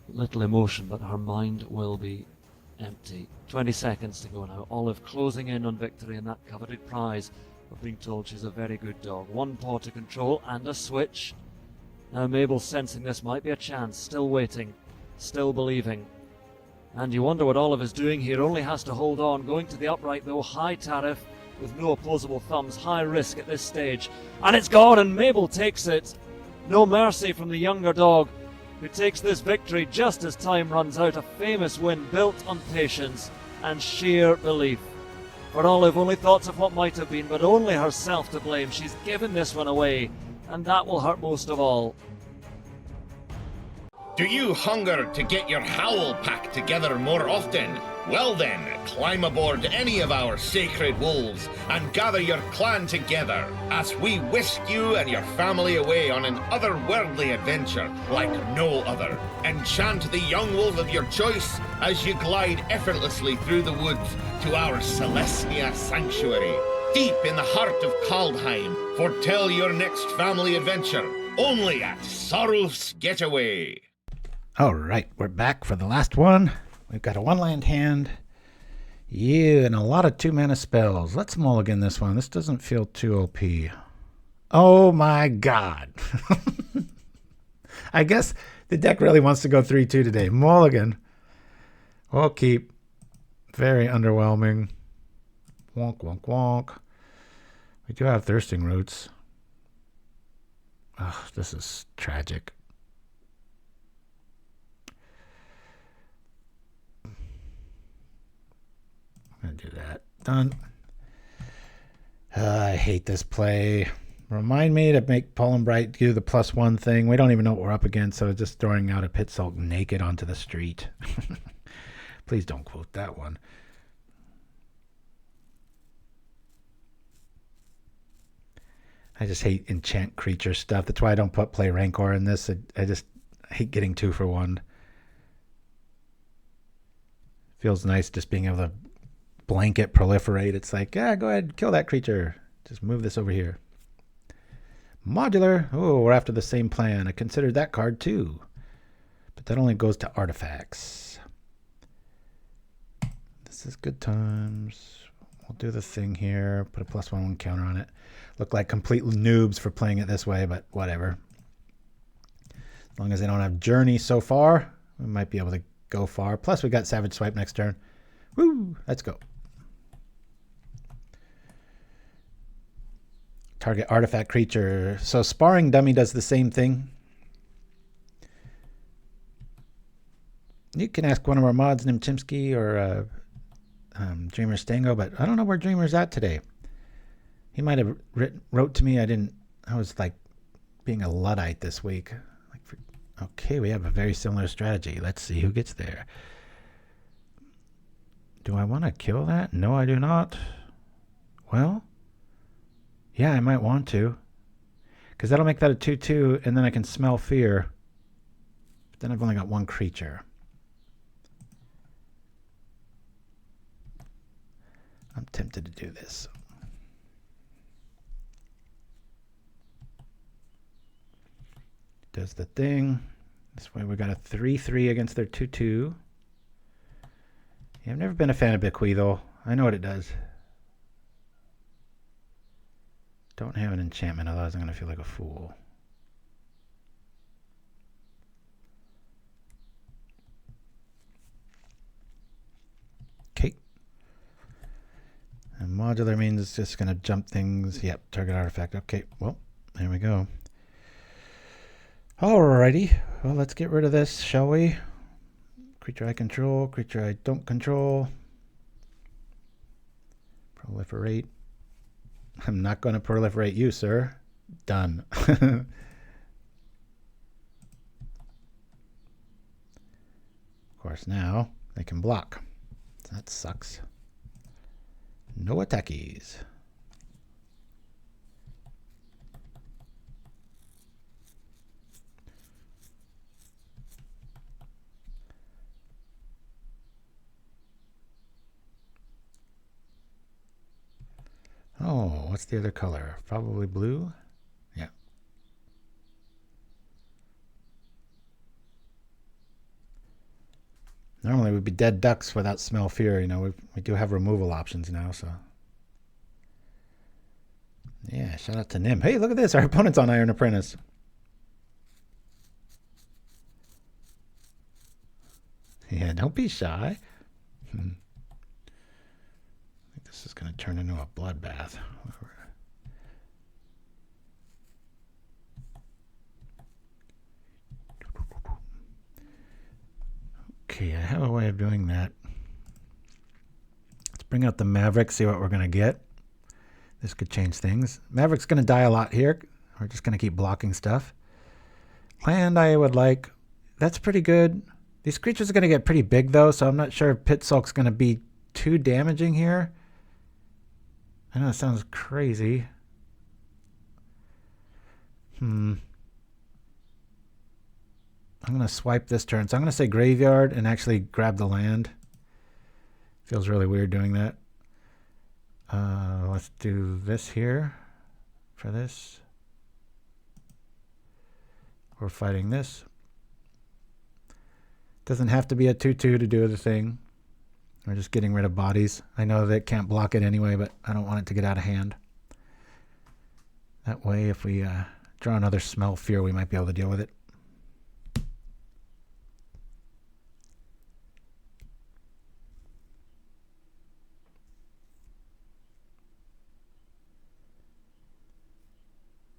little emotion, but her mind will be empty. 20 seconds to go now. Olive closing in on victory and that coveted prize of being told she's a very good dog. 1 paw to control and a switch. Now Mabel sensing this might be a chance, still waiting, still believing. And you wonder what Olive is doing here, only has to hold on. Going to the upright though, high tariff with no opposable thumbs, high risk at this stage. And it's gone, and Mabel takes it. No mercy from the younger dog, who takes this victory just as time runs out. A famous win built on patience and sheer belief. For Olive, only thoughts of what might have been, but only herself to blame. She's given this one away, and that will hurt most of all. Do you hunger to get your howl pack together more often? Well then, climb aboard any of our sacred wolves and gather your clan together as we whisk you and your family away on an otherworldly adventure like no other. Enchant the young wolf of your choice as you glide effortlessly through the woods to our Celestia sanctuary. Deep in the heart of Kaldheim, foretell your next family adventure, only at Sorrow's Getaway. All right, we're back for the last one. We've got a 1-land hand. Yeah, and a lot of 2-mana spells. Let's mulligan this one. This doesn't feel too OP. Oh my god. I guess the deck really wants to go 3-2 today. Mulligan. We'll keep. Very underwhelming. Wonk, wonk, wonk. We do have Thirsting Roots. Oh, this is tragic. I'm going to do that. Done. I hate this play. Remind me to make Pollenbright do the +1 thing. We don't even know what we're up against, so just throwing out a Pit-Skulk naked onto the street. Please don't quote that one. I just hate enchant creature stuff. That's why I don't play Rancor in this. I just hate getting 2 for 1. Feels nice just being able to blanket proliferate. It's like, yeah, go ahead, kill that creature. Just move this over here. Modular. Oh, we're after the same plan. I considered that card too. But that only goes to artifacts. This is good times. We'll do the thing here. Put a +1/+1 counter on it. Look like complete noobs for playing it this way, but whatever. As long as they don't have Journey so far, we might be able to go far. Plus, we got Savage Swipe next turn. Woo! Let's go. Target artifact creature. So Sparring Dummy does the same thing. You can ask one of our mods, Chimpskey or Dreamer Stango, but I don't know where Dreamer's at today. He might have wrote to me. I was like being a Luddite this week. Okay, we have a very similar strategy. Let's see who gets there. Do I want to kill that? No, I do not. Well, yeah, I might want to. Because that'll make that a 2/2, and then I can smell fear. But then I've only got 1 creature. I'm tempted to do this. Does the thing. This way we got a 3/3 against their 2/2. Yeah, I've never been a fan of Bequeathal. I know what it does. Don't have an enchantment, otherwise I'm going to feel like a fool. Okay. And modular means it's just going to jump things. Yep, target artifact. Okay, well, there we go. Alrighty. Well, let's get rid of this, shall we? Creature I control, creature I don't control. Proliferate. I'm not going to proliferate you, sir. Done. Of course, now they can block. That sucks. No attackies. Oh, what's the other color? Probably blue? Yeah. Normally we'd be dead ducks without smell fear. You know, we do have removal options now, so. Yeah, shout out to Nim. Hey, look at this. Our opponent's on Iron Apprentice. Yeah, don't be shy. This is going to turn into a bloodbath. Okay, I have a way of doing that. Let's bring out the Maverick, see what we're going to get. This could change things. Maverick's going to die a lot here. We're just going to keep blocking stuff. Land I would like. That's pretty good. These creatures are going to get pretty big, though, so I'm not sure if Pit-Skulk's going to be too damaging here. I know it sounds crazy. I'm going to swipe this turn. So I'm going to say graveyard and actually grab the land. Feels really weird doing that. Let's do this here for this. We're fighting this. Doesn't have to be a 2/2 to do the thing. We're just getting rid of bodies. I know they can't block it anyway, but I don't want it to get out of hand. That way, if we draw another Smell Fear, we might be able to deal with it.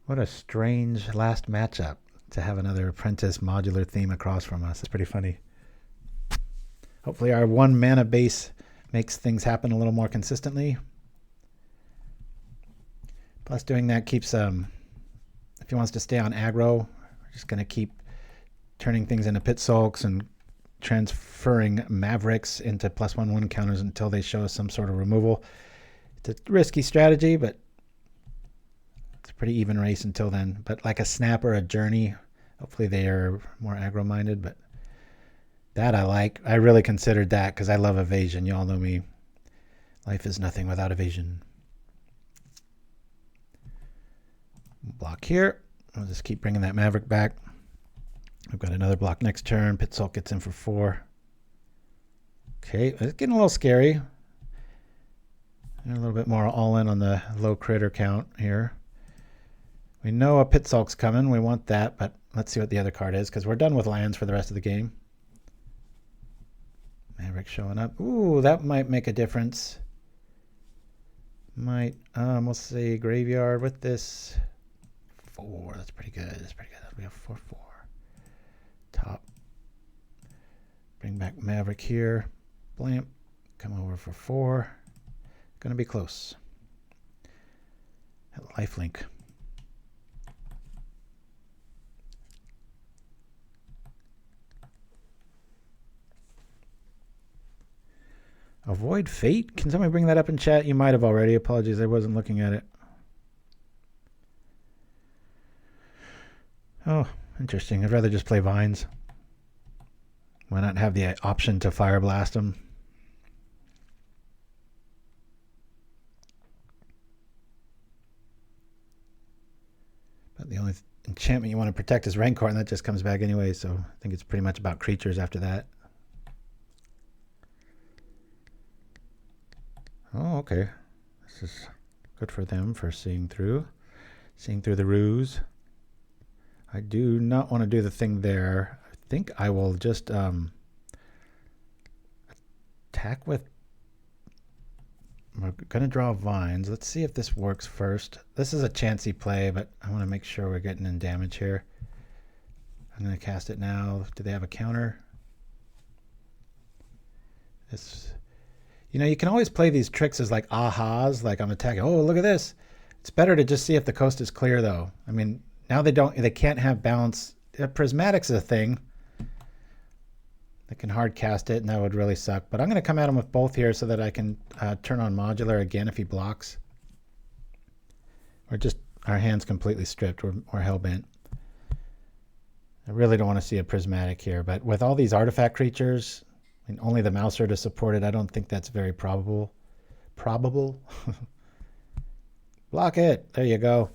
What a strange last matchup to have another Apprentice modular theme across from us. It's pretty funny. Hopefully our 1 mana base makes things happen a little more consistently. Plus doing that keeps, if he wants to stay on aggro, we're just going to keep turning things into Pit-Sulks and transferring Mavericks into +1/1 counters until they show us some sort of removal. It's a risky strategy, but it's a pretty even race until then. But like a Snap or a Journey, hopefully they are more aggro-minded, but that I like. I really considered that because I love evasion. You all know me. Life is nothing without evasion. Block here. I'll just keep bringing that Maverick back. I've got another block next turn. Pit-Sulk gets in for 4. Okay, it's getting a little scary. And a little bit more all in on the low critter count here. We know a Pit-Sulk's coming. We want that, but let's see what the other card is because we're done with lands for the rest of the game. Maverick showing up. Ooh, that might make a difference. Might, we'll see graveyard with this. 4, that's pretty good. That's pretty good. That'll be a 4/4. Top. Bring back Maverick here. Blamp. Come over for 4. Gonna be close. Lifelink. Avoid Fate? Can somebody bring that up in chat? You might have already. Apologies, I wasn't looking at it. Oh, interesting. I'd rather just play Vines. Why not have the option to Fire Blast them? But the only enchantment you want to protect is Rancor, and that just comes back anyway, so I think it's pretty much about creatures after that. Oh, okay. This is good for them for seeing through the ruse. I do not want to do the thing there. I think I will just attack with... We're going to draw Vines. Let's see if this works first. This is a chancy play, but I want to make sure we're getting in damage here. I'm going to cast it now. Do they have a counter? This... You know, you can always play these tricks as like ahas, like I'm attacking. Oh, look at this. It's better to just see if the coast is clear, though. I mean, now they can't have balance. Prismatic's a thing. They can hard cast it, and that would really suck. But I'm going to come at him with both here so that I can turn on modular again if he blocks. Or just our hand's completely stripped. We're hellbent. I really don't want to see a prismatic here, but with all these artifact creatures... I mean, only the Mouser to support it. I don't think that's very probable. Probable? Block it. There you go.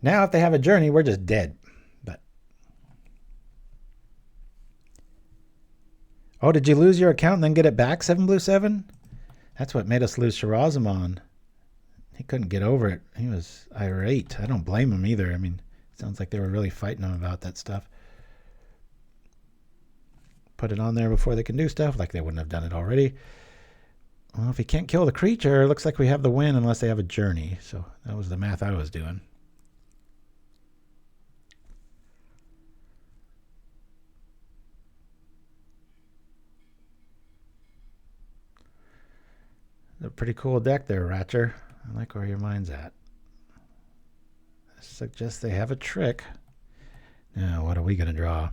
Now, if they have a Journey, we're just dead. But oh, did you lose your account and then get it back, 7 Blue 7? That's what made us lose Shirazamon. He couldn't get over it. He was irate. I don't blame him either. I mean, it sounds like they were really fighting him about that stuff. Put it on there before they can do stuff, like they wouldn't have done it already. Well, if he can't kill the creature, it looks like we have the win unless they have a Journey. So that was the math I was doing. A pretty cool deck there, Ratcher. I like where your mind's at. I suggest they have a trick. Now, what are we going to draw?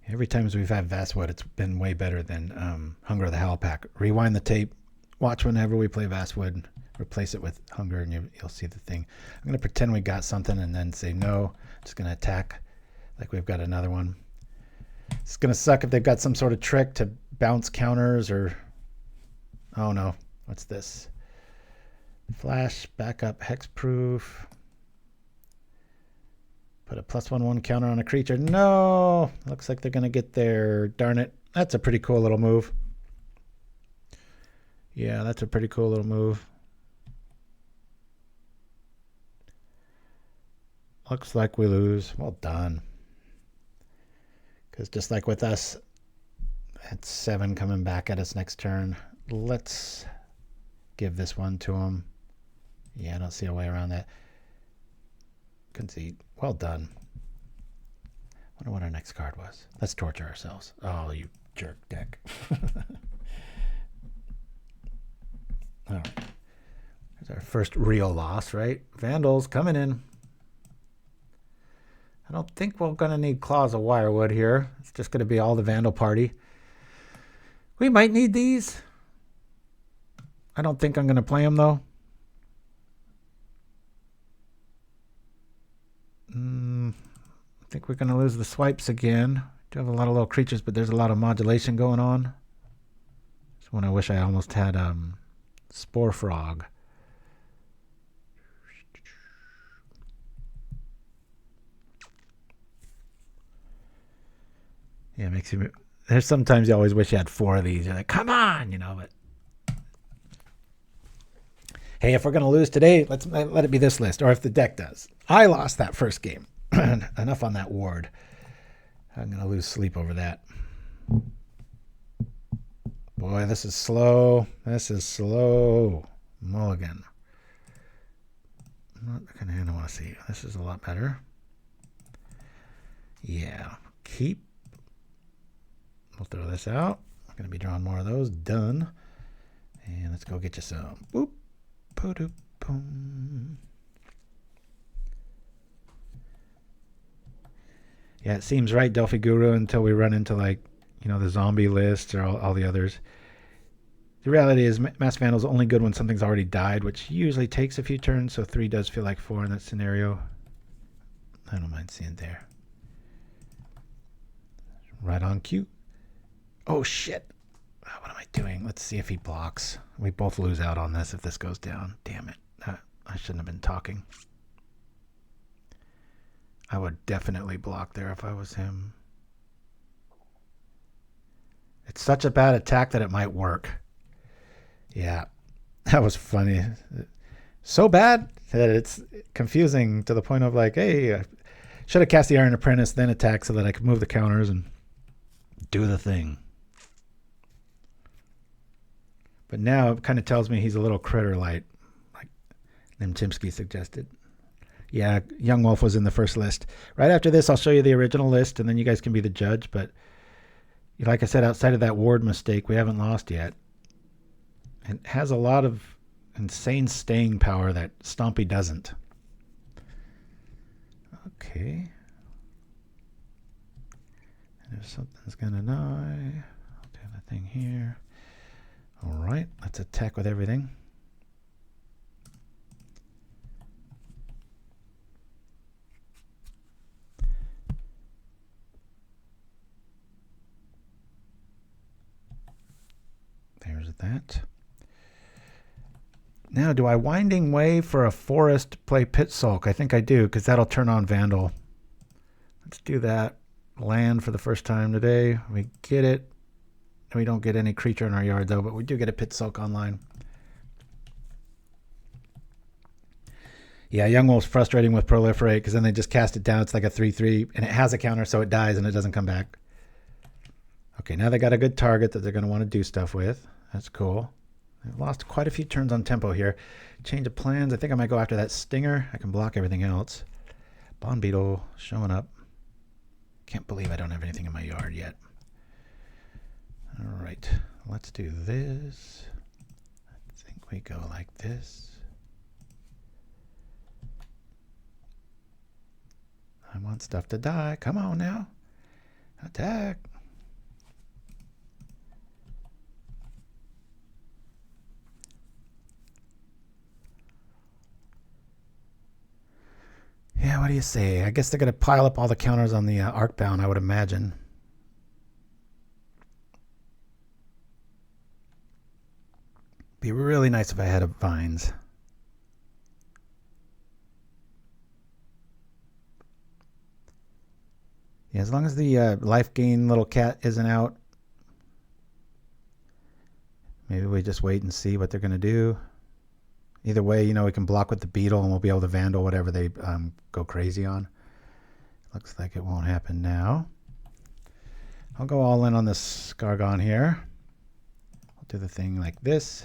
Every time we've had Vastwood, it's been way better than Hunger of the Howl Pack. Rewind the tape, watch whenever we play Vastwood, replace it with Hunger, and you'll see the thing. I'm going to pretend we got something and then say no. I'm just going to attack like we've got another one. It's going to suck if they've got some sort of trick to bounce counters or... Oh no, what's this? Flash, backup, hexproof. Put a +1/1 counter on a creature. No! Looks like they're going to get there. Darn it. That's a pretty cool little move. Yeah, that's a pretty cool little move. Looks like we lose. Well done. Because just like with us, that's 7 coming back at us next turn. Let's give this one to him. Yeah, I don't see a way around that. Concede. Well done. Wonder what our next card was. Let's torture ourselves. Oh, you jerk deck. All right. There's our first real loss, right? Vandals coming in. I don't think we're going to need Claws of Wirewood here. It's just going to be all the Vandal party. We might need these. I don't think I'm going to play them, though. I think we're going to lose the swipes again. Do have a lot of little creatures, but there's a lot of modulation going on. It's one I wish I almost had Spore Frog. Yeah, it makes you... There's sometimes you always wish you had 4 of these. You're like, come on, you know, but... Hey, if we're going to lose today, let's let it be this list, or if the deck does. I lost that first game. Enough on that ward. I'm going to lose sleep over that. Boy, this is slow. This is slow. Mulligan. Not the kind of hand I want to see. This is a lot better. Yeah. Keep. We'll throw this out. I'm going to be drawing more of those. Done. And let's go get you some. Boop. Boop. Boom. Yeah, it seems right, Delphi Guru, until we run into, like, you know, the zombie lists or all the others. The reality is Masked Vandal's only good when something's already died, which usually takes a few turns, so 3 does feel like 4 in that scenario. I don't mind seeing there. Right on cue. Oh, shit. What am I doing? Let's see if he blocks. We both lose out on this if this goes down. Damn it. I shouldn't have been talking. I would definitely block there if I was him. It's such a bad attack that it might work. Yeah, that was funny. So bad that it's confusing to the point of like, hey, I should have cast the Iron Apprentice, then attack so that I could move the counters and do the thing. But now it kind of tells me he's a little critter light, like Chimpskey suggested. Yeah, Young Wolf was in the first list. Right after this, I'll show you the original list, and then you guys can be the judge. But like I said, outside of that ward mistake, we haven't lost yet. It has a lot of insane staying power that Stompy doesn't. Okay. And if something's going to die, I'll do the thing here. All right, let's attack with everything. There's that. Now, do I Winding Way for a forest play Pit-Skulk? I think I do, because that'll turn on Vandal. Let's do that. Land for the first time today. We get it. We don't get any creature in our yard, though, but we do get a Pit-Skulk online. Yeah, Young Wolf's frustrating with Proliferate, because then they just cast it down. It's like a 3/3, and it has a counter, so it dies, and it doesn't come back. Okay, now they got a good target that they're going to want to do stuff with. That's cool. They've lost quite a few turns on tempo here. Change of plans. I think I might go after that Stinger. I can block everything else. Bond Beetle showing up. Can't believe I don't have anything in my yard yet. All right, let's do this. I think we go like this. I want stuff to die. Come on now. Attack. Yeah, what do you say? I guess they're going to pile up all the counters on the Arcbound, I would imagine. Be really nice if I had a Vines. Yeah, as long as the life gain little cat isn't out. Maybe we just wait and see what they're going to do. Either way, you know, we can block with the Beetle and we'll be able to Vandal whatever they go crazy on. Looks like it won't happen now. I'll go all in on this Skarrgan here. I'll do the thing like this.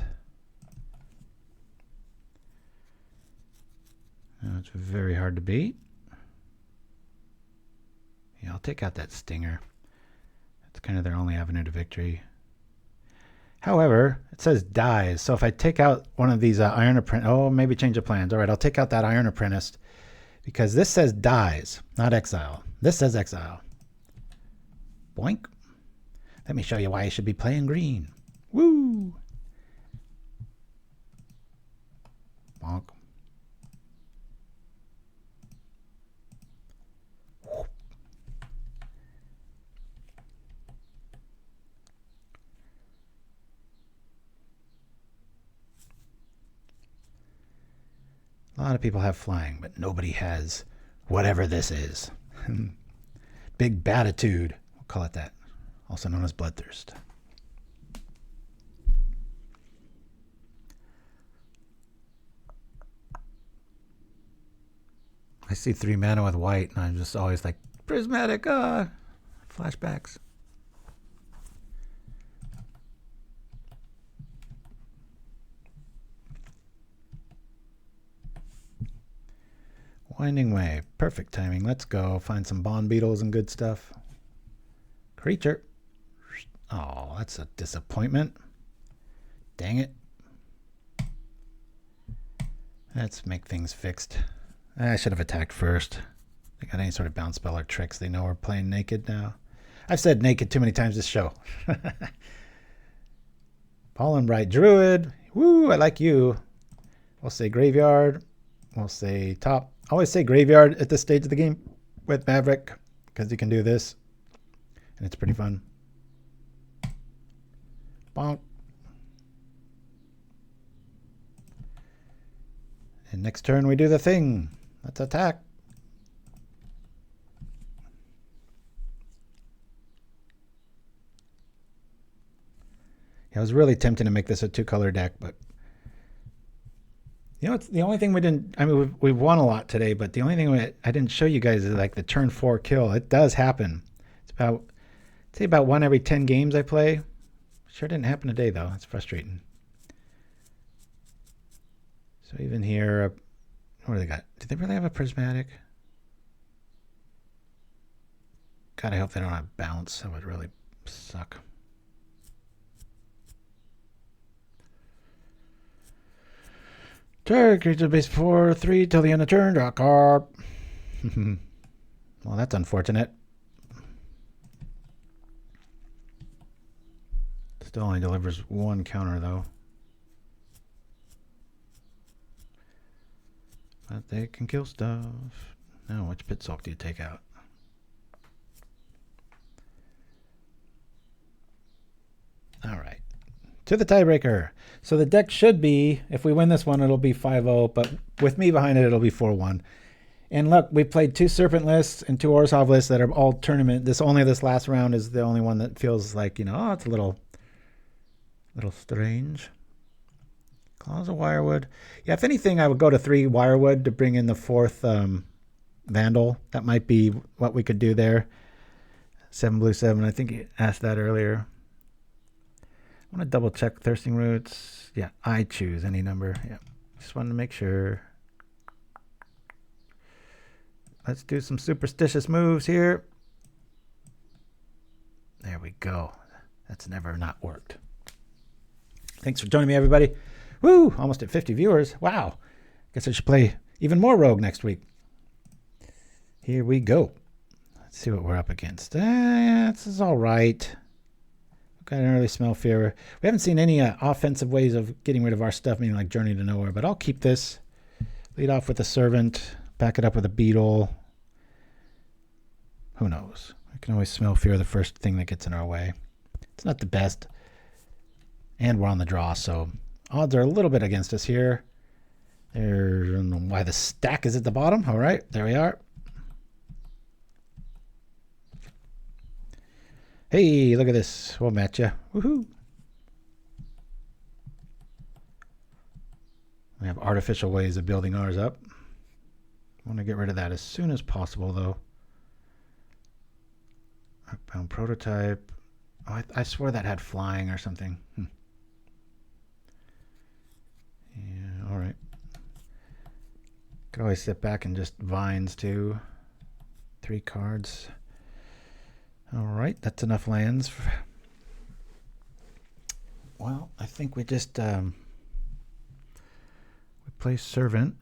That's very hard to beat. Yeah, I'll take out that stinger. That's kind of their only avenue to victory. However, it says dies. So if I take out one of these Iron Apprentice... Oh, maybe change of plans. All right, I'll take out that Iron Apprentice because this says dies, not exile. This says exile. Boink. Let me show you why you should be playing green. Woo! Bonk. A lot of people have flying, but nobody has whatever this is. Big Batitude. We'll call it that. Also known as Bloodthirst. I see 3 mana with white, and I'm just always like, prismatic, flashbacks. Winding Way. Perfect timing. Let's go find some Bond Beetles and good stuff. Creature. Oh, that's a disappointment. Dang it. Let's make things fixed. I should have attacked first. They got any sort of bounce spell or tricks. They know we're playing naked now. I've said naked too many times this show. Pollenbright Druid. Woo, I like you. We'll say graveyard. We'll say top. I always say graveyard at this stage of the game with Maverick because you can do this. And it's pretty fun. Bonk. And next turn we do the thing. Let's attack. I was really tempting to make this a 2-color deck, but you know, it's the only thing we didn't. I mean, we've won a lot today, but the only thing I didn't show you guys is like the turn 4 kill. It does happen. It's about, I'd say about 1 every 10 games I play. Sure didn't happen today though. It's frustrating. So even here, what do they got? Do they really have a prismatic? God, I hope they don't have bounce. That would really suck. Target creature base 4/3 till the end of turn. Draw a card. Well, that's unfortunate. Still only delivers 1 counter though. But they can kill stuff. Now, which Pit-Skulk do you take out? All right. To the tiebreaker. So the deck should be, if we win this one, it'll be 5-0, but with me behind it, it'll be 4-1. And look, we played 2 Serpent lists and 2 Orzhov lists that are all tournament. This last round is the only one that feels like, you know, oh, it's a little strange. Claws of Wirewood. Yeah, if anything, I would go to 3 Wirewood to bring in the 4th Vandal. That might be what we could do there. 7 blue 7. I think you asked that earlier. I want to double check Thirsting Roots. Yeah, I choose any number. Yeah, just wanted to make sure. Let's do some superstitious moves here. There we go. That's never not worked. Thanks for joining me, everybody. Woo! Almost at 50 viewers. Wow. Guess I should play even more Rogue next week. Here we go. Let's see what we're up against. This is all right. Got an early Smell Fear. We haven't seen any offensive ways of getting rid of our stuff, meaning like Journey to Nowhere, but I'll keep this. Lead off with a Servant. Back it up with a Beetle. Who knows? I can always Smell Fear the first thing that gets in our way. It's not the best. And we're on the draw, so odds are a little bit against us here. I don't know why the stack is at the bottom. All right, there we are. Hey, look at this. We'll match you. Woohoo. We have artificial ways of building ours up. I want to get rid of that as soon as possible, though. Upbound Prototype. Oh, I swear that had flying or something. Yeah, all right. Could always sit back and just Vines too. 3 cards. Alright, that's enough lands. Well, I think we just we play Servant.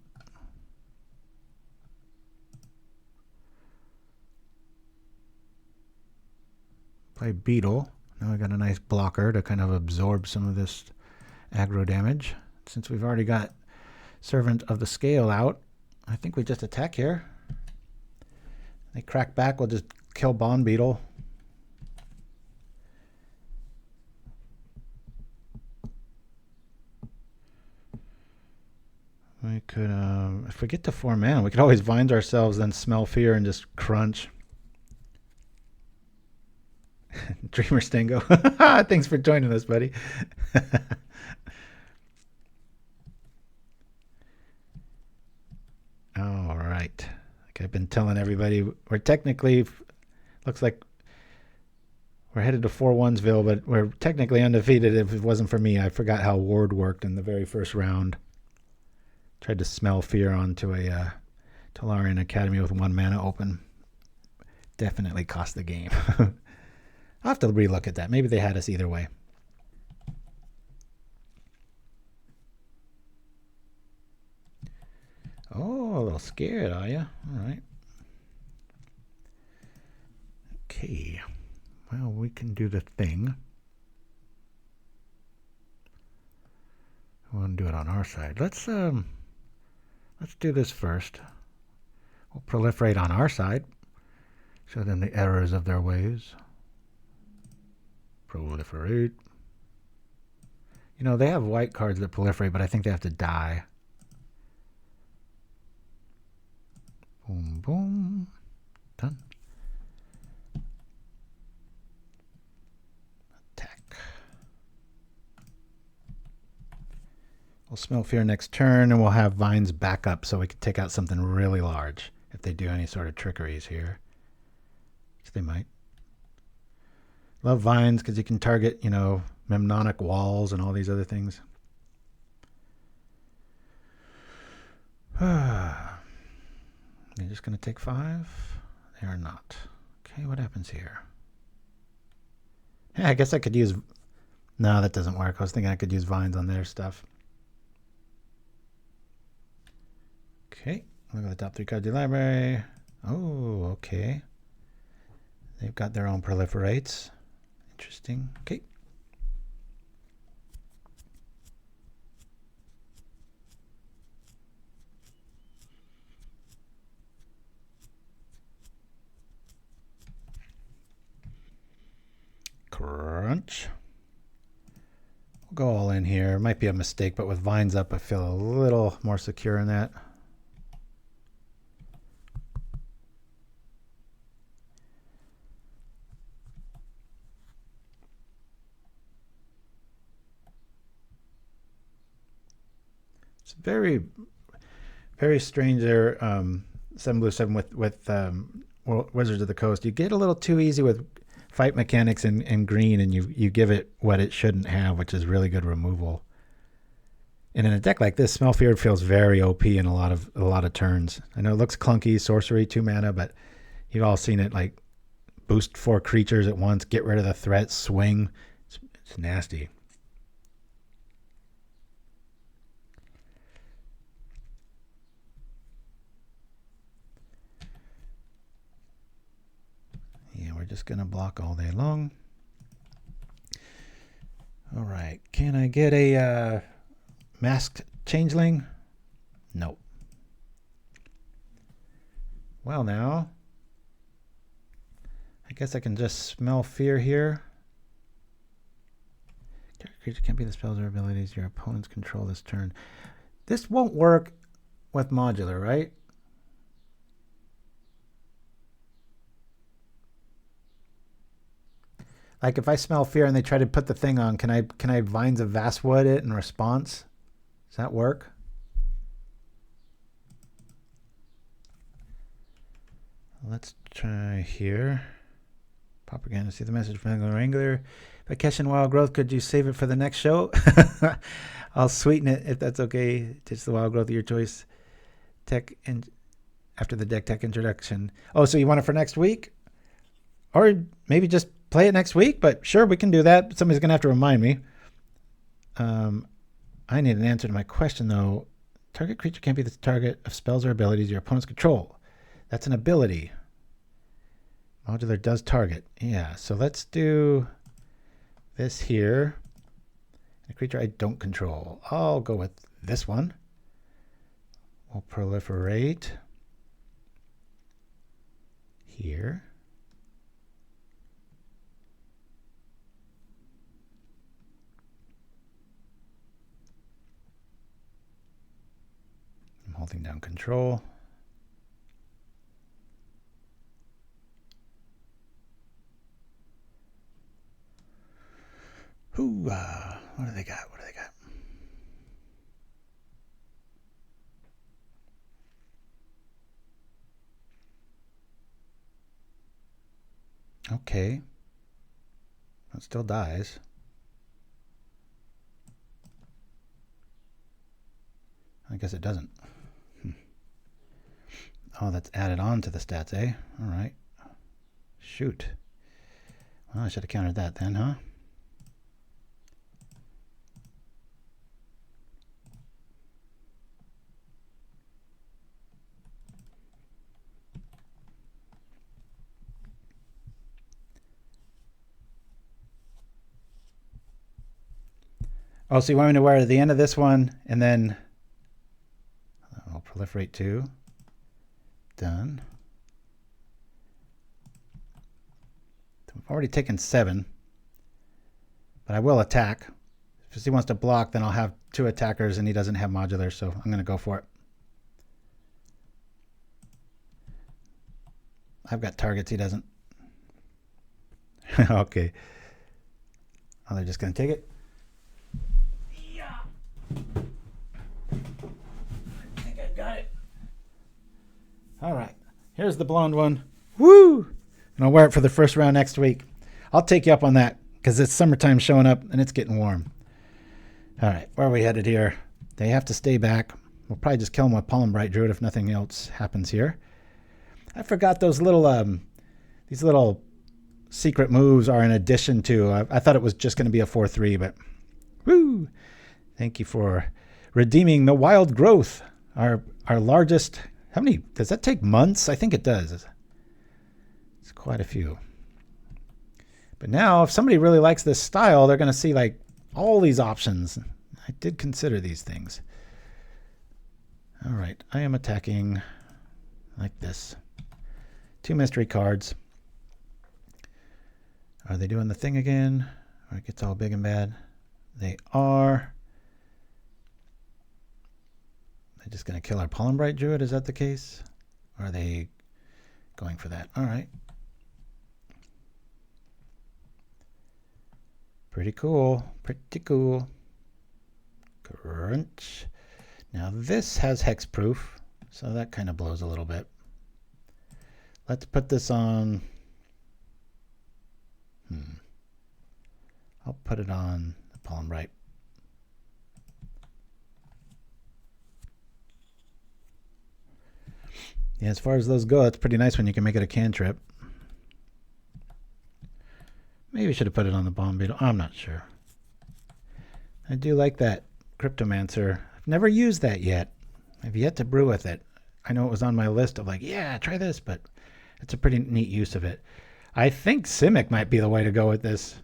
Play Beetle. Now we got a nice blocker to kind of absorb some of this aggro damage. Since we've already got Servant of the Scale out, I think we just attack here. They crack back, we'll just kill Bond Beetle. We could, if we get to 4 mana, we could always Vines ourselves, then Smell Fear and just crunch. Dreamer Stingo. Thanks for joining us, buddy. All right. Like I've been telling everybody, we're technically, looks like we're headed to 4-1'sville, but we're technically undefeated if it wasn't for me. I forgot how Ward worked in the very first round. Tried to Smell Fear onto a Tolarian Academy with 1 mana open. Definitely cost the game. I'll have to relook at that. Maybe they had us either way. Oh, a little scared, are you? All right. Okay. Well, we can do the thing. We'll do it on our side. Let's do this first. We'll proliferate on our side. Show them the errors of their ways. Proliferate. You know, they have white cards that proliferate, but I think they have to die. Boom, boom. Done. Attack. We'll Smell Fear next turn, and we'll have Vines back up so we can take out something really large if they do any sort of trickeries here. Which they might. Love Vines because you can target, you know, Memnonic walls and all these other things. They're just going to take 5? They are not. Okay, what happens here? Yeah, I guess I could use... No, that doesn't work. I was thinking I could use Vines on their stuff. Okay, look at the top 3 cards of the library. Oh, okay. They've got their own proliferates. Interesting. Okay. Crunch. We'll go all in here. Might be a mistake, but with Vines up, I feel a little more secure in that. It's very, very strange there. 7 blue 7 with Wizards of the Coast. You get a little too easy with fight mechanics and green, and you give it what it shouldn't have, which is really good removal. And in a deck like this, Smell Fear feels very OP in a lot of turns. I know it looks clunky, sorcery, 2 mana, but you've all seen it, like boost 4 creatures at once, get rid of the threat, swing. It's nasty. Yeah, we're just going to block all day long. All right. Can I get a Masked Changeling? Nope. Well, now, I guess I can just Smell Fear here. Creature can't be the spells or abilities your opponents control this turn. This won't work with modular, right? Like if I Smell Fear and they try to put the thing on, can I Vines of Vastwood it in response? Does that work? Let's try here. Pauper again to see the message from Wrangler. If I catch in Wild Growth, could you save it for the next show? I'll sweeten it if that's okay. Just the Wild Growth of your choice. after the deck tech introduction. Oh, so you want it for next week? Or maybe just play it next week? But sure, we can do that. Somebody's going to have to remind me. I need an answer to my question, though. Target creature can't be the target of spells or abilities your opponents control. That's an ability. Modular does target. Yeah, so let's do this here. A creature I don't control. I'll go with this one. We'll proliferate here. I'm holding down control. Hoo-ah. What do they got? What do they got? Okay. It still dies. I guess it doesn't. Oh, that's added on to the stats, eh? All right. Shoot. Well, I should have countered that then, huh? Oh, so you want me to wear at the end of this one, and then I'll proliferate 2. Done. So we've already taken 7, but I will attack. If he wants to block, then I'll have 2 attackers, and he doesn't have modular, so I'm going to go for it. I've got targets, he doesn't. Okay. Oh, they're just going to take it? I think I got it. All right. Here's the blonde one. Woo! And I'll wear it for the first round next week. I'll take you up on that because it's summertime showing up and it's getting warm. All right. Where are we headed here? They have to stay back. We'll probably just kill them with Pollenbright Druid if nothing else happens here. I forgot those little, these little secret moves are in addition to, I thought it was just going to be a 4-3, but woo! Thank you for redeeming the wild growth. Our largest, how many, does that take months? I think it does. It's quite a few. But now if somebody really likes this style, they're going to see like all these options. I did consider these things. All right, I am attacking like this. 2 mystery cards. Are they doing the thing again? Or it gets all big and bad? They are. They're just going to kill our Pollenbright Druid? Is that the case? Or are they going for that? All right. Pretty cool. Pretty cool. Crunch. Now this has hexproof, so that kind of blows a little bit. Let's put this on. I'll put it on the Pollenbright. Yeah, as far as those go, it's pretty nice when you can make it a cantrip. Maybe I should have put it on the Bond Beetle. I'm not sure. I do like that Cryptomancer. I've never used that yet. I've yet to brew with it. I know it was on my list of like, yeah, try this, but it's a pretty neat use of it. I think Simic might be the way to go with this.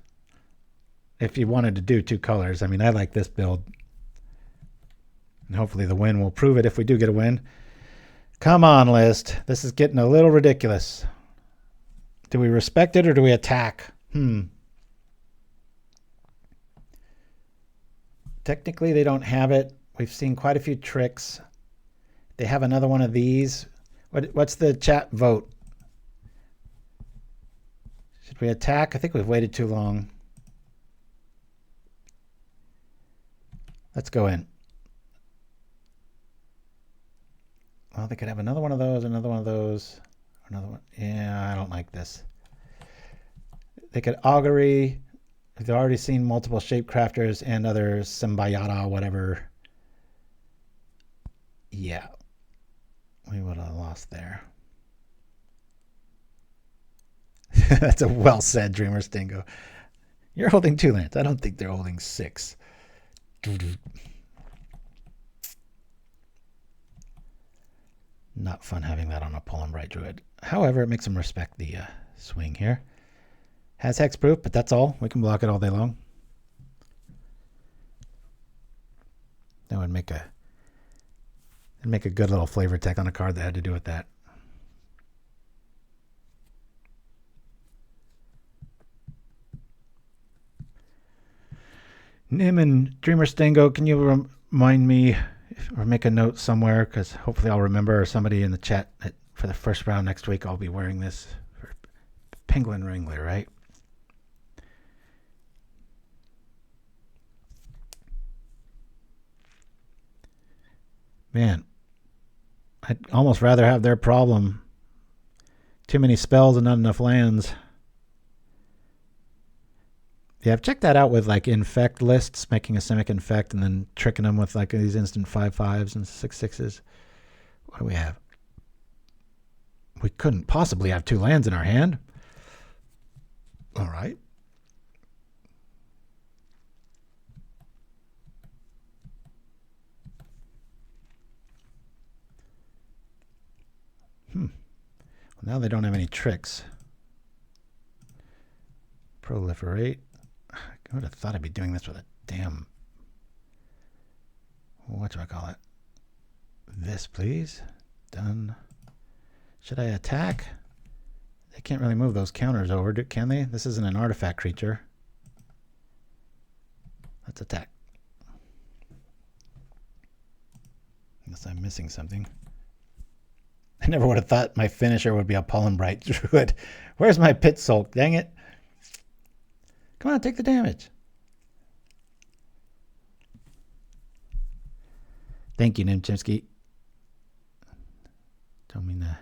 If you wanted to do 2 colors. I mean, I like this build. And hopefully the win will prove it if we do get a win. Come on, list. This is getting a little ridiculous. Do we respect it or do we attack? Technically, they don't have it. We've seen quite a few tricks. They have another one of these. What's the chat vote? Should we attack? I think we've waited too long. Let's go in. Well, they could have another one of those, another one of those, another one. Yeah, I don't like this. They could augury. They've already seen multiple shapecrafters and other symbiota, whatever. Yeah. we would have lost there. That's a well said, Dreamer Stingo. You're holding 2 lands. I don't think they're holding 6. Not fun having that on a Pollenbright Druid. However, it makes them respect the swing here. Has hexproof, but that's all. We can block it all day long. That would make a good little flavor tech on a card that had to do with that. Nim and Dreamer Stingo, can you remind me or make a note somewhere, because hopefully I'll remember, or somebody in the chat, that for the first round next week I'll be wearing this for Penguin Wrangler, right? Man, I'd almost rather have their problem. Too many spells and not enough lands. Yeah, I've checked that out with like infect lists, making a Simic infect and then tricking them with like these instant 5/5s and 6/6s. What do we have? We couldn't possibly have 2 lands in our hand. All right. Well, now they don't have any tricks. Proliferate. I would have thought I'd be doing this with a damn... What do I call it? This, please. Done. Should I attack? They can't really move those counters over, can they? This isn't an artifact creature. Let's attack. Unless I'm missing something. I never would have thought my finisher would be a Pollenbright Druid. Where's my Pit-Skulk? Dang it. Come on, take the damage. Thank you, Chimpskey. Don't mean to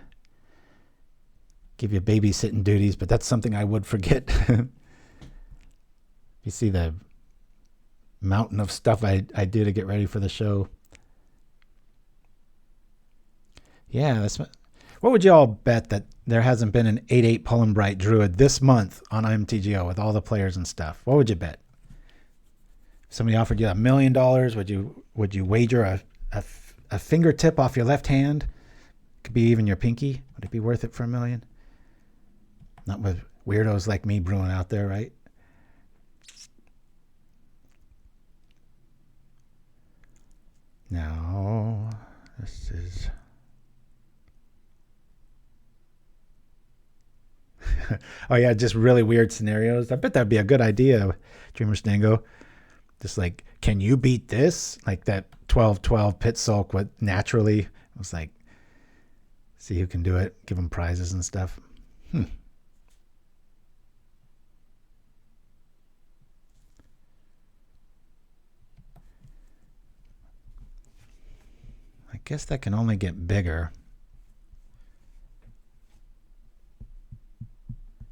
give you babysitting duties, but that's something I would forget. You see the mountain of stuff I do to get ready for the show. Yeah, that's what would you all bet that there hasn't been an 8/8 Pollenbright Druid this month on MTGO with all the players and stuff? What would you bet? If somebody offered you $1 million, would you wager a fingertip off your left hand? Could be even your pinky. Would it be worth it for $1 million? Not with weirdos like me brewing out there, right? Now, this is... Oh yeah, just really weird scenarios. I bet that'd be a good idea, Dreamer Stingo. Just like, can you beat this? Like that 12/12 Pit-Skulk, what naturally was like, see who can do it, give them prizes and stuff. I guess that can only get bigger.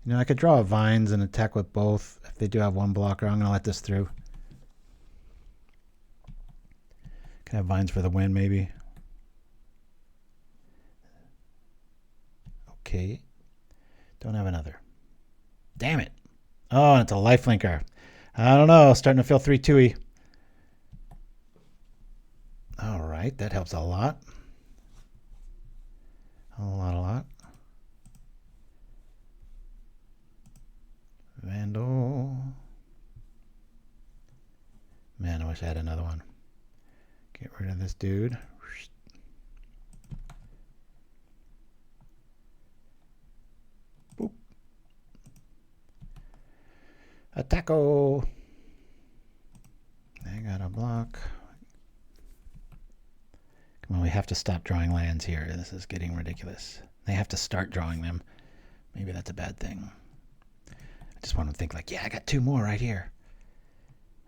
You know, I could draw Vines and attack with both. If they do have one blocker, I'm going to let this through. Can have Vines for the win, maybe. Okay. Don't have another. Damn it. Oh, and it's a lifelinker. I don't know. Starting to feel 3-2-y. All right. That helps a lot. A lot. Vandal. Man, I wish I had another one. Get rid of this dude. Boop. Attacko. I got a block. Come on, we have to stop drawing lands here. This is getting ridiculous. They have to start drawing them. Maybe that's a bad thing. I just want to think like, yeah, I got 2 more right here.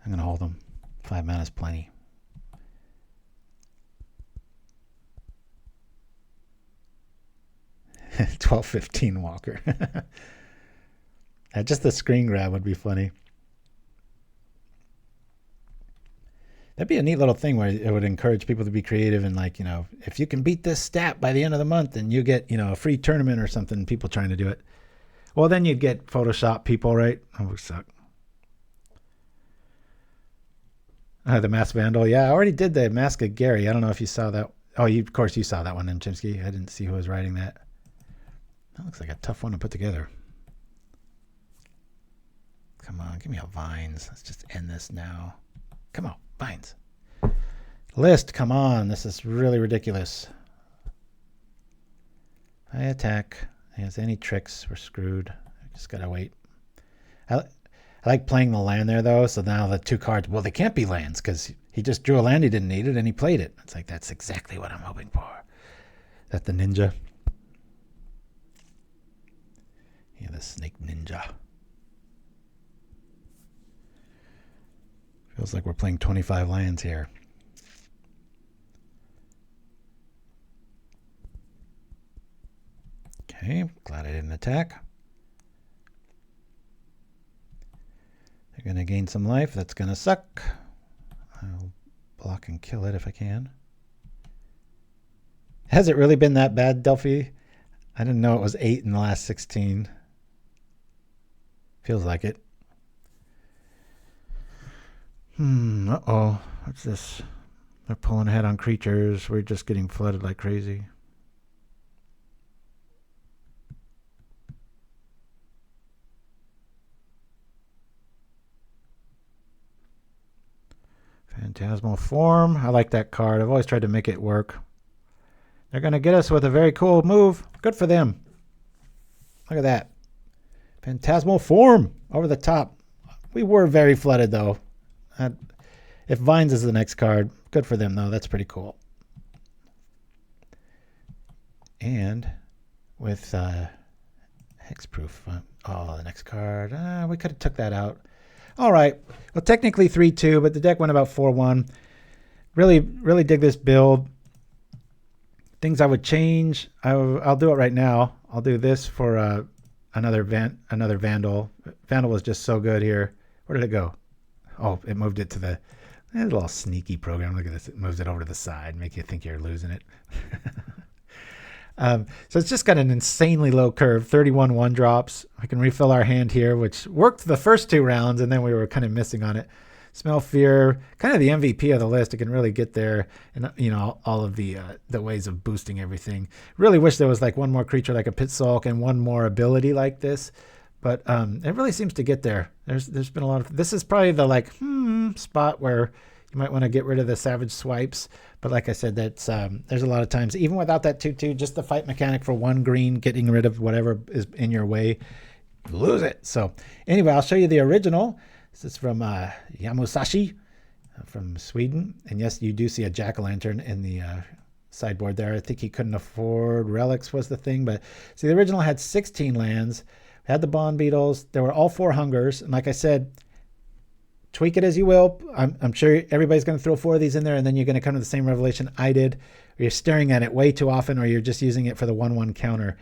I'm going to hold them. 5 mana is plenty. $12.15 Walker. Just the screen grab would be funny. That'd be a neat little thing where it would encourage people to be creative and like, you know, if you can beat this stat by the end of the month, then you get, you know, a free tournament or something, people trying to do it. Well, then you'd get Photoshop people, right? That would suck. The Masked Vandal. Yeah, I already did the Mask of Gary. I don't know if you saw that. Oh, of course you saw that one, Chimpskey. I didn't see who was writing that. That looks like a tough one to put together. Come on, give me a Vines. Let's just end this now. Come on, Vines. List, come on. This is really ridiculous. I attack. If there's any tricks, we're screwed. I just gotta wait. I like playing the land there, though, so now the 2 cards, well, they can't be lands, because he just drew a land he didn't need it, and he played it. It's like, that's exactly what I'm hoping for. That the ninja. Yeah, the snake ninja. Feels like we're playing 25 lands here. Okay, glad I didn't attack. They're going to gain some life. That's going to suck. I'll block and kill it if I can. Has it really been that bad, Delphi? I didn't know it was 8 in the last 16. Feels like it. Uh-oh. What's this? They're pulling ahead on creatures. We're just getting flooded like crazy. Phantasmal Form. I like that card. I've always tried to make it work. They're going to get us with a very cool move. Good for them. Look at that. Phantasmal Form over the top. We were very flooded, though. If Vines is the next card, good for them, though. That's pretty cool. And with hexproof. Oh, the next card. We could have took that out. All right. Well, technically 3-2, but the deck went about 4-1. Really, really dig this build. Things I would change. I'll do it right now. I'll do this for another Vandal. Vandal was just so good here. Where did it go? Oh, it moved it to the little sneaky program. Look at this. It moves it over to the side, make you think you're losing it. So it's just got an insanely low curve, 31 1-drops. I can refill our hand here, which worked the first 2 rounds, and then we were kind of missing on it. Smell Fear, kind of the MVP of the list. It can really get there, and you know, all of the ways of boosting everything. Really wish there was like one more creature like a Pit-Skulk and one more ability like this, but it really seems to get there. There's been a lot of. This is probably the like spot where you might want to get rid of the Savage Swipes. But like I said, that's there's a lot of times, even without that 2/2, just the fight mechanic for 1 green, getting rid of whatever is in your way, lose it. So anyway, I'll show you the original. This is from Yamusashi from Sweden. And yes, you do see a jack-o'-lantern in the sideboard there. I think he couldn't afford relics was the thing. But see, the original had 16 lands. We had the Bond Beetles. There were all 4 hungers. And like I said, tweak it as you will. I'm sure everybody's going to throw 4 of these in there, and then you're going to come to the same revelation I did. Or you're staring at it way too often, or you're just using it for the 1/1 counter.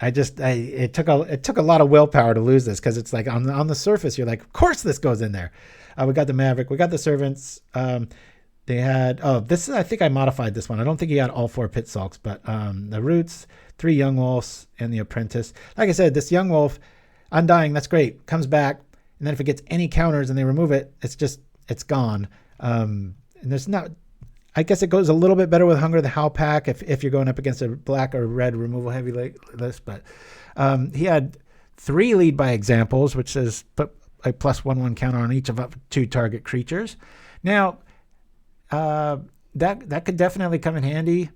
It took a lot of willpower to lose this, because it's like on the surface you're like, of course this goes in there. We got the Maverick, we got the Servants. They had this. I think I modified this one. I don't think he had all 4 Pit-Skulks, but the Roots, 3 Young Wolves, and the Apprentice. Like I said, this Young Wolf, Undying, that's great. Comes back. And then if it gets any counters and they remove it, it's gone. And there's not, I guess it goes a little bit better with Hunger the Howl Pack if you're going up against a black or red removal heavy list. But he had 3 Lead by Examples, which says put a +1/1 counter on each of up to 2 target creatures. Now, that could definitely come in handy.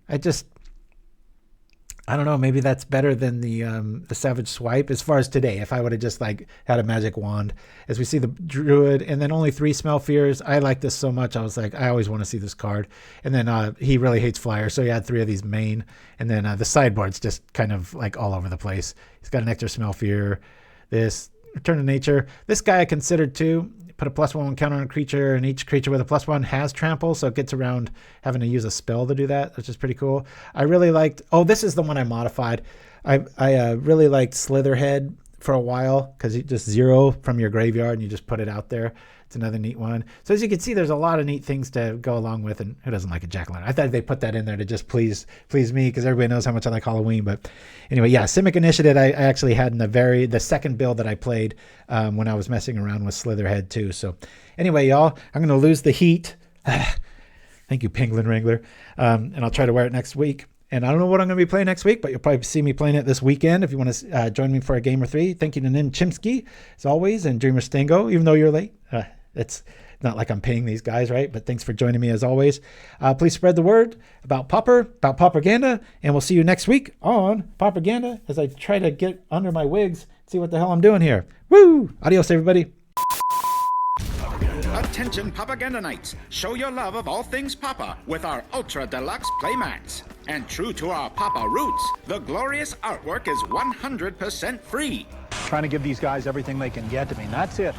I don't know, maybe that's better than the Savage Swipe as far as today. If I would have just like had a magic wand, as we see the Druid, and then only 3 Smell Fears. I like this so much. I was like, I always want to see this card. And then he really hates flyers, so he had 3 of these main. And then the sideboard's just kind of like all over the place. He's got an extra Smell Fear. This Return to Nature. This guy I considered too. Put a +1/1 counter on a creature, and each creature with a +1 has trample, so it gets around having to use a spell to do that, which is pretty cool. I really liked. Oh, this is the one I modified. I really liked Slitherhead for a while, because you just 0 from your graveyard and you just put it out there. It's another neat one. So as you can see, there's a lot of neat things to go along with, and who doesn't like a jack-o'-lantern? I thought they put that in there to just please me, because everybody knows how much I like Halloween. But anyway, yeah, Simic Initiative I actually had in the second build that I played when I was messing around with Slitherhead too. So anyway, y'all, I'm going to lose the heat. Thank you, Penguin Wrangler. And I'll try to wear it next week. And I don't know what I'm going to be playing next week, but you'll probably see me playing it this weekend if you want to join me for a game or 3. Thank you to Chimpskey, as always, and Dreamer Stingo, even though you're late. It's not like I'm paying these guys, right? But thanks for joining me as always. Please spread the word about Pauper, about Pauperganda, and we'll see you next week on Pauperganda as I try to get under my wigs, see what the hell I'm doing here. Woo! Adios, everybody. Attention Pauperganda Knights, show your love of all things Pauper with our Ultra Deluxe playmats. And true to our Pauper roots, the glorious artwork is 100% free. Trying to give these guys everything they can get to me, and that's it.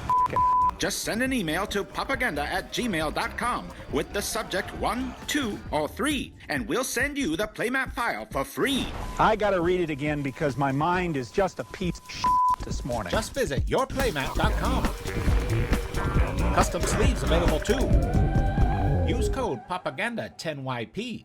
Just send an email to pauperganda@gmail.com with the subject 1, 2, or 3, and we'll send you the playmat file for free. I gotta read it again because my mind is just a piece of shit this morning. Just visit yourplaymat.com. Custom sleeves available too. Use code Pauperganda10YP.